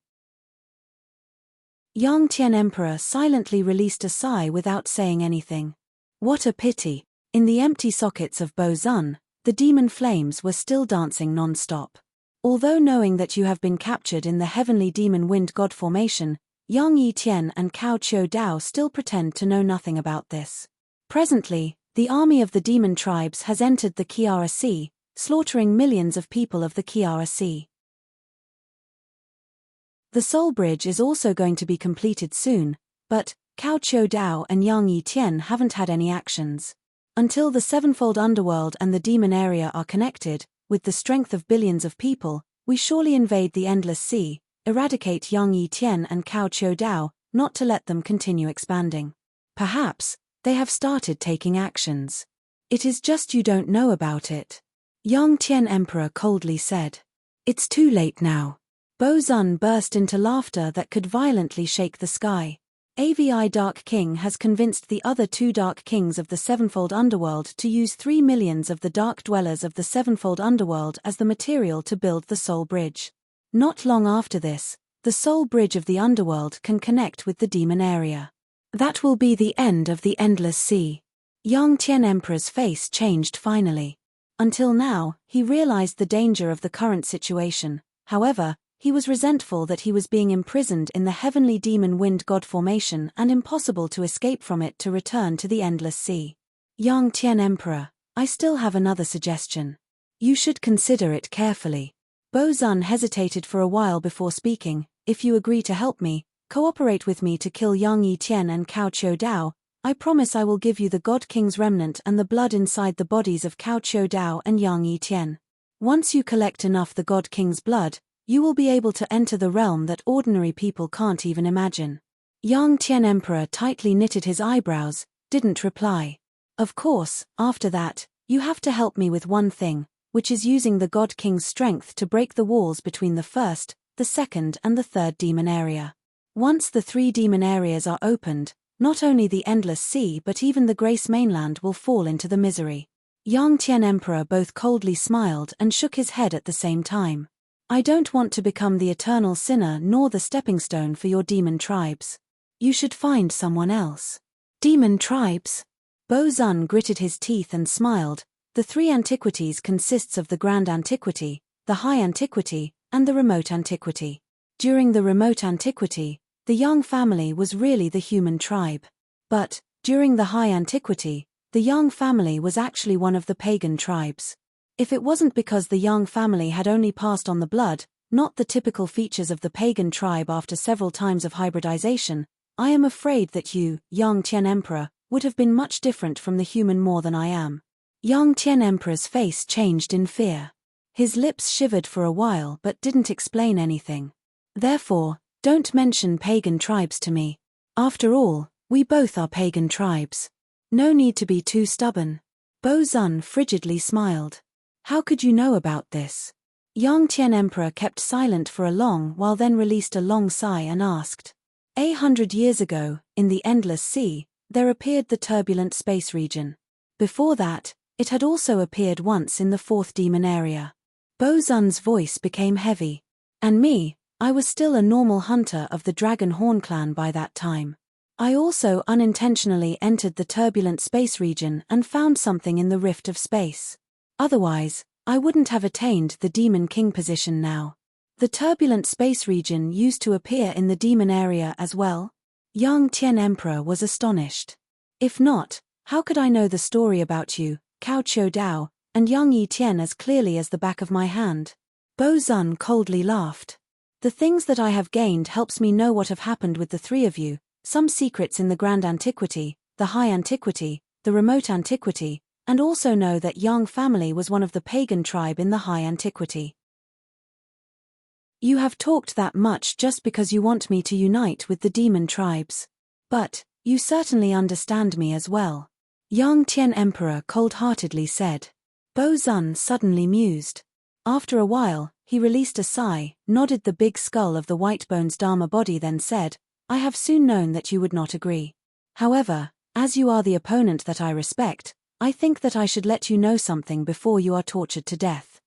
Yang Tian Emperor silently released a sigh without saying anything. What a pity. In the empty sockets of Bo Zun, the demon flames were still dancing non-stop. Although knowing that you have been captured in the heavenly demon wind god formation, Yang Yi Tian and Cao Qiu Dao still pretend to know nothing about this. Presently, the army of the demon tribes has entered the Kiara Sea, slaughtering millions of people of the Kiara Sea. The Soul Bridge is also going to be completed soon, but Cao Qiu Dao and Yang Yi Tian haven't had any actions. Until the 7-fold underworld and the demon area are connected, with the strength of billions of people, we surely invade the endless sea, eradicate Yang Yi Tian and Cao Qiu Dao, not to let them continue expanding. Perhaps they have started taking actions. It is just you don't know about it. Yang Tian Emperor coldly said. It's too late now. Bo-Zun burst into laughter that could violently shake the sky. AVI Dark King has convinced the other 2 Dark Kings of the Sevenfold Underworld to use 3 millions of the Dark Dwellers of the Sevenfold Underworld as the material to build the Soul Bridge. Not long after this, the Soul Bridge of the Underworld can connect with the demon area. That will be the end of the Endless Sea. Yang Tian Emperor's face changed finally. Until now, he realized the danger of the current situation. However, he was resentful that he was being imprisoned in the heavenly demon wind god formation and impossible to escape from it to return to the Endless Sea. Yang Tian Emperor, I still have another suggestion. You should consider it carefully. Bo-Zun hesitated for a while before speaking. If you agree to help me, cooperate with me to kill Yang Yi-Tian and Cao Qiu Dao, I promise I will give you the God King's remnant and the blood inside the bodies of Cao Qiu Dao and Yang Yi-Tian. Once you collect enough the God King's blood, you will be able to enter the realm that ordinary people can't even imagine. Yang Tian Emperor tightly knitted his eyebrows, didn't reply. Of course, after that, you have to help me with one thing, which is using the God King's strength to break the walls between the first, the second and the third demon area. Once the 3 demon areas are opened, not only the Endless Sea but even the Grace Mainland will fall into the misery. Yang Tian Emperor both coldly smiled and shook his head at the same time. I don't want to become the eternal sinner nor the stepping stone for your demon tribes. You should find someone else. Demon tribes? Bo-Zun gritted his teeth and smiled. The 3 antiquities consists of the Grand Antiquity, the High Antiquity, and the Remote Antiquity. During the Remote Antiquity, the Yang family was really the human tribe. But, during the High Antiquity, the Yang family was actually one of the pagan tribes. If it wasn't because the Yang family had only passed on the blood, not the typical features of the pagan tribe after several times of hybridization, I am afraid that you, Yang Tian Emperor, would have been much different from the human more than I am. Yang Tian Emperor's face changed in fear. His lips shivered for a while but didn't explain anything. Therefore, don't mention pagan tribes to me. After all, we both are pagan tribes. No need to be too stubborn. Bo-Zun frigidly smiled. How could you know about this? Yang Tian Emperor kept silent for a long while, then released a long sigh and asked. 100 years ago, in the Endless Sea, there appeared the turbulent space region. Before that, it had also appeared once in the 4th demon area. Bo-Zun's voice became heavy. And me, I was still a normal hunter of the Dragon Horn clan by that time. I also unintentionally entered the turbulent space region and found something in the rift of space. Otherwise, I wouldn't have attained the Demon King position now. The turbulent space region used to appear in the demon area as well? Yang Tian Emperor was astonished. If not, how could I know the story about you, Cao Qiu Dao, and Yang Yi-Tian as clearly as the back of my hand? Bo-Zun coldly laughed. The things that I have gained helps me know what have happened with the 3 of you, some secrets in the Grand Antiquity, the High Antiquity, the Remote Antiquity, and also know that Yang family was one of the pagan tribe in the High Antiquity. You have talked that much just because you want me to unite with the demon tribes. But, you certainly understand me as well. Yang Tian Emperor cold-heartedly said. Bo-Zun suddenly mused. After a while, he released a sigh, nodded the big skull of the White Bones Dharma body, then said, I have soon known that you would not agree. However, as you are the opponent that I respect, I think that I should let you know something before you are tortured to death.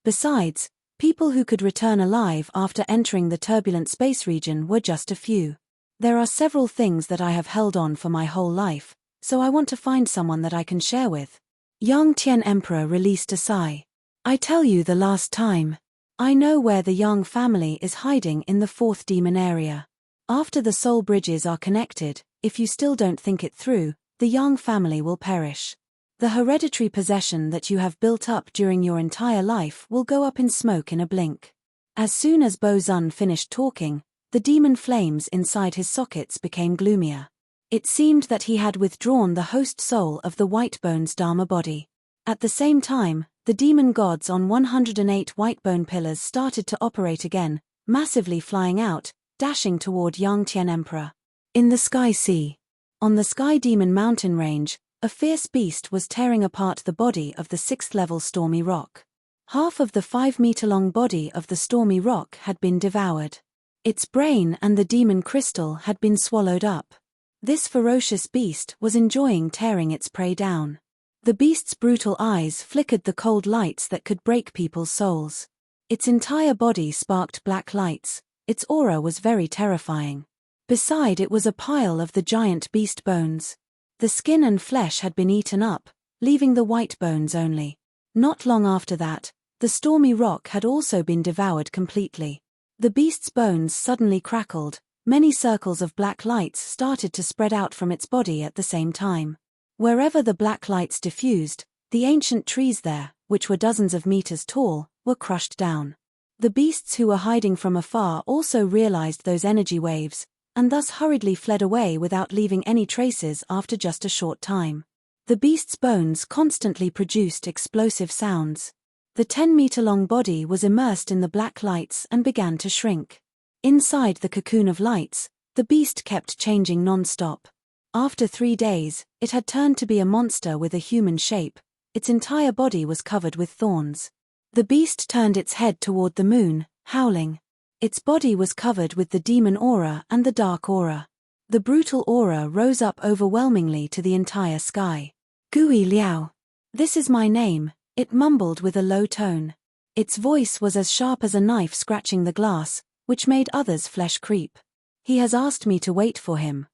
Besides, people who could return alive after entering the turbulent space region were just a few. There are several things that I have held on for my whole life, so I want to find someone that I can share with. Yang Tian Emperor released a sigh. I tell you the last time. I know where the Yang family is hiding in the 4th demon area. After the soul bridges are connected, if you still don't think it through, the Yang family will perish. The hereditary possession that you have built up during your entire life will go up in smoke in a blink. As soon as Bo-Zun finished talking, the demon flames inside his sockets became gloomier. It seemed that he had withdrawn the host soul of the White Bones Dharma body. At the same time, the demon gods on 108 Whitebone pillars started to operate again, massively flying out, dashing toward Yang Tian Emperor. In the Sky Sea. On the Sky Demon mountain range, a fierce beast was tearing apart the body of the 6th-level Stormy Rock. Half of the 5-meter-long body of the stormy rock had been devoured. Its brain and the demon crystal had been swallowed up. This ferocious beast was enjoying tearing its prey down. The beast's brutal eyes flickered the cold lights that could break people's souls. Its entire body sparked black lights. Its aura was very terrifying. Beside it was a pile of the giant beast bones. The skin and flesh had been eaten up, leaving the white bones only. Not long after that, the stormy rock had also been devoured completely. The beast's bones suddenly crackled. Many circles of black lights started to spread out from its body at the same time. Wherever the black lights diffused, the ancient trees there, which were dozens of meters tall, were crushed down. The beasts who were hiding from afar also realized those energy waves, and thus hurriedly fled away without leaving any traces after just a short time. The beast's bones constantly produced explosive sounds. The 10-meter-long body was immersed in the black lights and began to shrink. Inside the cocoon of lights, the beast kept changing non-stop. After 3 days, it had turned to be a monster with a human shape. Its entire body was covered with thorns. The beast turned its head toward the moon, howling. Its body was covered with the demon aura and the dark aura. The brutal aura rose up overwhelmingly to the entire sky. Gui Liao. This is my name, it mumbled with a low tone. Its voice was as sharp as a knife scratching the glass, which made others' flesh creep. He has asked me to wait for him,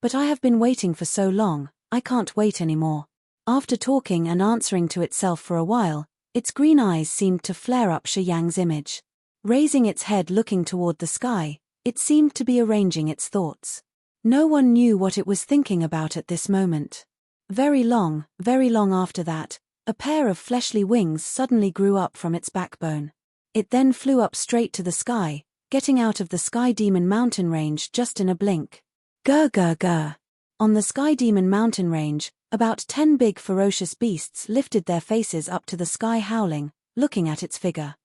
but I have been waiting for so long, I can't wait anymore. After talking and answering to itself for a while, its green eyes seemed to flare up Shi Yang's image. Raising its head looking toward the sky, it seemed to be arranging its thoughts. No one knew what it was thinking about at this moment. Very long after that, a pair of fleshly wings suddenly grew up from its backbone. It then flew up straight to the sky, getting out of the Sky Demon mountain range just in a blink. Gur gur gur. On the Sky Demon mountain range, about 10 big ferocious beasts lifted their faces up to the sky howling, looking at its figure.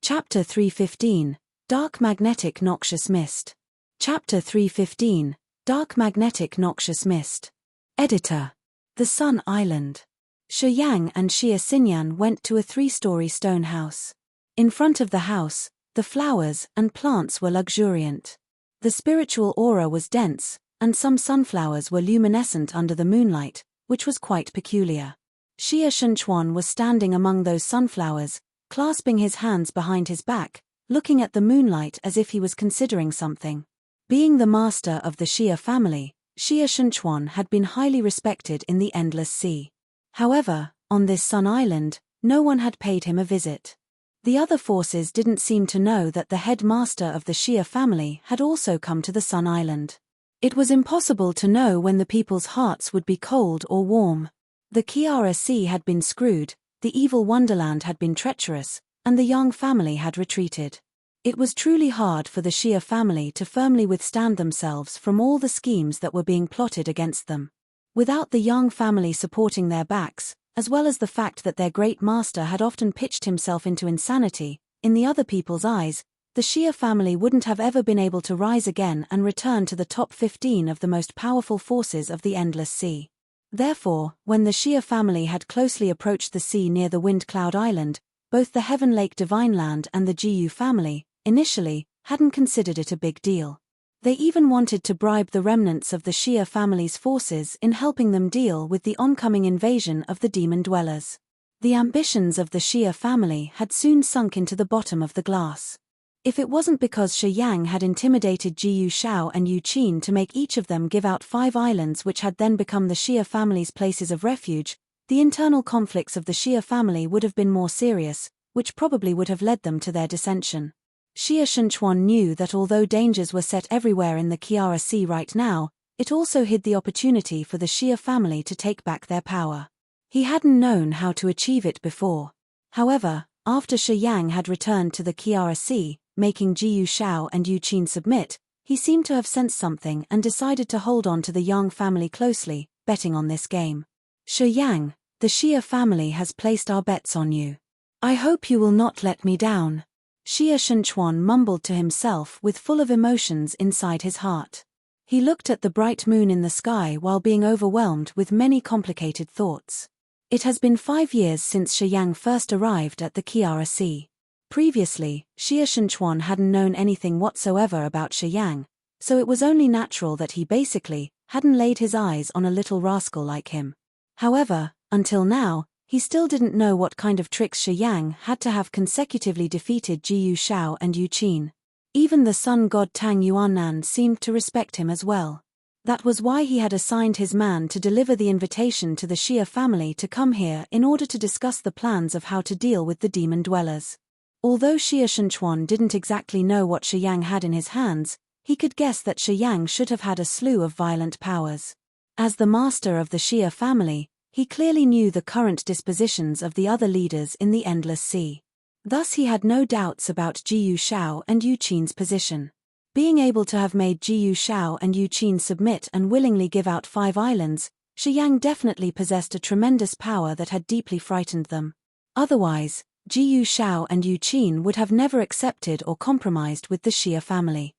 Chapter 315, Dark Magnetic Noxious Mist. Chapter 315, Dark Magnetic Noxious Mist. Editor. The Sun Island. Shi Yang and Xia Xinyan went to a 3-story stone house. In front of the house, the flowers and plants were luxuriant. The spiritual aura was dense, and some sunflowers were luminescent under the moonlight, which was quite peculiar. Xia Shenchuan was standing among those sunflowers, clasping his hands behind his back, looking at the moonlight as if he was considering something. Being the master of the Xia family, Xia Shenchuan had been highly respected in the Endless Sea. However, on this Sun Island, no one had paid him a visit. The other forces didn't seem to know that the headmaster of the Xia family had also come to the Sun Island. It was impossible to know when the people's hearts would be cold or warm. The Kiara Sea had been screwed, the evil wonderland had been treacherous, and the Yang family had retreated. It was truly hard for the Xia family to firmly withstand themselves from all the schemes that were being plotted against them. Without the Yang family supporting their backs, as well as the fact that their great master had often pitched himself into insanity, in the other people's eyes, the Xia family wouldn't have ever been able to rise again and return to the top 15 of the most powerful forces of the Endless Sea. Therefore, when the Xia family had closely approached the sea near the Wind Cloud Island, both the Heaven Lake Divine Land and the Jiyu family, initially, hadn't considered it a big deal. They even wanted to bribe the remnants of the Xia family's forces in helping them deal with the oncoming invasion of the demon dwellers. The ambitions of the Xia family had soon sunk into the bottom of the glass. If it wasn't because Shi Yang had intimidated Jiyu Shao and Yu Qin to make each of them give out 5 islands which had then become the Xia family's places of refuge, the internal conflicts of the Xia family would have been more serious, which probably would have led them to their dissension. Xia Shenchuan knew that although dangers were set everywhere in the Kiara Sea right now, it also hid the opportunity for the Xia family to take back their power. He hadn't known how to achieve it before. However, after Shi Yang had returned to the Kiara Sea, making Jiyu Shao and Yu Qin submit, he seemed to have sensed something and decided to hold on to the Yang family closely, betting on this game. Shi Yang, the Xia family has placed our bets on you. I hope you will not let me down. Xia Shenchuan mumbled to himself with full of emotions inside his heart. He looked at the bright moon in the sky while being overwhelmed with many complicated thoughts. It has been 5 years since Shiyang first arrived at the Kiara Sea. Previously, Xie Shenchuan hadn't known anything whatsoever about Shiyang, so it was only natural that he basically hadn't laid his eyes on a little rascal like him. However, until now, he still didn't know what kind of tricks Shiyang had to have consecutively defeated Jiyu Shao and Yu Qin. Even the sun god Tang Yuanan seemed to respect him as well. That was why he had assigned his man to deliver the invitation to the Xie family to come here in order to discuss the plans of how to deal with the demon dwellers. Although Xie Shenchuan didn't exactly know what Shiyang had in his hands, he could guess that Shiyang should have had a slew of violent powers. As the master of the Xie family, he clearly knew the current dispositions of the other leaders in the Endless Sea. Thus he had no doubts about Jiyu Shao and Yu Qin's position. Being able to have made Jiyu Shao and Yu Qin submit and willingly give out 5 islands, Shiyang definitely possessed a tremendous power that had deeply frightened them. Otherwise, Jiyu Shao and Yu Qin would have never accepted or compromised with the Xie family.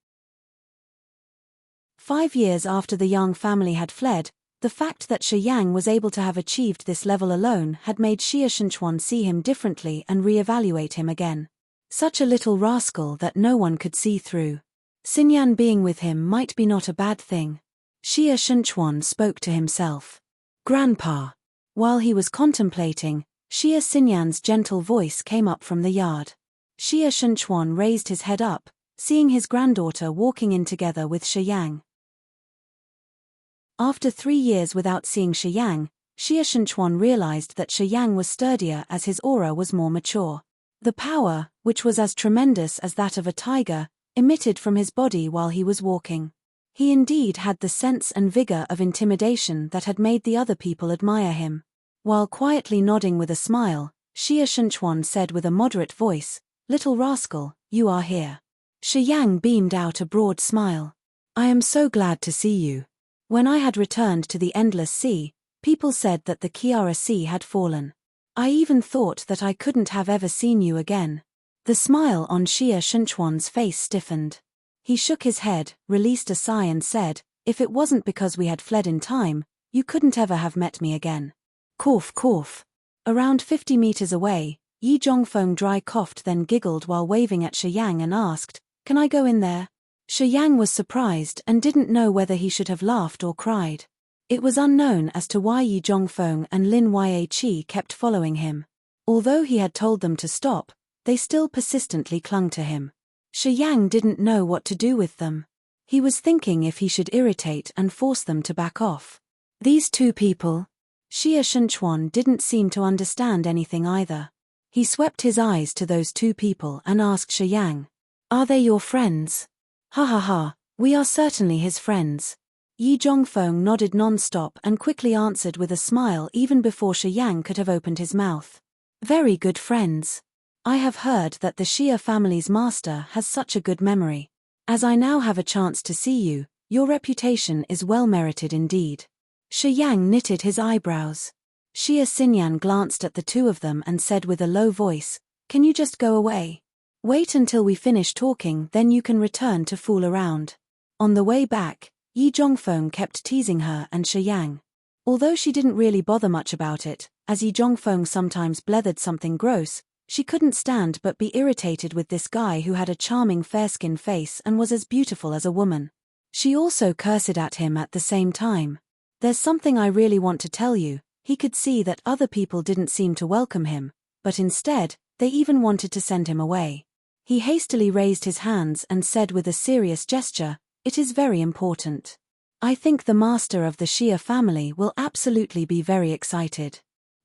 5 years after the Yang family had fled, the fact that Shiyang was able to have achieved this level alone had made Xie Shenchuan see him differently and re-evaluate him again. Such a little rascal that no one could see through. Xinyan being with him might be not a bad thing. Xie Shenchuan spoke to himself. Grandpa. While he was contemplating, Xie Xinyan's gentle voice came up from the yard. Xie Shenchuan raised his head up, seeing his granddaughter walking in together with Shiyang. After 3 years without seeing Shiyang, Xie Shenchuan realized that Shiyang was sturdier as his aura was more mature. The power, which was as tremendous as that of a tiger, emitted from his body while he was walking. He indeed had the sense and vigor of intimidation that had made the other people admire him. While quietly nodding with a smile, Xie Shenchuan said with a moderate voice, "Little rascal, you are here." Shiyang beamed out a broad smile. "I am so glad to see you. When I had returned to the Endless Sea, people said that the Kiara Sea had fallen. I even thought that I couldn't have ever seen you again." The smile on Xie Shenchuan's face stiffened. He shook his head, released a sigh and said, "If it wasn't because we had fled in time, you couldn't ever have met me again." Cough cough. Around 50 meters away, Yi Zhongfeng dry coughed then giggled while waving at Shiyang and asked, "Can I go in there?" Shiyang was surprised and didn't know whether he should have laughed or cried. It was unknown as to why Yi Zhongfeng and Lin Yaqi kept following him. Although he had told them to stop, they still persistently clung to him. Shiyang didn't know what to do with them. He was thinking if he should irritate and force them to back off. These 2 people? Xie Shenchuan didn't seem to understand anything either. He swept his eyes to those 2 people and asked Shiyang, "Are they your friends?" "Ha ha ha, we are certainly his friends." Yi Zhongfeng nodded non-stop and quickly answered with a smile even before Shiyang could have opened his mouth. "Very good friends. I have heard that the Xie family's master has such a good memory. As I now have a chance to see you, your reputation is well merited indeed." Shiyang knitted his eyebrows. Xie Xinyan glanced at the 2 of them and said with a low voice, "Can you just go away? Wait until we finish talking, then you can return to fool around." On the way back, Yi Zhongfeng kept teasing her and Shiyang. Although she didn't really bother much about it, as Yi Zhongfeng sometimes blethered something gross, she couldn't stand but be irritated with this guy who had a charming fair-skinned face and was as beautiful as a woman. She also cursed at him at the same time. "There's something I really want to tell you." He could see that other people didn't seem to welcome him, but instead, they even wanted to send him away. He hastily raised his hands and said with a serious gesture, "It is very important. I think the master of the Xie family will absolutely be very excited."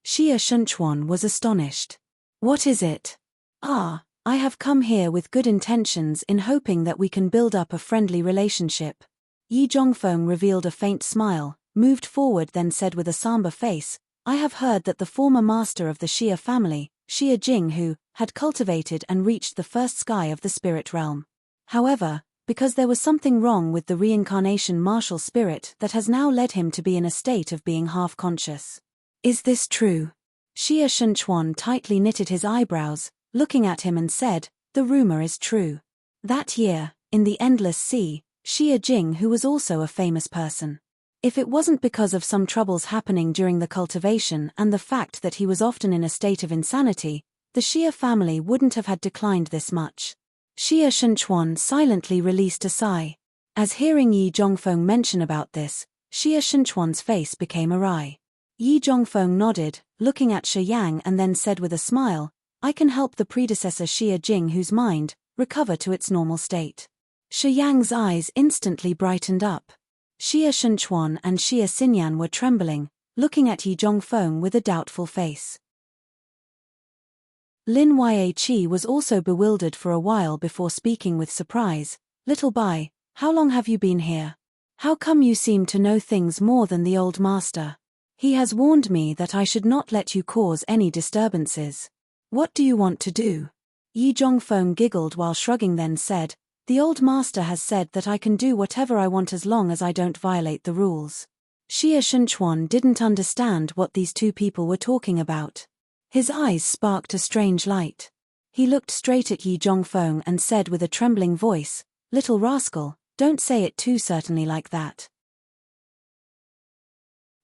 Xie Shenchuan was astonished. "What is it?" "I have come here with good intentions in hoping that we can build up a friendly relationship." Yi Zhongfeng revealed a faint smile, moved forward then said with a somber face, "I have heard that the former master of the Xie family, Xie Jing who had cultivated and reached the first sky of the spirit realm. However, because there was something wrong with the reincarnation martial spirit that has now led him to be in a state of being half-conscious." "Is this true?" Xie Shenchuan tightly knitted his eyebrows, looking at him and said, "The rumor is true. That year, in the Endless Sea, Xia Jing, who was also a famous person. If it wasn't because of some troubles happening during the cultivation and the fact that he was often in a state of insanity, the Xia family wouldn't have had declined this much. Xia Shenchuan silently released a sigh. As hearing Yi Zhongfeng mention about this, Xia Shenchuan's face became awry. Yi Zhongfeng nodded, looking at Shi Yang, and then said with a smile, "I can help the predecessor Xia Jing whose mind recover to its normal state." Shi Yang's eyes instantly brightened up. Xia Shenchuan and Xia Xinyan were trembling, looking at Yi Zhongfeng with a doubtful face. Lin Yaqi was also bewildered for a while before speaking with surprise. "Little Bai, how long have you been here? How come you seem to know things more than the old master? He has warned me that I should not let you cause any disturbances. What do you want to do?" Yi Zhongfeng giggled while shrugging, then said, "The old master has said that I can do whatever I want as long as I don't violate the rules." Xia Shenchuan didn't understand what these two people were talking about. His eyes sparked a strange light. He looked straight at Yi Zhongfeng and said with a trembling voice, "Little rascal, don't say it too certainly like that.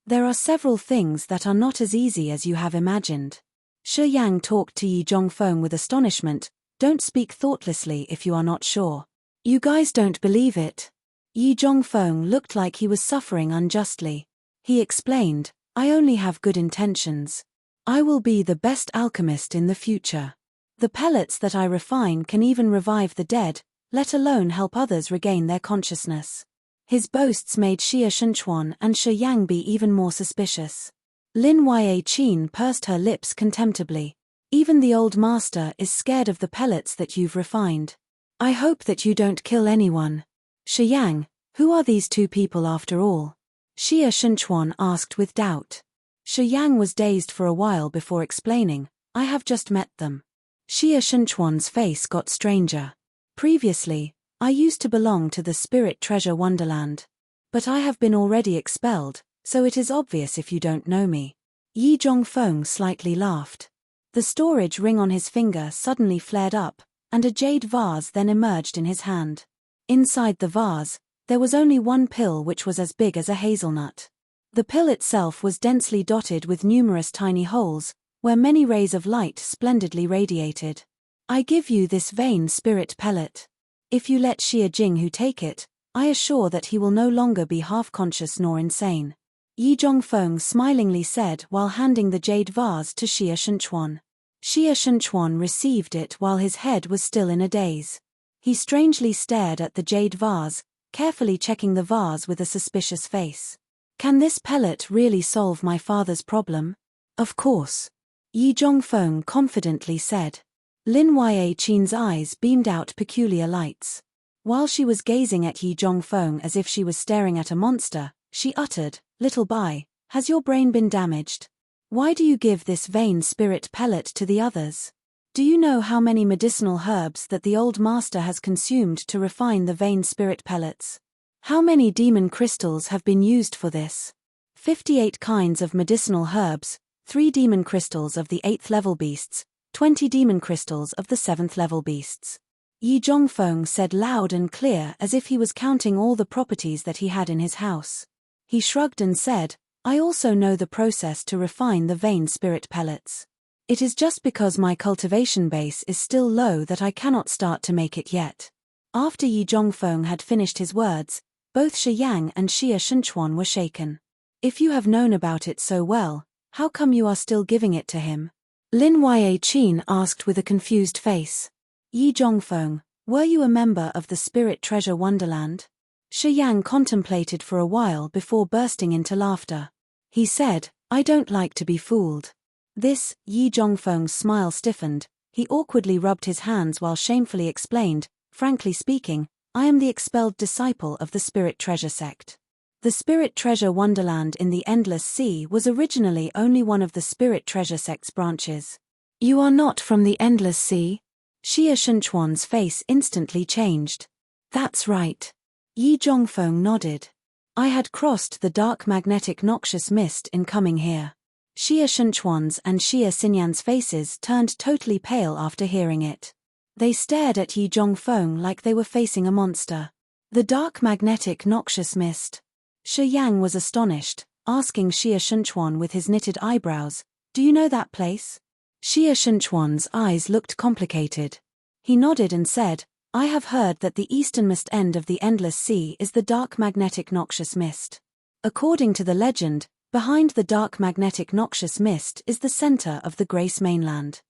There are several things that are not as easy as you have imagined." Shi Yang talked to Yi Zhongfeng with astonishment. "Don't speak thoughtlessly if you are not sure. You guys don't believe it." Yi Zhongfeng looked like he was suffering unjustly. He explained, "I only have good intentions. I will be the best alchemist in the future. The pellets that I refine can even revive the dead, let alone help others regain their consciousness." His boasts made Xia Shenchuan and Shi Yang be even more suspicious. Lin Yaqi pursed her lips contemptibly. "Even the old master is scared of the pellets that you've refined. I hope that you don't kill anyone." "Shi Yang, who are these two people after all?" Xia Shenchuan asked with doubt. Shi Yang was dazed for a while before explaining, "I have just met them." Xia Shenchuan's face got stranger. "Previously, I used to belong to the Spirit Treasure Wonderland. But I have been already expelled, so it is obvious if you don't know me." Yi Zhongfeng slightly laughed. The storage ring on his finger suddenly flared up, and a jade vase then emerged in his hand. Inside the vase, there was only one pill which was as big as a hazelnut. The pill itself was densely dotted with numerous tiny holes, where many rays of light splendidly radiated. "I give you this vain spirit pellet. If you let Xia Jing who take it, I assure that he will no longer be half-conscious nor insane." Yi Zhongfeng smilingly said while handing the jade vase to Xia Shenchuan. Xia Shenchuan received it while his head was still in a daze. He strangely stared at the jade vase, carefully checking the vase with a suspicious face. "Can this pellet really solve my father's problem?" "Of course," Yi Zhongfeng confidently said. Lin Yaqi's eyes beamed out peculiar lights. While she was gazing at Yi Zhongfeng as if she was staring at a monster, she uttered, "Little Bai, has your brain been damaged? Why do you give this vain spirit pellet to the others? Do you know how many medicinal herbs that the old master has consumed to refine the vain spirit pellets? How many demon crystals have been used for this? 58 kinds of medicinal herbs, 3 demon crystals of the 8th level beasts, 20 demon crystals of the 7th level beasts." Yi Zhongfeng said loud and clear as if he was counting all the properties that he had in his house. He shrugged and said, "I also know the process to refine the vain spirit pellets. It is just because my cultivation base is still low that I cannot start to make it yet." After Yi Zhongfeng had finished his words, both Shi Yang and Xia Shenchuan were shaken. "If you have known about it so well, how come you are still giving it to him?" Lin Yaqi asked with a confused face. "Yi Zhongfeng, were you a member of the Spirit Treasure Wonderland?" Shi Yang contemplated for a while before bursting into laughter. He said, "I don't like to be fooled." This, Yi Zhongfeng's smile stiffened. He awkwardly rubbed his hands while shamefully explained, "Frankly speaking, I am the expelled disciple of the Spirit Treasure sect. The Spirit Treasure Wonderland in the Endless Sea was originally only one of the Spirit Treasure sect's branches." "You are not from the Endless Sea?" Xia Shenchuan's face instantly changed. "That's right." Yi Zhongfeng nodded. "I had crossed the dark magnetic noxious mist in coming here." Xia Shenchuan's and Xia Xinyan's faces turned totally pale after hearing it. They stared at Yi Zhongfeng like they were facing a monster. The dark magnetic noxious mist. Shi Yang was astonished, asking Xie Shunchuan with his knitted eyebrows, "Do you know that place?" Xie Shunchuan's eyes looked complicated. He nodded and said, "I have heard that the easternmost end of the endless sea is the dark magnetic noxious mist. According to the legend, behind the dark magnetic noxious mist is the center of the Grace mainland.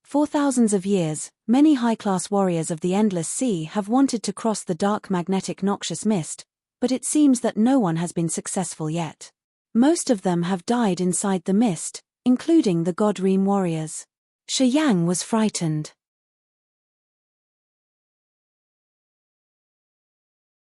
For thousands of years, many high-class warriors of the endless sea have wanted to cross the dark magnetic noxious mist, but it seems that no one has been successful yet. Most of them have died inside the mist, including the God Ream warriors." Shi Yang was frightened.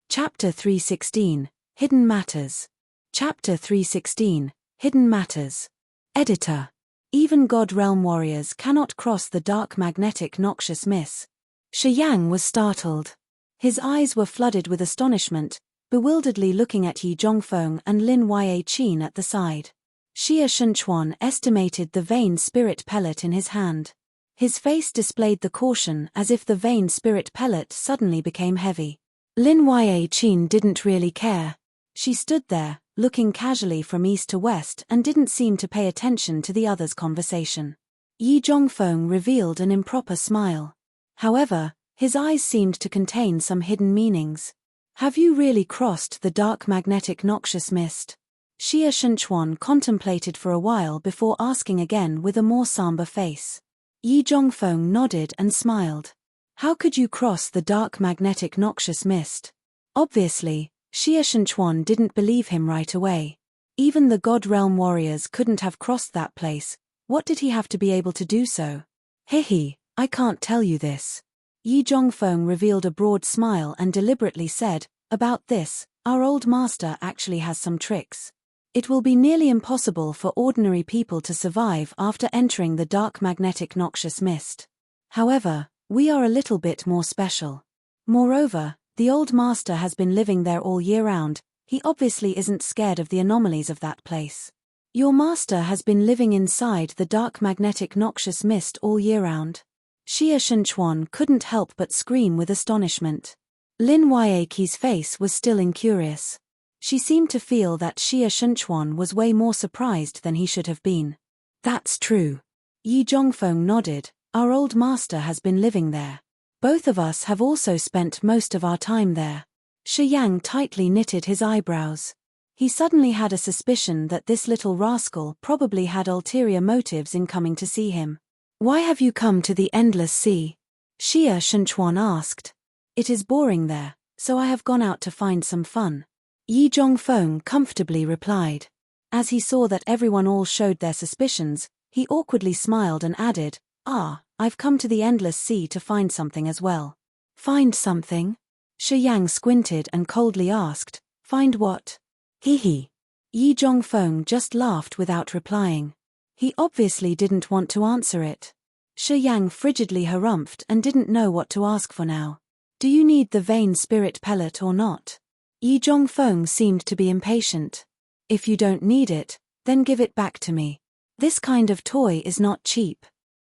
Chapter 316, Hidden Matters. Chapter 316, Hidden Matters. Editor. Even God Realm warriors cannot cross the dark magnetic noxious mist. Shi Yang was startled. His eyes were flooded with astonishment, bewilderedly looking at Yi Zhongfeng and Lin Yaqin at the side. Xie Shunchuan estimated the vain spirit pellet in his hand. His face displayed the caution as if the vain spirit pellet suddenly became heavy. Lin Yaqin didn't really care. She stood there, looking casually from east to west and didn't seem to pay attention to the others' conversation. Yi Zhongfeng revealed an improper smile. However, his eyes seemed to contain some hidden meanings. "Have you really crossed the dark magnetic noxious mist?" Xie Shunchuan contemplated for a while before asking again with a more somber face. Yi Zhongfeng nodded and smiled. "How could you cross the dark magnetic noxious mist?" Obviously, Xie Shunchuan didn't believe him right away. Even the God Realm warriors couldn't have crossed that place. What did he have to be able to do so? "Hehe, I can't tell you this." Yi Zhongfeng revealed a broad smile and deliberately said, "About this, our old master actually has some tricks. It will be nearly impossible for ordinary people to survive after entering the dark magnetic noxious mist. However, we are a little bit more special. Moreover, the old master has been living there all year round. He obviously isn't scared of the anomalies of that place." "Your master has been living inside the dark magnetic noxious mist all year round?" Xie Shunchuan couldn't help but scream with astonishment. Lin Yaqin's face was still incurious. She seemed to feel that Xie Shunchuan was way more surprised than he should have been. "That's true." Yi Zhongfeng nodded. "Our old master has been living there. Both of us have also spent most of our time there." Shi Yang tightly knitted his eyebrows. He suddenly had a suspicion that this little rascal probably had ulterior motives in coming to see him. "Why have you come to the endless sea?" Xie Shunchuan asked. "It is boring there, so I have gone out to find some fun." Yi Zhongfeng comfortably replied. As he saw that everyone all showed their suspicions, he awkwardly smiled and added, "I've come to the endless sea to find something as well." "Find something?" Shi Yang squinted and coldly asked, "Find what?" "Hehe." Yi Zhongfeng just laughed without replying. He obviously didn't want to answer it. Shi Yang frigidly harumphed and didn't know what to ask for now. "Do you need the vain spirit pellet or not?" Yi Zhongfeng seemed to be impatient. "If you don't need it, then give it back to me. This kind of toy is not cheap.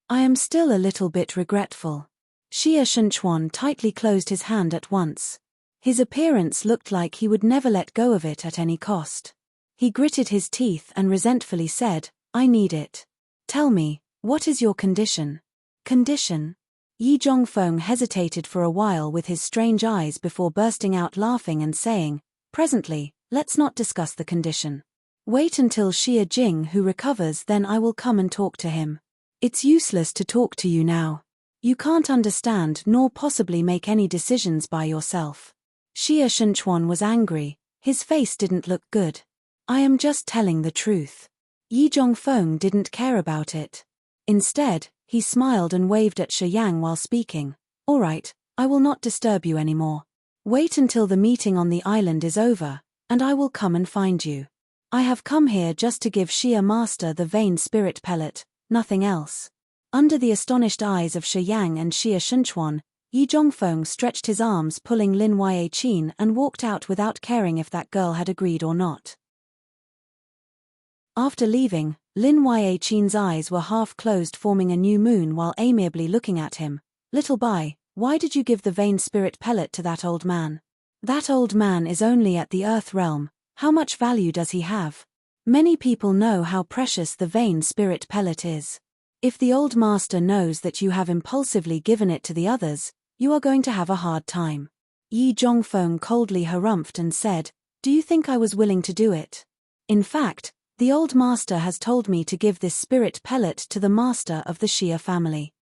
I am still a little bit regretful." Xie Shunchuan tightly closed his hand at once. His appearance looked like he would never let go of it at any cost. He gritted his teeth and resentfully said, "I need it. Tell me, what is your condition?" "Condition?" Yi Zhongfeng hesitated for a while with his strange eyes before bursting out laughing and saying, "Presently, let's not discuss the condition. Wait until Xie Jing who recovers, then I will come and talk to him. It's useless to talk to you now. You can't understand nor possibly make any decisions by yourself." Xie Shunchuan was angry. His face didn't look good. "I am just telling the truth." Yi Zhongfeng didn't care about it. Instead, he smiled and waved at Shi Yang while speaking. "All right, I will not disturb you anymore. Wait until the meeting on the island is over, and I will come and find you. I have come here just to give Xie Master the vain spirit pellet, nothing else." Under the astonished eyes of Shi Yang and Xie Shunchuan, Yi Zhongfeng stretched his arms, pulling Lin Yaqin, and walked out without caring if that girl had agreed or not. After leaving, Lin Yaqin's eyes were half closed, forming a new moon while amiably looking at him. "Little Bai, Why did you give the vain spirit pellet to that old man? That old man is only at the earth realm. How much value does he have? Many people know how precious the vain spirit pellet is. If the old master knows that you have impulsively given it to the others, you are going to have a hard time. Yi Zhongfeng coldly harumphed and said, "Do you think I was willing to do it? In fact, the old master has told me to give this spirit pellet to the master of the Xia family.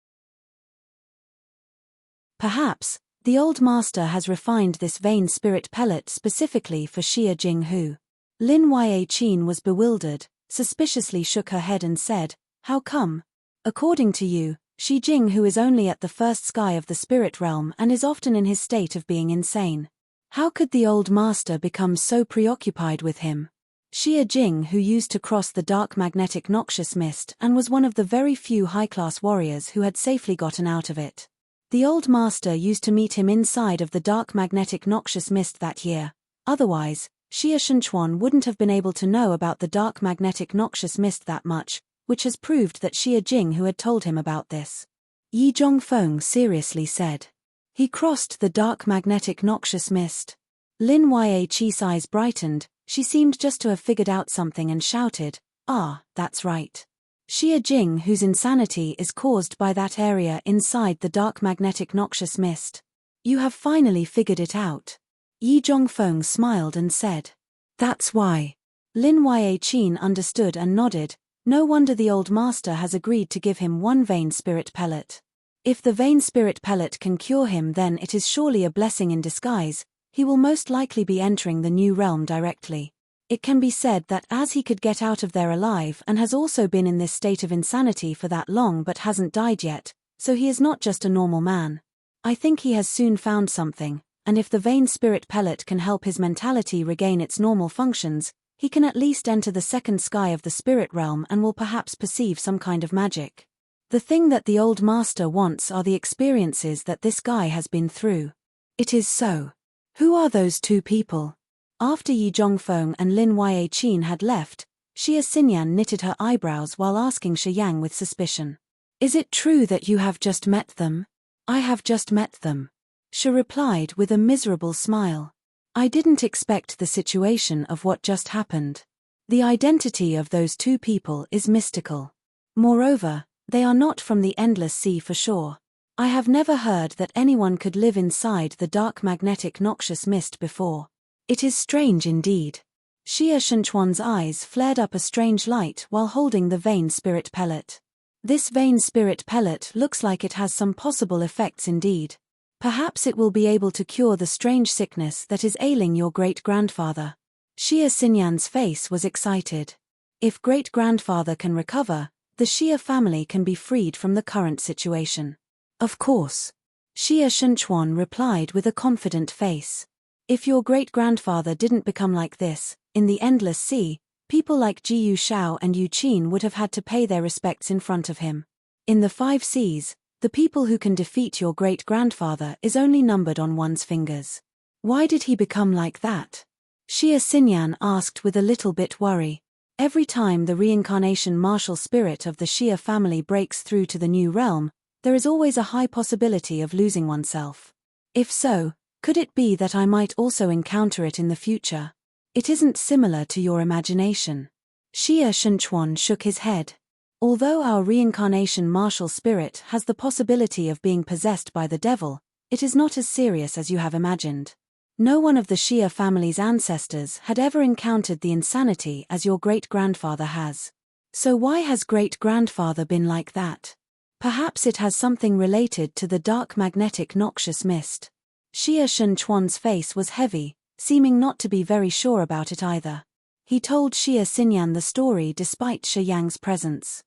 Perhaps, the old master has refined this vain spirit pellet specifically for Xia Jinghu." Lin Yaqin was bewildered, suspiciously shook her head and said, "How come? According to you, Xi Jinghu is only at the first sky of the spirit realm and is often in his state of being insane. How could the old master become so preoccupied with him?" Xia Jinghu used to cross the dark magnetic noxious mist and was one of the very few high-class warriors who had safely gotten out of it. The old master used to meet him inside of the dark magnetic noxious mist that year. Otherwise, Xia Shenchuan wouldn't have been able to know about the dark magnetic noxious mist that much, which has proved that Xia Jinghu had told him about this. Yi Zhongfeng seriously said. He crossed the dark magnetic noxious mist. Lin Yaq's eyes brightened. She seemed just to have figured out something and shouted, "Ah, that's right. Xia Jinghu's insanity is caused by that area inside the dark magnetic noxious mist. You have finally figured it out." Yi Zhongfeng smiled and said, "That's why." Lin Yaqin understood and nodded. No wonder the old master has agreed to give him one vain spirit pellet. If the vain spirit pellet can cure him, then it is surely a blessing in disguise. He will most likely be entering the new realm directly. It can be said that as he could get out of there alive and has also been in this state of insanity for that long but hasn't died yet, so he is not just a normal man. I think he has soon found something, and if the vain spirit pellet can help his mentality regain its normal functions, he can at least enter the second sky of the spirit realm and will perhaps perceive some kind of magic. The thing that the old master wants are the experiences that this guy has been through. It is so. Who are those two people? After Yi Zhongfeng and Lin Yaqin had left, Xia Xinyan knitted her eyebrows while asking Shi Yang with suspicion. "Is it true that you have just met them?" "I have just met them," Shi replied with a miserable smile. "I didn't expect the situation of what just happened. The identity of those two people is mystical. Moreover, they are not from the endless sea for sure. I have never heard that anyone could live inside the dark magnetic noxious mist before. It is strange indeed." Xia Shenchuan's eyes flared up a strange light while holding the vain spirit pellet. "This vain spirit pellet looks like it has some possible effects indeed. Perhaps it will be able to cure the strange sickness that is ailing your great-grandfather." Xia Xinyan's face was excited. If great-grandfather can recover, the Xia family can be freed from the current situation. "Of course," Xia Shenchuan replied with a confident face. "If your great-grandfather didn't become like this, in the endless sea, people like Jiyu Shao and Yu Qin would have had to pay their respects in front of him. In the 5 seas, the people who can defeat your great-grandfather is only numbered on one's fingers. Why did he become like that?" Xia Xinyan asked with a little bit worry. Every time the reincarnation martial spirit of the Xia family breaks through to the new realm, there is always a high possibility of losing oneself. If so, could it be that I might also encounter it in the future? It isn't similar to your imagination. Xia Shenchuan shook his head. Although our reincarnation martial spirit has the possibility of being possessed by the devil, it is not as serious as you have imagined. No one of the Xia family's ancestors had ever encountered the insanity as your great-grandfather has. So why has great-grandfather been like that? Perhaps it has something related to the dark magnetic noxious mist. Xia Shenchuan's face was heavy, seeming not to be very sure about it either. He told Xia Xinyan the story despite Shi Yang's presence.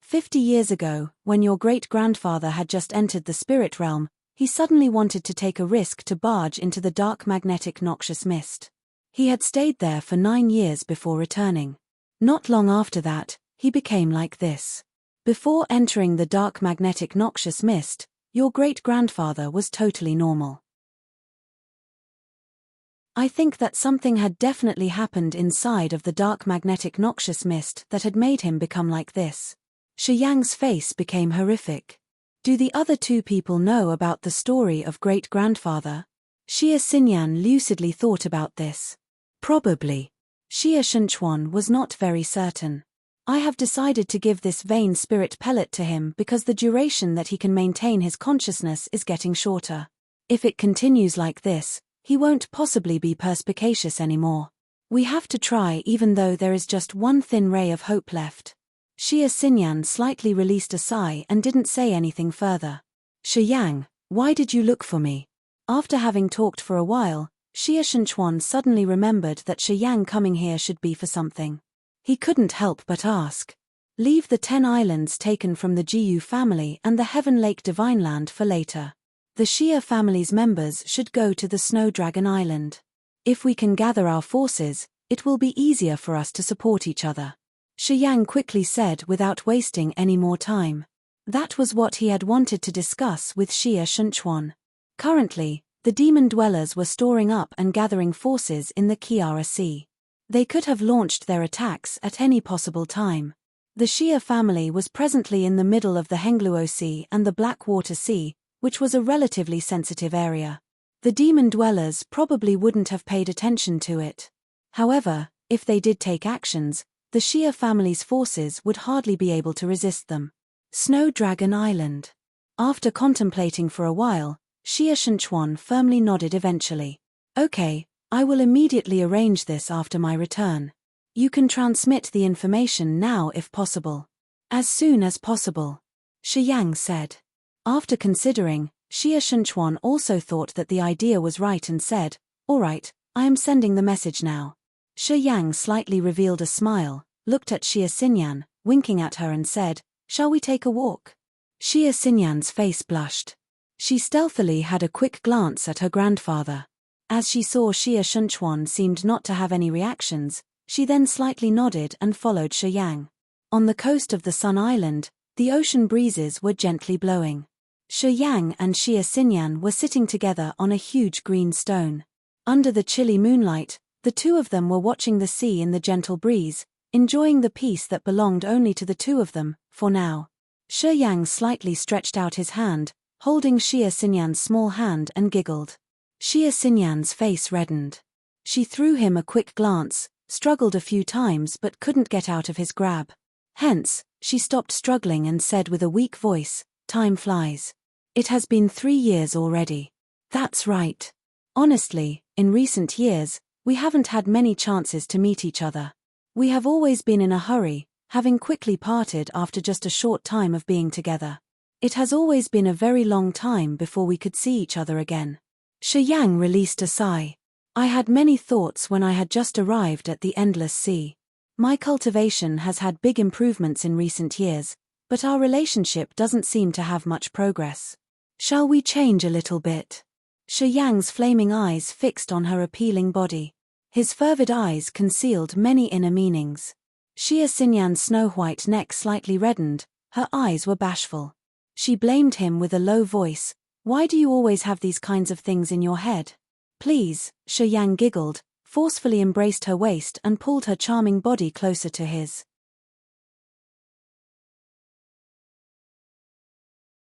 50 years ago, when your great-grandfather had just entered the spirit realm, he suddenly wanted to take a risk to barge into the dark magnetic noxious mist. He had stayed there for 9 years before returning. Not long after that, he became like this. Before entering the dark magnetic noxious mist, your great-grandfather was totally normal. I think that something had definitely happened inside of the dark magnetic noxious mist that had made him become like this. Shi Yang's face became horrific. Do the other two people know about the story of great-grandfather? Xia Xinyan lucidly thought about this. Probably. Xia Shunchuan was not very certain. I have decided to give this vain spirit pellet to him because the duration that he can maintain his consciousness is getting shorter. If it continues like this, he won't possibly be perspicacious anymore. We have to try even though there is just one thin ray of hope left. Xia Xinyan slightly released a sigh and didn't say anything further. Shi Yang, why did you look for me? After having talked for a while, Xia Shunchuan suddenly remembered that Shi Yang coming here should be for something. He couldn't help but ask. Leave the 10 islands taken from the Jiyu family and the Heaven Lake Divine Land for later. The Xia family's members should go to the Snow Dragon Island. If we can gather our forces, it will be easier for us to support each other. Shi Yang quickly said without wasting any more time. That was what he had wanted to discuss with Xia Shunchuan. Currently, the demon dwellers were storing up and gathering forces in the Kiara Sea. They could have launched their attacks at any possible time. The Xia family was presently in the middle of the Hengluo Sea and the Blackwater Sea, which was a relatively sensitive area. The demon dwellers probably wouldn't have paid attention to it. However, if they did take actions, the Xia family's forces would hardly be able to resist them. Snow Dragon Island. After contemplating for a while, Xia Shunchuan firmly nodded eventually. Okay, I will immediately arrange this after my return. You can transmit the information now if possible. As soon as possible. Shi Yang said. After considering, Xia Shunchuan also thought that the idea was right and said, all right, I am sending the message now. Shi Yang slightly revealed a smile, looked at Xia Xinyan, winking at her and said, shall we take a walk? Xia Xinyan's face blushed. She stealthily had a quick glance at her grandfather. As she saw Xia Shunchuan seemed not to have any reactions, she then slightly nodded and followed Shi Yang. On the coast of the Sun Island, the ocean breezes were gently blowing. Shi Yang and Xia Xinyan were sitting together on a huge green stone. Under the chilly moonlight, the two of them were watching the sea in the gentle breeze, enjoying the peace that belonged only to the two of them, for now. Shi Yang slightly stretched out his hand, holding Xia Xinyan's small hand and giggled. Xia Xinyan's face reddened. She threw him a quick glance, struggled a few times but couldn't get out of his grab. Hence, she stopped struggling and said with a weak voice, time flies. It has been 3 years already. That's right. Honestly, in recent years, we haven't had many chances to meet each other. We have always been in a hurry, having quickly parted after just a short time of being together. It has always been a very long time before we could see each other again. Shi Yang released a sigh. I had many thoughts when I had just arrived at the Endless Sea. My cultivation has had big improvements in recent years, but our relationship doesn't seem to have much progress. Shall we change a little bit? Shi Yang's flaming eyes fixed on her appealing body. His fervid eyes concealed many inner meanings. Xia Xinyan's snow-white neck slightly reddened, her eyes were bashful. She blamed him with a low voice. Why do you always have these kinds of things in your head? Please, Shi Yang giggled, forcefully embraced her waist and pulled her charming body closer to his.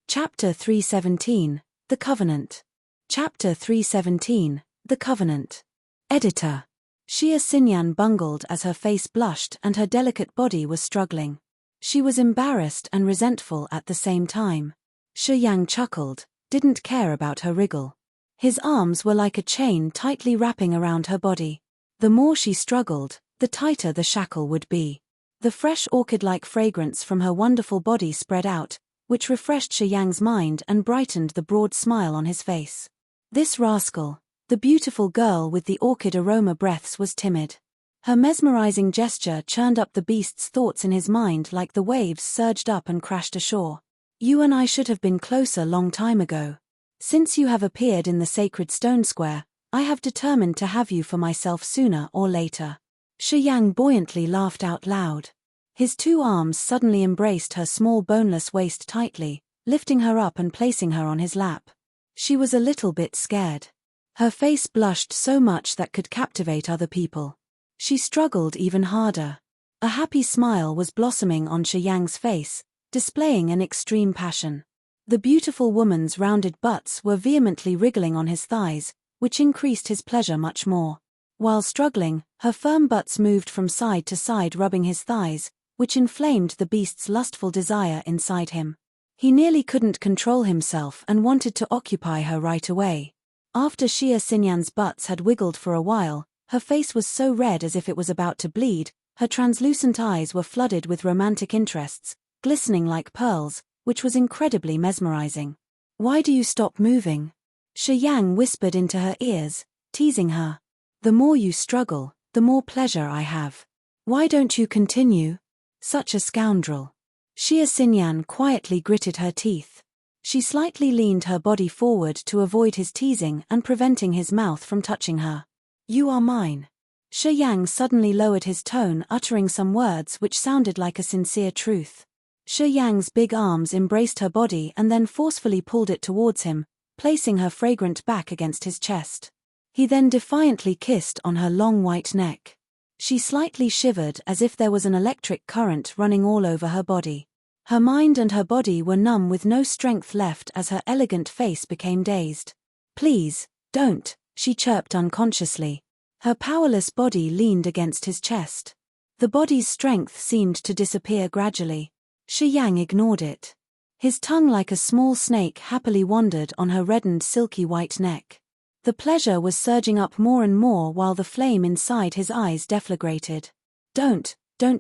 Chapter 317, The Covenant. Chapter 317, The Covenant. Editor. Xia Xinyan bungled as her face blushed and her delicate body was struggling. She was embarrassed and resentful at the same time. Shi Yang chuckled, didn't care about her wriggle. His arms were like a chain tightly wrapping around her body. The more she struggled, the tighter the shackle would be. The fresh orchid-like fragrance from her wonderful body spread out, which refreshed Shi Yang's mind and brightened the broad smile on his face. This rascal, the beautiful girl with the orchid aroma breaths, was timid. Her mesmerizing gesture churned up the beast's thoughts in his mind like the waves surged up and crashed ashore. You and I should have been closer long time ago. Since you have appeared in the sacred stone square, I have determined to have you for myself sooner or later. Shi Yang buoyantly laughed out loud. His two arms suddenly embraced her small boneless waist tightly, lifting her up and placing her on his lap. She was a little bit scared. Her face blushed so much that could captivate other people. She struggled even harder. A happy smile was blossoming on Shi Yang's face, displaying an extreme passion. The beautiful woman's rounded butts were vehemently wriggling on his thighs, which increased his pleasure much more. While struggling, her firm butts moved from side to side, rubbing his thighs, which inflamed the beast's lustful desire inside him. He nearly couldn't control himself and wanted to occupy her right away. After Xia Xinyan's butts had wiggled for a while, her face was so red as if it was about to bleed, her translucent eyes were flooded with romantic interests, glistening like pearls, which was incredibly mesmerizing. "Why do you stop moving?" Shi Yang whispered into her ears, teasing her. "The more you struggle, the more pleasure I have. Why don't you continue? Such a scoundrel." Xia Xinyan quietly gritted her teeth. She slightly leaned her body forward to avoid his teasing and preventing his mouth from touching her. "You are mine." Shi Yang suddenly lowered his tone, uttering some words which sounded like a sincere truth. Shi Yang's big arms embraced her body and then forcefully pulled it towards him, placing her fragrant back against his chest. He then defiantly kissed on her long white neck. She slightly shivered as if there was an electric current running all over her body. Her mind and her body were numb with no strength left as her elegant face became dazed. "Please, don't," she chirped unconsciously. Her powerless body leaned against his chest. The body's strength seemed to disappear gradually. Shi Yang ignored it. His tongue like a small snake happily wandered on her reddened silky white neck. The pleasure was surging up more and more while the flame inside his eyes deflagrated. Don't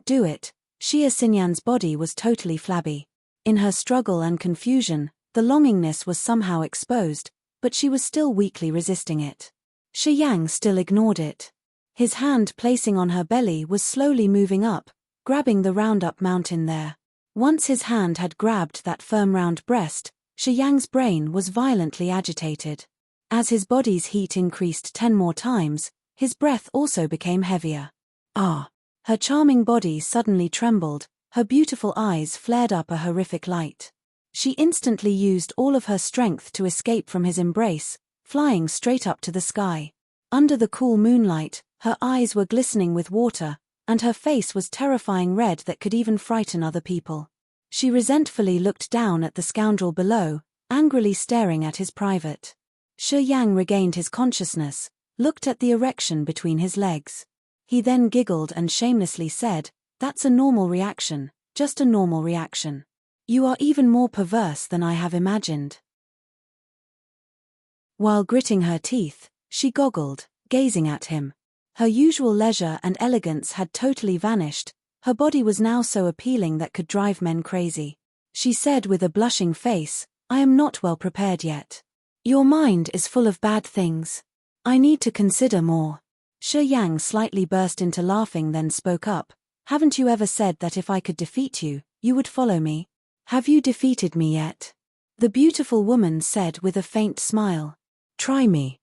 do it." Xia Xinyan's body was totally flabby. In her struggle and confusion, the longingness was somehow exposed, but she was still weakly resisting it. Shi Yang still ignored it. His hand placing on her belly was slowly moving up, grabbing the round-up mountain there. Once his hand had grabbed that firm round breast, Shi Yang's brain was violently agitated. As his body's heat increased 10 more times, his breath also became heavier. "Ah!" Her charming body suddenly trembled, her beautiful eyes flared up a horrific light. She instantly used all of her strength to escape from his embrace, flying straight up to the sky. Under the cool moonlight, her eyes were glistening with water, and her face was terrifying red that could even frighten other people. She resentfully looked down at the scoundrel below, angrily staring at his private. Shi Yang regained his consciousness, looked at the erection between his legs. He then giggled and shamelessly said, "That's a normal reaction, just a normal reaction. You are even more perverse than I have imagined." While gritting her teeth, she goggled, gazing at him. Her usual leisure and elegance had totally vanished, her body was now so appealing that could drive men crazy. She said with a blushing face, "I am not well prepared yet. Your mind is full of bad things. I need to consider more." Shi Yang slightly burst into laughing, then spoke up, "Haven't you ever said that if I could defeat you, you would follow me? Have you defeated me yet?" The beautiful woman said with a faint smile, "Try me."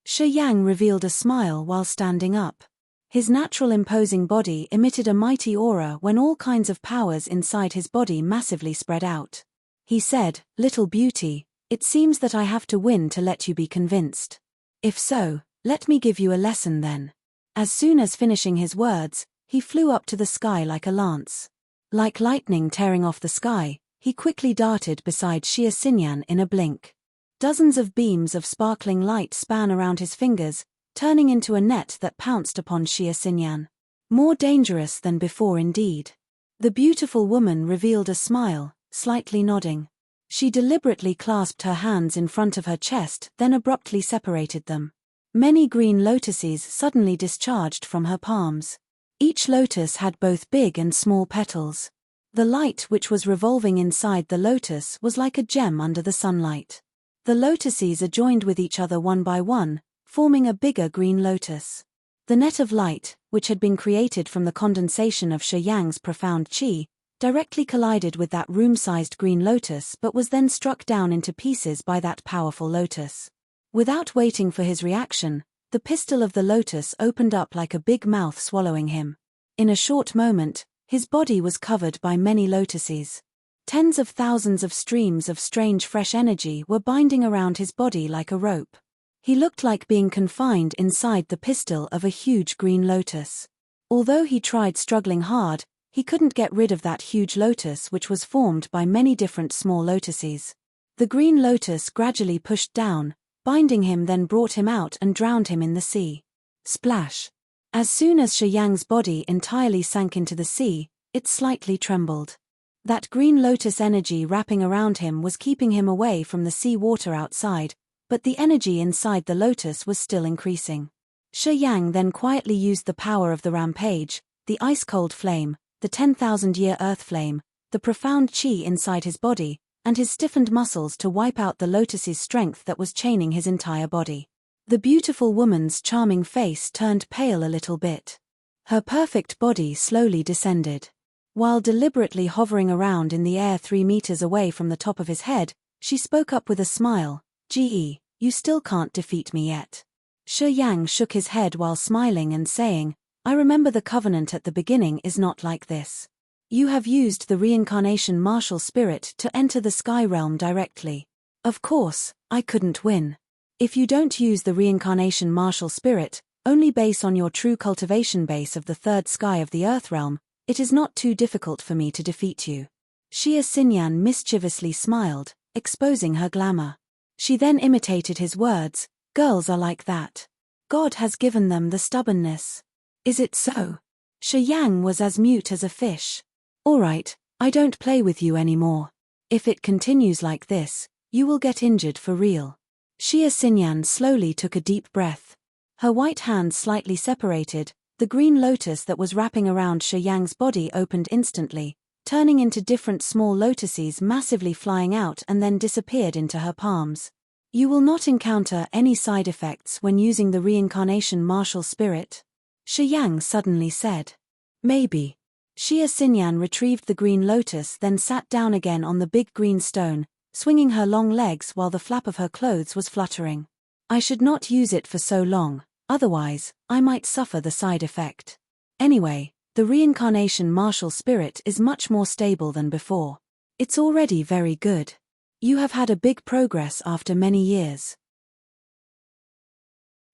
Shi Yang revealed a smile while standing up. His natural imposing body emitted a mighty aura when all kinds of powers inside his body massively spread out. He said, "Little beauty, it seems that I have to win to let you be convinced. If so, let me give you a lesson then." As soon as finishing his words, he flew up to the sky like a lance. Like lightning tearing off the sky, he quickly darted beside Xia Xinyan in a blink. Dozens of beams of sparkling light span around his fingers, turning into a net that pounced upon Xia Xinyan. More dangerous than before indeed. The beautiful woman revealed a smile, slightly nodding. She deliberately clasped her hands in front of her chest, then abruptly separated them. Many green lotuses suddenly discharged from her palms. Each lotus had both big and small petals. The light which was revolving inside the lotus was like a gem under the sunlight. The lotuses adjoined with each other one by one, forming a bigger green lotus. The net of light, which had been created from the condensation of Shi Yang's profound qi, directly collided with that room-sized green lotus but was then struck down into pieces by that powerful lotus. Without waiting for his reaction, the pistil of the lotus opened up like a big mouth swallowing him. In a short moment, his body was covered by many lotuses. Tens of thousands of streams of strange fresh energy were binding around his body like a rope. He looked like being confined inside the pistil of a huge green lotus. Although he tried struggling hard, He couldn't get rid of that huge lotus which was formed by many different small lotuses. The green lotus gradually pushed down, binding him, then brought him out and drowned him in the sea. Splash! As soon as Shi Yang's body entirely sank into the sea, it slightly trembled. That green lotus energy wrapping around him was keeping him away from the sea water outside, but the energy inside the lotus was still increasing. Shi Yang then quietly used the power of the rampage, the ice-cold flame, the 10,000-year earth flame, the profound qi inside his body, and his stiffened muscles to wipe out the lotus's strength that was chaining his entire body. The beautiful woman's charming face turned pale a little bit. Her perfect body slowly descended. While deliberately hovering around in the air 3 meters away from the top of his head, she spoke up with a smile, "Ge, you still can't defeat me yet." Shi Yang shook his head while smiling and saying, "I remember the covenant at the beginning is not like this. You have used the reincarnation martial spirit to enter the sky realm directly. Of course, I couldn't win. If you don't use the reincarnation martial spirit, only base on your true cultivation base of the third sky of the earth realm, it is not too difficult for me to defeat you." Xia Xinyan mischievously smiled, exposing her glamour. She then imitated his words, "Girls are like that. God has given them the stubbornness." "Is it so?" Shi Yang was as mute as a fish. "All right, I don't play with you anymore. If it continues like this, you will get injured for real." Xia Xinyan slowly took a deep breath. Her white hands slightly separated, the green lotus that was wrapping around Shi Yang's body opened instantly, turning into different small lotuses massively flying out and then disappeared into her palms. "You will not encounter any side effects when using the reincarnation martial spirit?" Shi Yang suddenly said. "Maybe." Xia Xinyan retrieved the green lotus, then sat down again on the big green stone, swinging her long legs while the flap of her clothes was fluttering. "I should not use it for so long, otherwise, I might suffer the side effect. Anyway, the reincarnation martial spirit is much more stable than before. It's already very good. You have had a big progress after many years."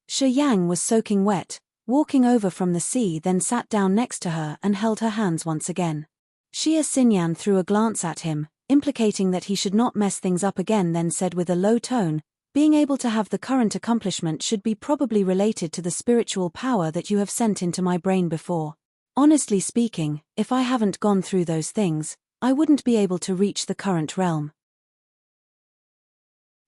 Shi Yang was soaking wet, walking over from the sea, then sat down next to her and held her hands once again. Xia Xinyan threw a glance at him, implicating that he should not mess things up again, then said with a low tone, "Being able to have the current accomplishment should be probably related to the spiritual power that you have sent into my brain before. Honestly speaking, if I haven't gone through those things, I wouldn't be able to reach the current realm."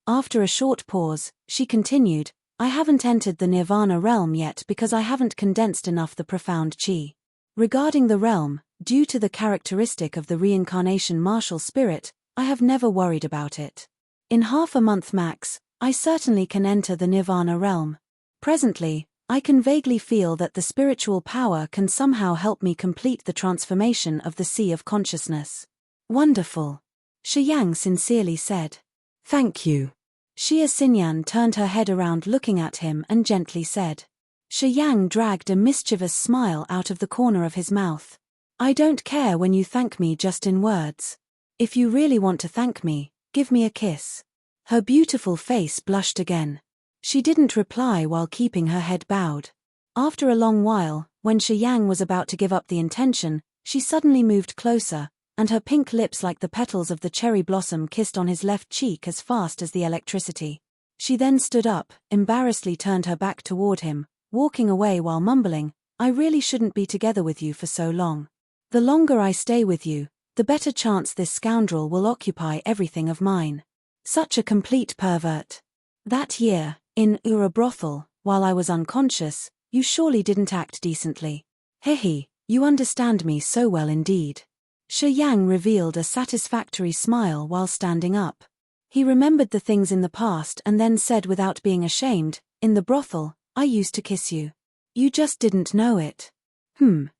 After a short pause, she continued, "I haven't entered the nirvana realm yet because I haven't condensed enough the profound qi. Regarding the realm, due to the characteristic of the reincarnation martial spirit, I have never worried about it. In half a month max, I certainly can enter the nirvana realm. Presently, I can vaguely feel that the spiritual power can somehow help me complete the transformation of the sea of consciousness." "Wonderful," Shi Yang sincerely said. "Thank you." Xia Xinyan turned her head around looking at him and gently said. Shi Yang dragged a mischievous smile out of the corner of his mouth. "I don't care when you thank me just in words. If you really want to thank me, give me a kiss." Her beautiful face blushed again. She didn't reply while keeping her head bowed. After a long while, when Shi Yang was about to give up the intention, she suddenly moved closer, and her pink lips like the petals of the cherry blossom kissed on his left cheek as fast as the electricity. She then stood up, embarrassedly turned her back toward him, walking away while mumbling, "I really shouldn't be together with you for so long. The longer I stay with you, the better chance this scoundrel will occupy everything of mine. Such a complete pervert. That year, in a brothel, while I was unconscious, you surely didn't act decently. Hehe, you understand me so well indeed." Shi Yang revealed a satisfactory smile while standing up. He remembered the things in the past and then said without being ashamed, "In the brothel, I used to kiss you. You just didn't know it.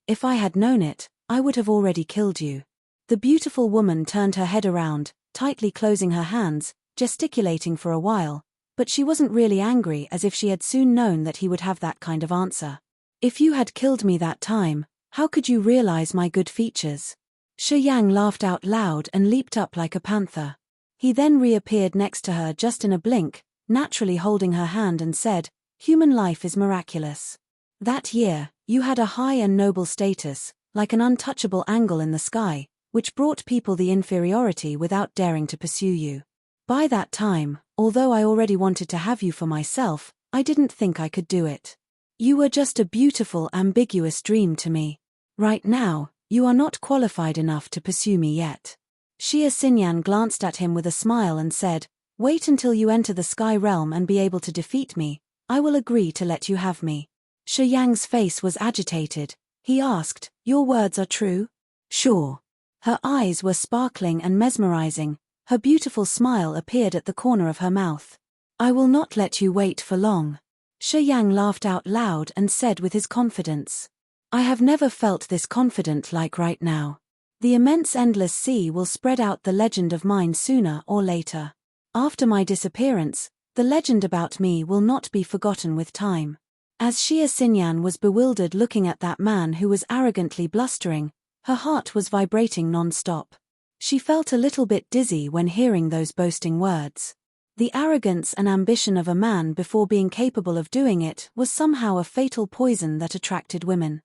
If I had known it, I would have already killed you." The beautiful woman turned her head around, tightly closing her hands, gesticulating for a while, but she wasn't really angry, as if she had soon known that he would have that kind of answer. "If you had killed me that time, how could you realize my good features?" Shi Yang laughed out loud and leaped up like a panther. He then reappeared next to her just in a blink, naturally holding her hand, and said, "Human life is miraculous. That year, you had a high and noble status, like an untouchable angle in the sky, which brought people the inferiority without daring to pursue you. By that time, although I already wanted to have you for myself, I didn't think I could do it. You were just a beautiful, ambiguous dream to me. Right now, you are not qualified enough to pursue me yet. Xia Xinyan glanced at him with a smile and said, "Wait until you enter the sky realm and be able to defeat me. I will agree to let you have me." Shi Yang's face was agitated. He asked, "Your words are true?" "Sure." Her eyes were sparkling and mesmerizing. Her beautiful smile appeared at the corner of her mouth. "I will not let you wait for long." Shi Yang laughed out loud and said with his confidence, "I have never felt this confident like right now. The immense endless sea will spread out the legend of mine sooner or later. After my disappearance, the legend about me will not be forgotten with time." As Xia Xinyan was bewildered looking at that man who was arrogantly blustering, her heart was vibrating non-stop. She felt a little bit dizzy when hearing those boasting words. The arrogance and ambition of a man before being capable of doing it was somehow a fatal poison that attracted women.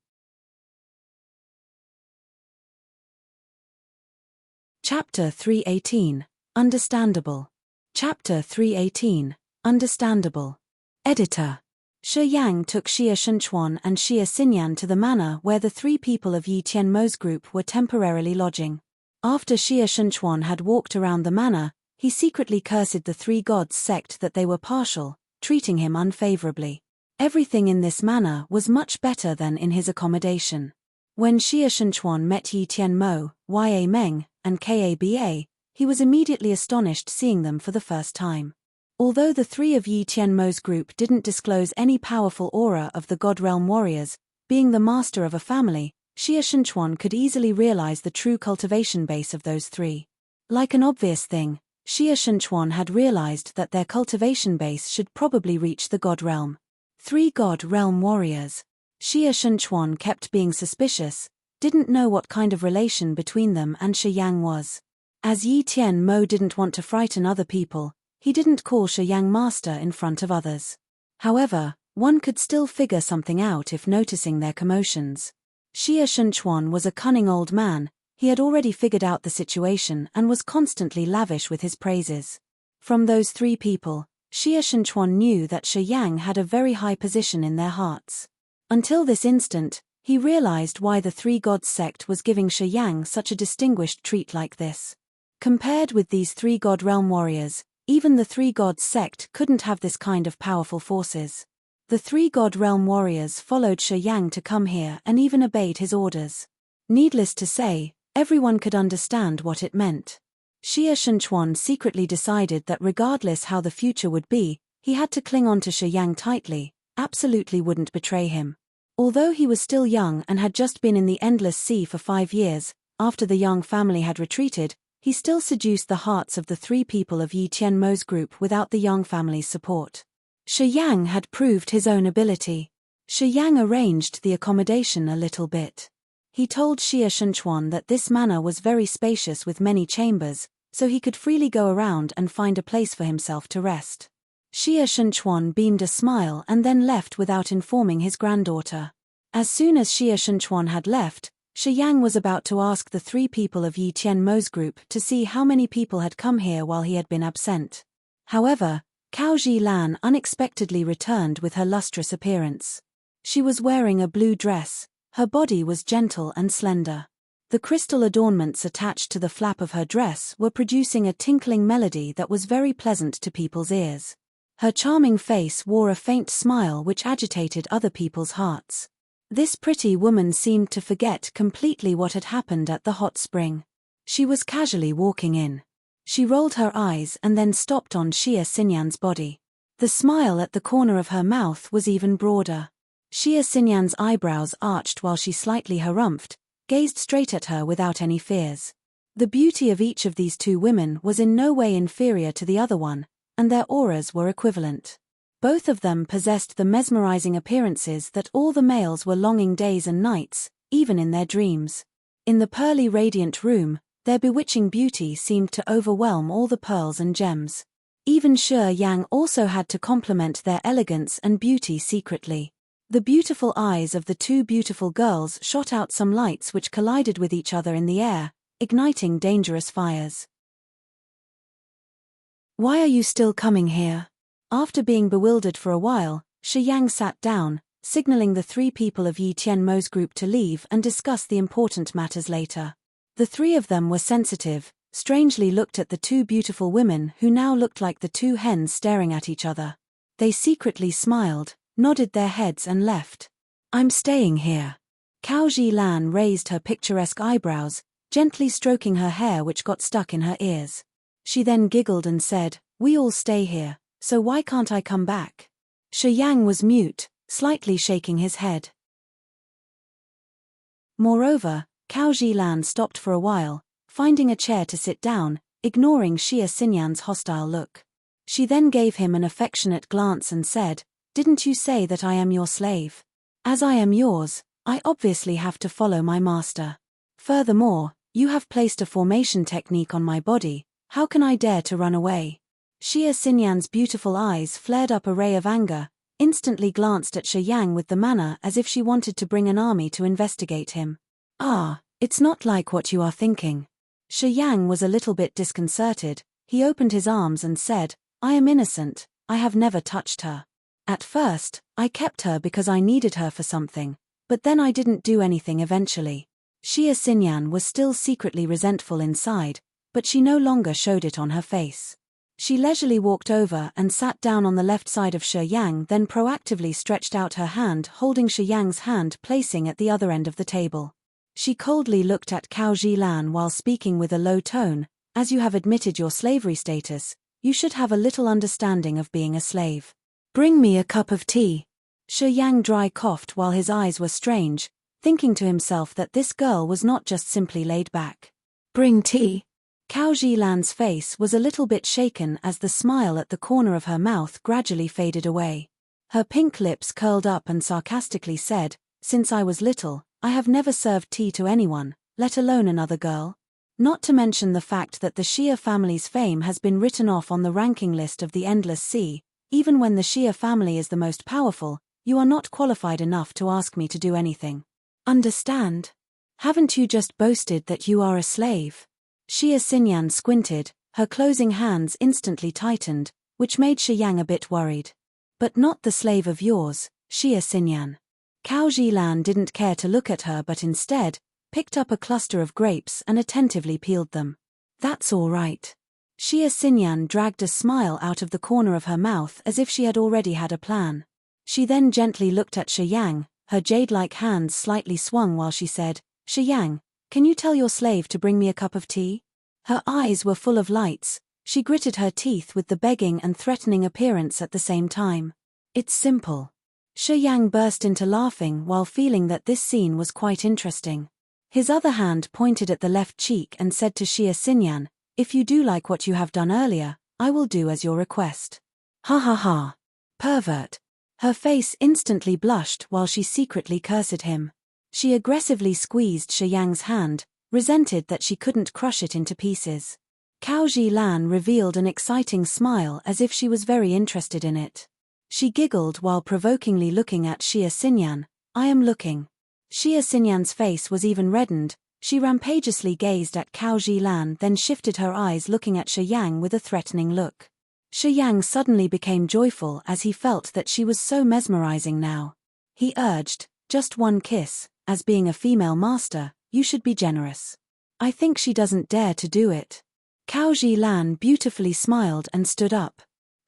Chapter 318. Understandable. Chapter 318. Understandable. Editor. Shi Yang took Xia Shunchuan and Xia Xinyan to the manor where the three people of Yi Tianmo's group were temporarily lodging. After Xia Shunchuan had walked around the manor, he secretly cursed the three gods sect that they were partial, treating him unfavorably. Everything in this manor was much better than in his accommodation. When Xia Shunchuan met Yi Tianmo, Ya Meng, and Kaba, he was immediately astonished seeing them for the first time. Although the three of Yi Tianmo's group didn't disclose any powerful aura of the God Realm warriors, being the master of a family, Xia Shunchuan could easily realize the true cultivation base of those three. Like an obvious thing, Xia Shunchuan had realized that their cultivation base should probably reach the God Realm. Three God Realm warriors. Xia Shunchuan kept being suspicious, didn't know what kind of relation between them and Shi Yang was. As Yi Tianmo didn't want to frighten other people, he didn't call Shi Yang master in front of others. However, one could still figure something out if noticing their commotions. Xia Shunchuan was a cunning old man. He had already figured out the situation and was constantly lavish with his praises. From those three people, Xia Shunchuan knew that Shi Yang had a very high position in their hearts. Until this instant, he realized why the three gods sect was giving Shi Yang such a distinguished treat like this. Compared with these three God Realm warriors, even the three gods sect couldn't have this kind of powerful forces. The three God Realm warriors followed Shi Yang to come here and even obeyed his orders. Needless to say, everyone could understand what it meant. Xia Shunchuan secretly decided that regardless how the future would be, he had to cling on to Shi Yang tightly, absolutely wouldn't betray him. Although he was still young and had just been in the endless sea for 5 years, after the Yang family had retreated, he still seduced the hearts of the three people of Yi Tianmo's group without the Yang family's support. Shi Yang had proved his own ability. Shi Yang arranged the accommodation a little bit. He told Xia Shunchuan that this manor was very spacious with many chambers, so he could freely go around and find a place for himself to rest. Xia Shunchuan beamed a smile and then left without informing his granddaughter. As soon as Xia Shunchuan had left, Shi Yang was about to ask the three people of Yi Tianmo's group to see how many people had come here while he had been absent. However, Cao Zhilan unexpectedly returned with her lustrous appearance. She was wearing a blue dress. Her body was gentle and slender. The crystal adornments attached to the flap of her dress were producing a tinkling melody that was very pleasant to people's ears. Her charming face wore a faint smile which agitated other people's hearts. This pretty woman seemed to forget completely what had happened at the hot spring. She was casually walking in. She rolled her eyes and then stopped on Xia Xinyan's body. The smile at the corner of her mouth was even broader. Xia Xinyan's eyebrows arched while she slightly harumphed, gazed straight at her without any fears. The beauty of each of these two women was in no way inferior to the other one, and their auras were equivalent. Both of them possessed the mesmerizing appearances that all the males were longing days and nights, even in their dreams. In the pearly radiant room, their bewitching beauty seemed to overwhelm all the pearls and gems. Even Shi Yang also had to compliment their elegance and beauty secretly. The beautiful eyes of the two beautiful girls shot out some lights which collided with each other in the air, igniting dangerous fires. Why are you still coming here? After being bewildered for a while, Shi Yang sat down, signaling the three people of Yi Tianmo's group to leave and discuss the important matters later. The three of them were sensitive, strangely looked at the two beautiful women who now looked like the two hens staring at each other. They secretly smiled, nodded their heads and left. I'm staying here. Cao Zhilan raised her picturesque eyebrows, gently stroking her hair which got stuck in her ears. She then giggled and said, we all stay here, so why can't I come back? Shi Yang was mute, slightly shaking his head. Moreover, Cao Zhilan stopped for a while, finding a chair to sit down, ignoring Xia Xinyan's hostile look. She then gave him an affectionate glance and said, didn't you say that I am your slave? As I am yours, I obviously have to follow my master. Furthermore, you have placed a formation technique on my body, how can I dare to run away? Xia Xinyan's beautiful eyes flared up a ray of anger, instantly glanced at Shi Yang with the manner as if she wanted to bring an army to investigate him. Ah, it's not like what you are thinking. Shi Yang was a little bit disconcerted. He opened his arms and said, I am innocent, I have never touched her. At first, I kept her because I needed her for something, but then I didn't do anything eventually. Xia Xinyan was still secretly resentful inside, but she no longer showed it on her face. She leisurely walked over and sat down on the left side of Shi Yang, then proactively stretched out her hand, holding Shi Yang's hand, placing at the other end of the table. She coldly looked at Cao Zhilan while speaking with a low tone, as you have admitted your slavery status, you should have a little understanding of being a slave. Bring me a cup of tea. Shi Yang dry coughed while his eyes were strange, thinking to himself that this girl was not just simply laid back. Bring tea. Cao Zhilan's face was a little bit shaken as the smile at the corner of her mouth gradually faded away. Her pink lips curled up and sarcastically said, since I was little, I have never served tea to anyone, let alone another girl. Not to mention the fact that the Xia family's fame has been written off on the ranking list of the Endless Sea. Even when the Xia family is the most powerful, you are not qualified enough to ask me to do anything. Understand? Haven't you just boasted that you are a slave? Xia Xinyan squinted, her closing hands instantly tightened, which made Shi Yang a bit worried. But not the slave of yours, Xia Xinyan. Cao Zhilan didn't care to look at her but instead, picked up a cluster of grapes and attentively peeled them. That's all right. Xia Xinyan dragged a smile out of the corner of her mouth as if she had already had a plan. She then gently looked at Shi Yang, her jade-like hands slightly swung while she said, Shi Yang, can you tell your slave to bring me a cup of tea? Her eyes were full of lights, she gritted her teeth with the begging and threatening appearance at the same time. It's simple. Shi Yang burst into laughing while feeling that this scene was quite interesting. His other hand pointed at the left cheek and said to Xia Xinyan, if you do like what you have done earlier, I will do as your request. Ha ha ha. Pervert. Her face instantly blushed while she secretly cursed him. She aggressively squeezed Shi Yang's hand, resented that she couldn't crush it into pieces. Cao Zhilan revealed an exciting smile as if she was very interested in it. She giggled while provokingly looking at Xia Xinyan. I am looking. Xia Xinyan's face was even reddened. She rampageously gazed at Cao Zhilan, then shifted her eyes looking at Shi Yang with a threatening look. Shi Yang suddenly became joyful as he felt that she was so mesmerizing now. He urged, just one kiss, as being a female master, you should be generous. I think she doesn't dare to do it. Cao Zhilan beautifully smiled and stood up.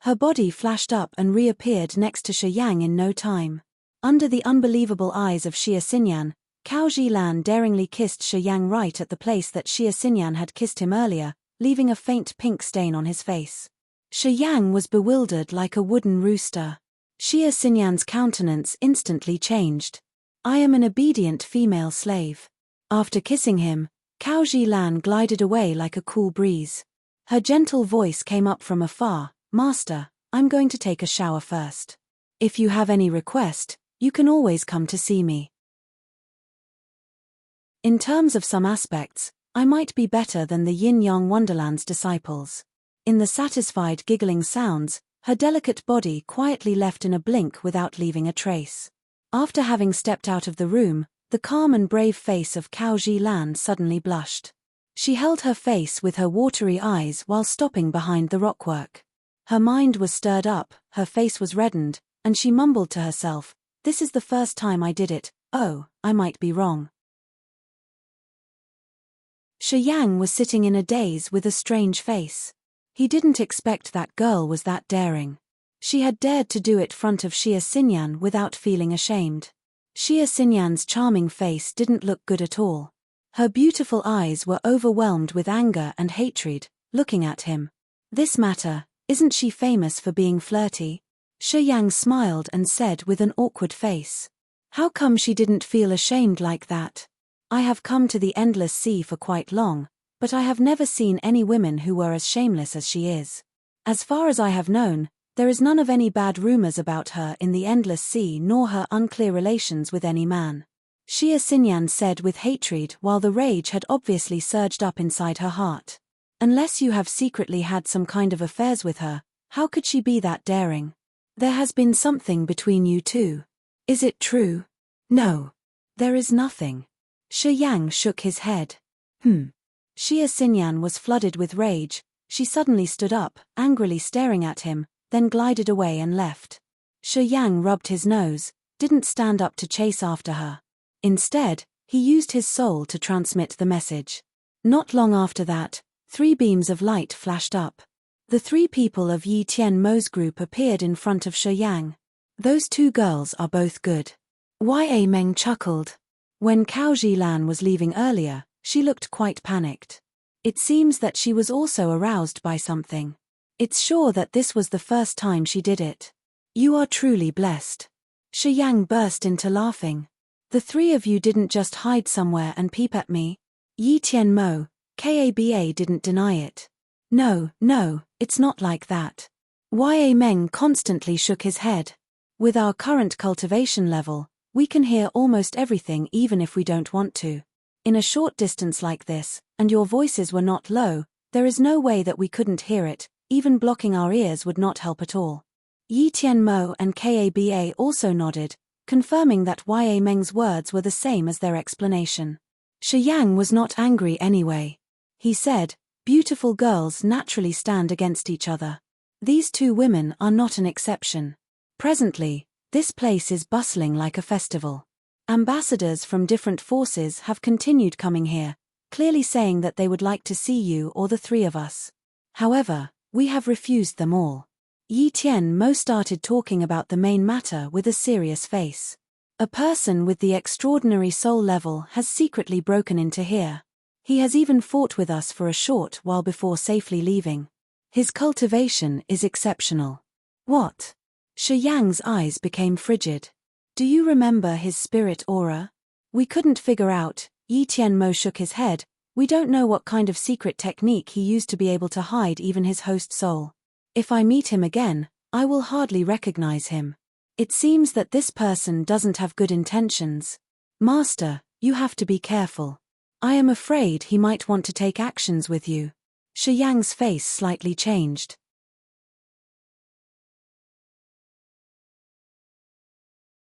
Her body flashed up and reappeared next to Shi Yang in no time. Under the unbelievable eyes of Xia Xinyan, Cao Zhilan daringly kissed Shi Yang right at the place that Xia Xinyan had kissed him earlier, leaving a faint pink stain on his face. Shi Yang was bewildered like a wooden rooster. Xia Xinyan's countenance instantly changed. I am an obedient female slave. After kissing him, Cao Zhilan glided away like a cool breeze. Her gentle voice came up from afar, Master, I'm going to take a shower first. If you have any request, you can always come to see me. In terms of some aspects, I might be better than the Yin-Yang Wonderland's disciples. In the satisfied giggling sounds, her delicate body quietly left in a blink without leaving a trace. After having stepped out of the room, the calm and brave face of Cao Zhilan suddenly blushed. She held her face with her watery eyes while stopping behind the rockwork. Her mind was stirred up, her face was reddened, and she mumbled to herself, "This is the first time I did it, oh, I might be wrong." Shi Yang was sitting in a daze with a strange face. He didn't expect that girl was that daring. She had dared to do it in front of Xia Xinyan without feeling ashamed. Xia Xinyan's charming face didn't look good at all. Her beautiful eyes were overwhelmed with anger and hatred, looking at him. "This matter, isn't she famous for being flirty?" Shi Yang smiled and said with an awkward face. "How come she didn't feel ashamed like that? I have come to the Endless Sea for quite long, but I have never seen any women who were as shameless as she is. As far as I have known, there is none of any bad rumors about her in the Endless Sea nor her unclear relations with any man." Xia Xinyan said with hatred while the rage had obviously surged up inside her heart. "Unless you have secretly had some kind of affairs with her, how could she be that daring? There has been something between you two. Is it true?" "No. There is nothing." Shi Yang shook his head. Xia Xinyan was flooded with rage. She suddenly stood up, angrily staring at him, then glided away and left. Shi Yang rubbed his nose, didn't stand up to chase after her. Instead, he used his soul to transmit the message. Not long after that, 3 beams of light flashed up. The 3 people of Yi Tianmo's group appeared in front of Shi Yang. "Those 2 girls are both good." Ya Meng chuckled. When Cao Zhilan was leaving earlier, she looked quite panicked. It seems that she was also aroused by something. It's sure that this was the first time she did it. "You are truly blessed." Shi Yang burst into laughing. "The 3 of you didn't just hide somewhere and peep at me. Yi Tianmo, Kaba didn't deny it." No, it's not like that." Ya Meng constantly shook his head. "With our current cultivation level, we can hear almost everything even if we don't want to. In a short distance like this, and your voices were not low, there is no way that we couldn't hear it, even blocking our ears would not help at all." Yi Tianmo and Kaba also nodded, confirming that Ya Meng's words were the same as their explanation. Shi Yang was not angry anyway. He said, "Beautiful girls naturally stand against each other. These 2 women are not an exception. Presently, this place is bustling like a festival. Ambassadors from different forces have continued coming here, clearly saying that they would like to see you or the 3 of us. However, we have refused them all." Yi Tianmo started talking about the main matter with a serious face. "A person with the extraordinary soul level has secretly broken into here. He has even fought with us for a short while before safely leaving. His cultivation is exceptional." "What?" Shi Yang's eyes became frigid. "Do you remember his spirit aura?" "We couldn't figure out." Yi Tianmo shook his head. "We don't know what kind of secret technique he used to be able to hide even his host soul. If I meet him again, I will hardly recognize him. It seems that this person doesn't have good intentions. Master, you have to be careful. I am afraid he might want to take actions with you." Shi Yang's face slightly changed.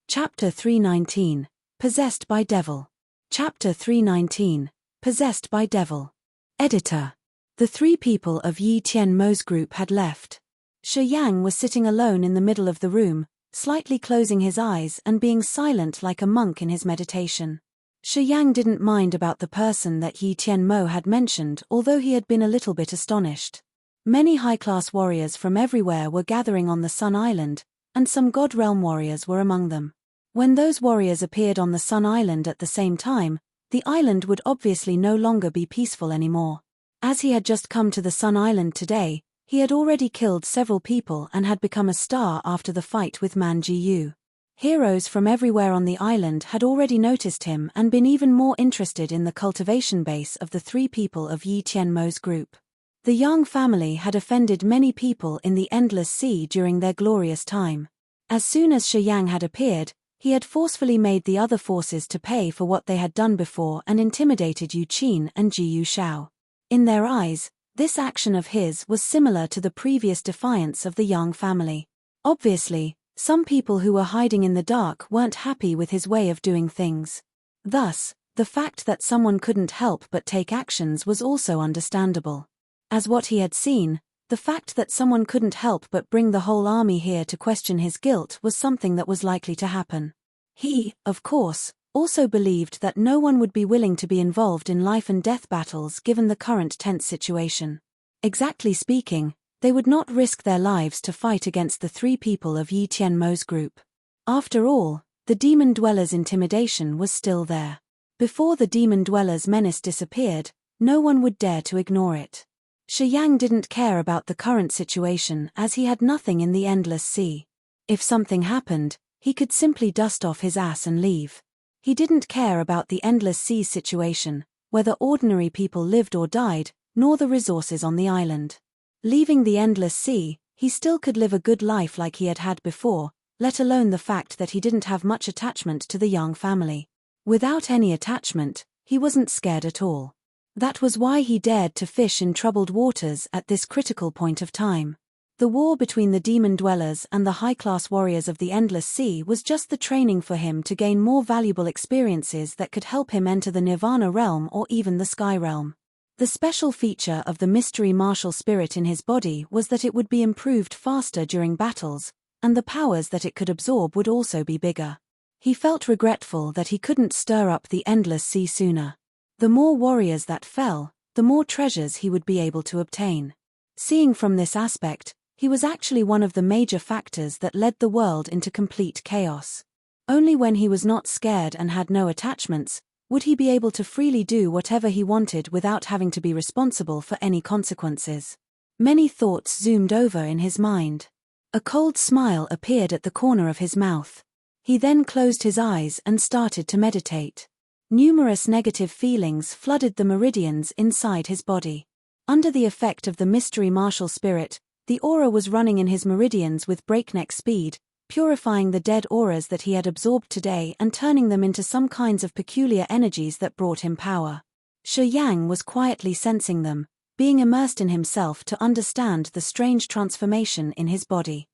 Chapter 319, Possessed by Devil. Chapter 319, Possessed by Devil. Editor. The 3 people of Yi Tianmo's group had left. Shi Yang was sitting alone in the middle of the room, slightly closing his eyes and being silent like a monk in his meditation. Shi Yang didn't mind about the person that Yi Tianmo had mentioned, although he had been a little bit astonished. Many high-class warriors from everywhere were gathering on the Sun Island, and some God Realm warriors were among them. When those warriors appeared on the Sun Island at the same time, the island would obviously no longer be peaceful anymore. As he had just come to the Sun Island today, he had already killed several people and had become a star after the fight with Man Jiyu. Heroes from everywhere on the island had already noticed him and been even more interested in the cultivation base of the 3 people of Yi Tianmo's group. The Yang family had offended many people in the Endless Sea during their glorious time. As soon as Shi Yang had appeared, he had forcefully made the other forces to pay for what they had done before and intimidated Yu Qin and Jiyu Shao. In their eyes, this action of his was similar to the previous defiance of the Yang family. Obviously, Some people who were hiding in the dark weren't happy with his way of doing things. Thus, the fact that someone couldn't help but take actions was also understandable. As what he had seen, the fact that someone couldn't help but bring the whole army here to question his guilt was something that was likely to happen. He, of course, also believed that no one would be willing to be involved in life and death battles given the current tense situation. Exactly speaking, they would not risk their lives to fight against the three people of Yi Tianmo's group. After all, the demon dweller's intimidation was still there. Before the demon dweller's menace disappeared, no one would dare to ignore it. Shi Yang didn't care about the current situation as he had nothing in the endless sea. If something happened, he could simply dust off his ass and leave. He didn't care about the endless sea situation, whether ordinary people lived or died, nor the resources on the island. Leaving the endless sea, he still could live a good life like he had had before, let alone the fact that he didn't have much attachment to the Yang family. Without any attachment, he wasn't scared at all. That was why he dared to fish in troubled waters at this critical point of time. The war between the demon dwellers and the high-class warriors of the endless sea was just the training for him to gain more valuable experiences that could help him enter the Nirvana realm or even the Sky realm. The special feature of the mystery martial spirit in his body was that it would be improved faster during battles, and the powers that it could absorb would also be bigger. He felt regretful that he couldn't stir up the endless sea sooner. The more warriors that fell, the more treasures he would be able to obtain. Seeing from this aspect, he was actually one of the major factors that led the world into complete chaos. Only when he was not scared and had no attachments, would he be able to freely do whatever he wanted without having to be responsible for any consequences. Many thoughts zoomed over in his mind. A cold smile appeared at the corner of his mouth. He then closed his eyes and started to meditate. Numerous negative feelings flooded the meridians inside his body. Under the effect of the mystery martial spirit, the aura was running in his meridians with breakneck speed, purifying the dead auras that he had absorbed today and turning them into some kinds of peculiar energies that brought him power. Shi Yang was quietly sensing them, being immersed in himself to understand the strange transformation in his body.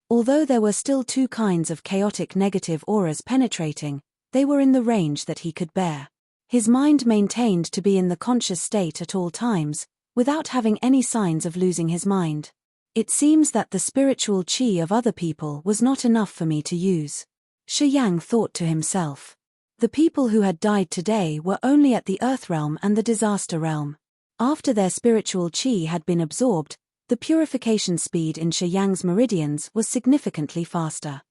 Although there were still two kinds of chaotic negative auras penetrating, they were in the range that he could bear. His mind maintained to be in the conscious state at all times, without having any signs of losing his mind. It seems that the spiritual chi of other people was not enough for me to use. Shi Yang thought to himself. The people who had died today were only at the Earth realm and the disaster realm. After their spiritual chi had been absorbed, the purification speed in Shi Yang's meridians was significantly faster.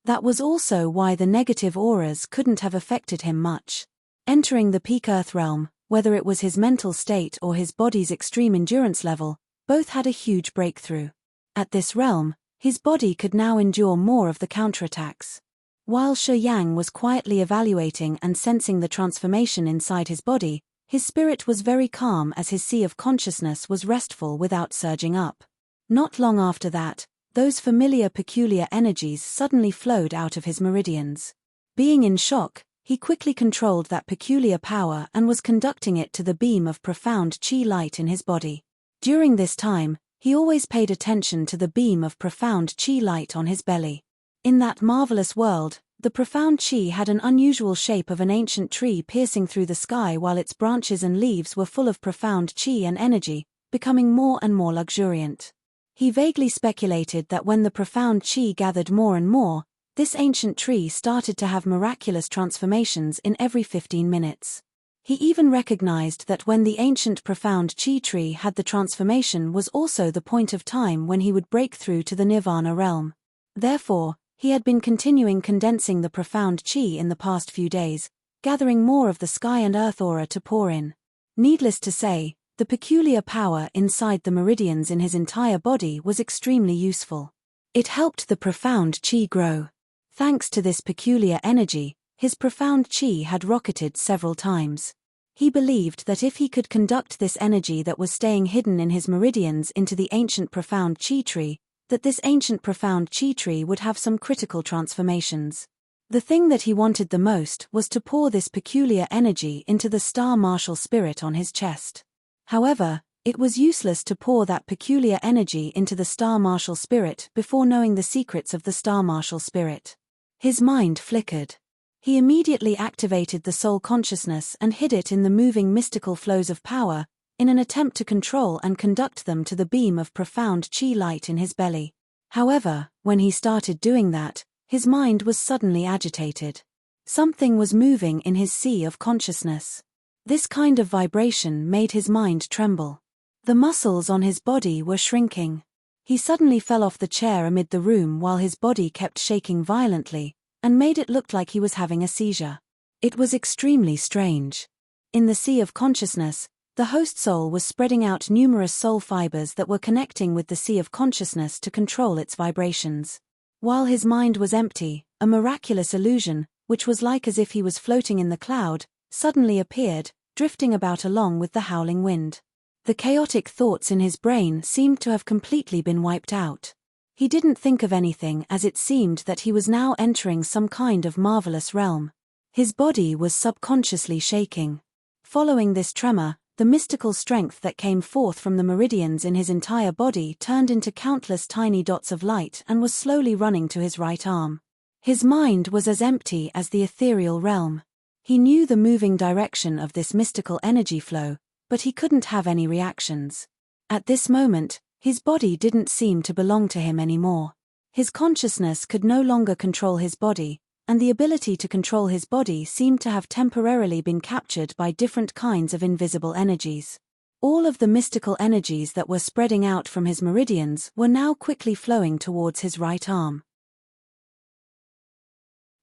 That was also why the negative auras couldn't have affected him much. Entering the peak Earth realm, whether it was his mental state or his body's extreme endurance level, both had a huge breakthrough. At this realm, his body could now endure more of the counterattacks. While Shi Yang was quietly evaluating and sensing the transformation inside his body, his spirit was very calm as his sea of consciousness was restful without surging up. Not long after that, those familiar peculiar energies suddenly flowed out of his meridians. Being in shock, he quickly controlled that peculiar power and was conducting it to the beam of profound chi light in his body. During this time, he always paid attention to the beam of profound chi light on his belly. In that marvelous world, the profound chi had an unusual shape of an ancient tree piercing through the sky while its branches and leaves were full of profound chi and energy, becoming more and more luxuriant. He vaguely speculated that when the profound chi gathered more and more, this ancient tree started to have miraculous transformations in every 15 minutes. He even recognized that when the ancient profound chi tree had the transformation was also the point of time when he would break through to the Nirvana realm. Therefore, he had been continuing condensing the profound chi in the past few days, gathering more of the sky and earth aura to pour in. Needless to say, the peculiar power inside the meridians in his entire body was extremely useful. It helped the profound chi grow. Thanks to this peculiar energy, his profound chi had rocketed several times. He believed that if he could conduct this energy that was staying hidden in his meridians into the ancient profound chi tree, that this ancient profound chi tree would have some critical transformations. The thing that he wanted the most was to pour this peculiar energy into the star martial spirit on his chest. However, It was useless to pour that peculiar energy into the Star Martial spirit before knowing the secrets of the Star Martial spirit. His mind flickered. He immediately activated the soul consciousness and hid it in the moving mystical flows of power, in an attempt to control and conduct them to the beam of profound chi light in his belly. However, when he started doing that, his mind was suddenly agitated. Something was moving in his sea of consciousness. This kind of vibration made his mind tremble. The muscles on his body were shrinking. He suddenly fell off the chair amid the room while his body kept shaking violently, and made it look like he was having a seizure. It was extremely strange. In the sea of consciousness, the host soul was spreading out numerous soul fibers that were connecting with the sea of consciousness to control its vibrations. While his mind was empty, a miraculous illusion, which was like as if he was floating in the cloud, suddenly appeared, drifting about along with the howling wind. The chaotic thoughts in his brain seemed to have completely been wiped out. He didn't think of anything, as it seemed that he was now entering some kind of marvelous realm. His body was subconsciously shaking. Following this tremor, the mystical strength that came forth from the meridians in his entire body turned into countless tiny dots of light and was slowly running to his right arm. His mind was as empty as the ethereal realm. He knew the moving direction of this mystical energy flow, but he couldn't have any reactions. At this moment, his body didn't seem to belong to him anymore. His consciousness could no longer control his body, and the ability to control his body seemed to have temporarily been captured by different kinds of invisible energies. All of the mystical energies that were spreading out from his meridians were now quickly flowing towards his right arm.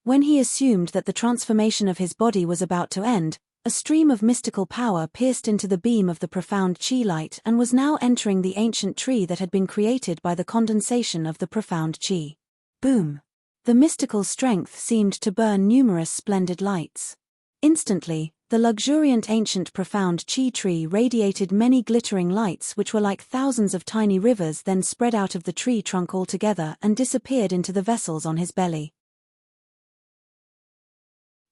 When he assumed that the transformation of his body was about to end, a stream of mystical power pierced into the beam of the profound chi light and was now entering the ancient tree that had been created by the condensation of the profound chi. Boom! The mystical strength seemed to burn numerous splendid lights. Instantly, the luxuriant ancient profound chi tree radiated many glittering lights which were like thousands of tiny rivers, then spread out of the tree trunk altogether and disappeared into the vessels on his belly.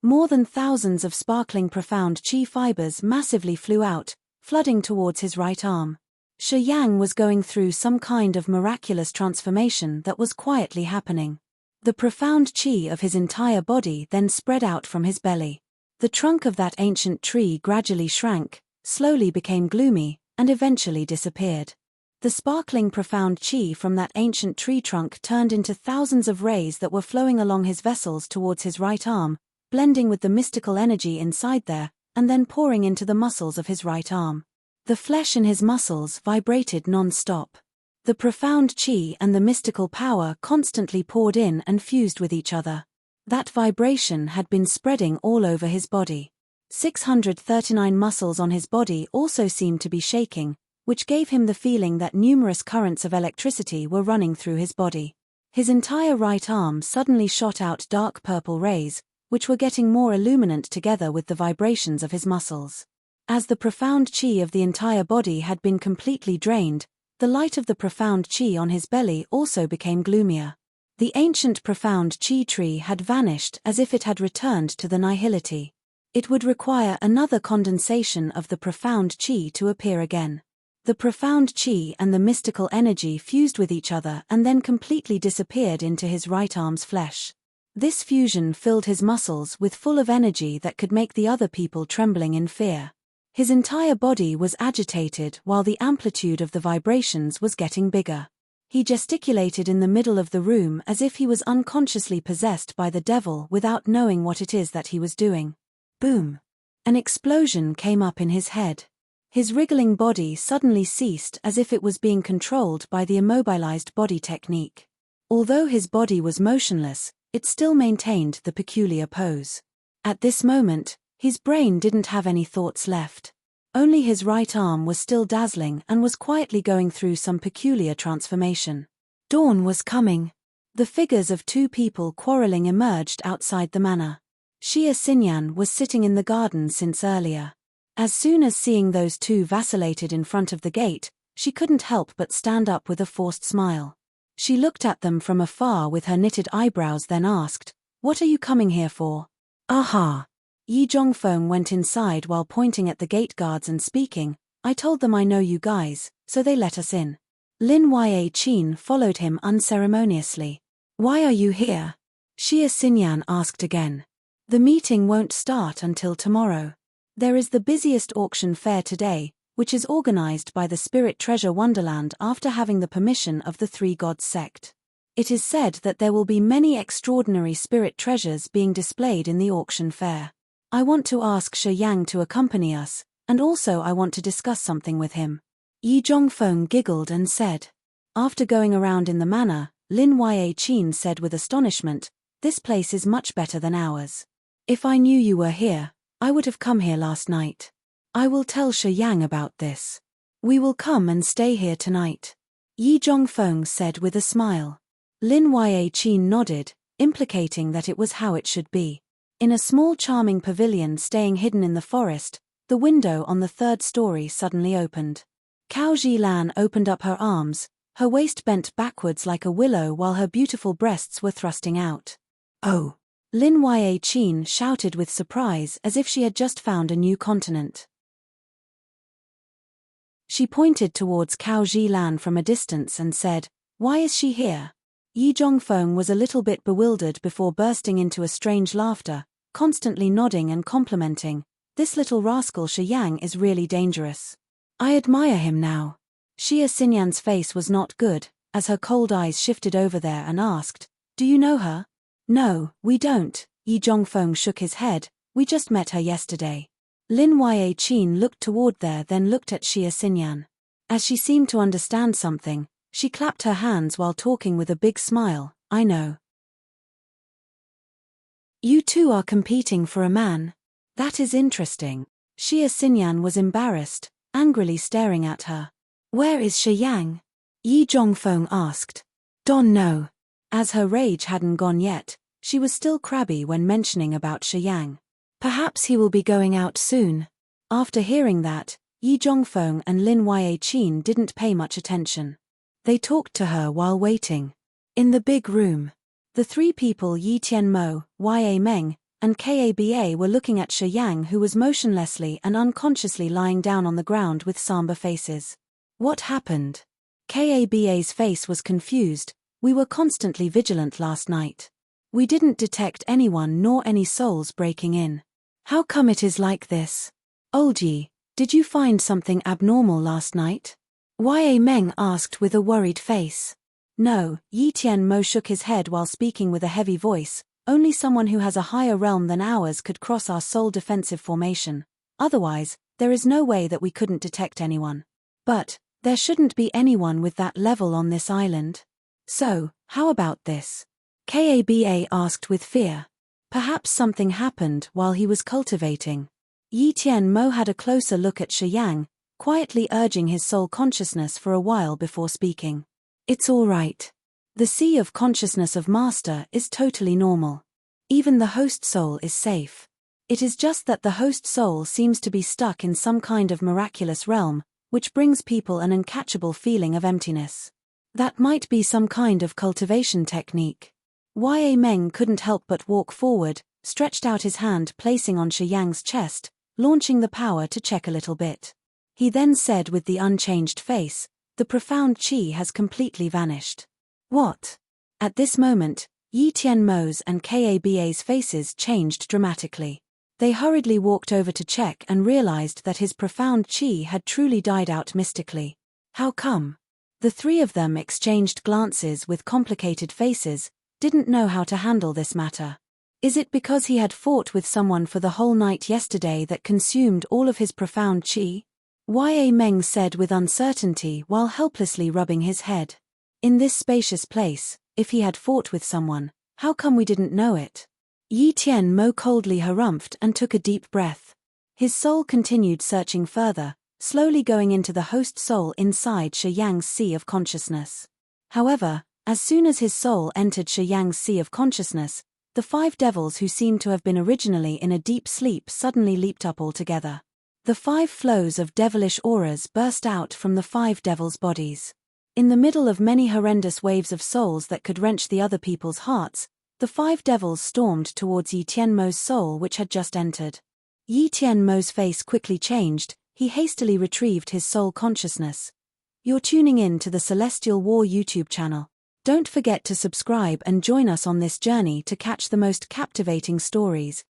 More than thousands of sparkling profound chi fibers massively flew out, flooding towards his right arm. Shi Yang was going through some kind of miraculous transformation that was quietly happening. The profound chi of his entire body then spread out from his belly. The trunk of that ancient tree gradually shrank, slowly became gloomy, and eventually disappeared. The sparkling profound chi from that ancient tree trunk turned into thousands of rays that were flowing along his vessels towards his right arm, blending with the mystical energy inside there, and then pouring into the muscles of his right arm. The flesh in his muscles vibrated non-stop. The profound chi and the mystical power constantly poured in and fused with each other. That vibration had been spreading all over his body. 639 muscles on his body also seemed to be shaking, which gave him the feeling that numerous currents of electricity were running through his body. His entire right arm suddenly shot out dark purple rays, which were getting more illuminant together with the vibrations of his muscles. As the profound chi of the entire body had been completely drained, the light of the profound chi on his belly also became gloomier. The ancient profound chi tree had vanished as if it had returned to the nihility. It would require another condensation of the profound chi to appear again. The profound chi and the mystical energy fused with each other and then completely disappeared into his right arm's flesh. This fusion filled his muscles with full of energy that could make the other people trembling in fear. His entire body was agitated while the amplitude of the vibrations was getting bigger. He gesticulated in the middle of the room as if he was unconsciously possessed by the devil without knowing what it is that he was doing. Boom! An explosion came up in his head. His wriggling body suddenly ceased as if it was being controlled by the immobilized body technique. Although his body was motionless, it still maintained the peculiar pose. At this moment, his brain didn't have any thoughts left. Only his right arm was still dazzling and was quietly going through some peculiar transformation. Dawn was coming. The figures of two people quarreling emerged outside the manor. Xia Xinyan was sitting in the garden since earlier. As soon as seeing those two vacillated in front of the gate, she couldn't help but stand up with a forced smile. She looked at them from afar with her knitted eyebrows, then asked, "What are you coming here for?" "Aha!" Yi Zhongfeng went inside while pointing at the gate guards and speaking, I told them I know you guys, so they let us in. Lin Yaqin followed him unceremoniously. Why are you here? Xia Xinyan asked again. The meeting won't start until tomorrow. There is the busiest auction fair today, which is organized by the Spirit Treasure Wonderland after having the permission of the Three Gods sect. It is said that there will be many extraordinary spirit treasures being displayed in the auction fair. I want to ask Shi Yang to accompany us, and also I want to discuss something with him. Yi Zhongfeng giggled and said. After going around in the manner, Lin Yaqin said with astonishment, "This place is much better than ours. If I knew you were here, I would have come here last night. I will tell Shi Yang about this. We will come and stay here tonight," Yi Zhongfeng said with a smile. Lin Yaqin nodded, implicating that it was how it should be. In a small charming pavilion staying hidden in the forest, the window on the third story suddenly opened. Cao Zilan opened up her arms, her waist bent backwards like a willow while her beautiful breasts were thrusting out. "Oh!" Lin Yaqin shouted with surprise as if she had just found a new continent. She pointed towards Cao Zilan from a distance and said, "Why is she here?" Yi Zhongfeng was a little bit bewildered before bursting into a strange laughter, constantly nodding and complimenting. "This little rascal Shi Yang is really dangerous. I admire him now." Xia Xinyan's face was not good, as her cold eyes shifted over there and asked, "Do you know her?" "No, we don't," Yi Zhongfeng shook his head, "we just met her yesterday." Lin Yaqin looked toward there then looked at Xia Xinyan. As she seemed to understand something, she clapped her hands while talking with a big smile. "I know. You two are competing for a man. That is interesting." Xia Xinyan was embarrassed, angrily staring at her. "Where is Shi Yang?" Yi Zhongfeng asked. "Don't know." As her rage hadn't gone yet, she was still crabby when mentioning about Shi Yang. "Perhaps he will be going out soon." After hearing that, Yi Zhongfeng and Lin Yaqin didn't pay much attention. They talked to her while waiting. In the big room, the three people Yi Tianmo, Ya Meng, and Kaba were looking at Shi Yang, who was motionlessly and unconsciously lying down on the ground with somber faces. What happened? Kaba's face was confused. "We were constantly vigilant last night. We didn't detect anyone nor any souls breaking in. How come it is like this?" "Old Yi, did you find something abnormal last night?" Ya Meng asked with a worried face. "No," Yi Tianmo shook his head while speaking with a heavy voice. "Only someone who has a higher realm than ours could cross our soul defensive formation. Otherwise, there is no way that we couldn't detect anyone. But there shouldn't be anyone with that level on this island. So, how about this?" Kaba asked with fear. Perhaps something happened while he was cultivating. Yi Tianmo had a closer look at Shi Yang, quietly urging his soul consciousness for a while before speaking. "It's all right. The sea of consciousness of Master is totally normal. Even the host soul is safe. It is just that the host soul seems to be stuck in some kind of miraculous realm, which brings people an uncatchable feeling of emptiness. That might be some kind of cultivation technique." Ya Meng couldn't help but walk forward, stretched out his hand placing on Shi Yang's chest, launching the power to check a little bit. He then said with the unchanged face, "The profound qi has completely vanished." "What?" At this moment, Yi Tianmo's and Kaba's faces changed dramatically. They hurriedly walked over to check and realized that his profound qi had truly died out mystically. How come? The three of them exchanged glances with complicated faces, didn't know how to handle this matter. Is it because he had fought with someone for the whole night yesterday that consumed all of his profound qi? Ya Meng said with uncertainty while helplessly rubbing his head. "In this spacious place, if he had fought with someone, how come we didn't know it?" Yi Tianmo coldly harumphed and took a deep breath. His soul continued searching further, slowly going into the host soul inside Shi Yang's sea of consciousness. However, as soon as his soul entered Shi Yang's sea of consciousness, the five devils who seemed to have been originally in a deep sleep suddenly leaped up altogether. The five flows of devilish auras burst out from the five devils' bodies. In the middle of many horrendous waves of souls that could wrench the other people's hearts, the five devils stormed towards Yi Tianmo's soul which had just entered. Yi Tianmo's face quickly changed, He hastily retrieved his soul consciousness. You're tuning in to the Celestial War YouTube channel. Don't forget to subscribe and join us on this journey to catch the most captivating stories.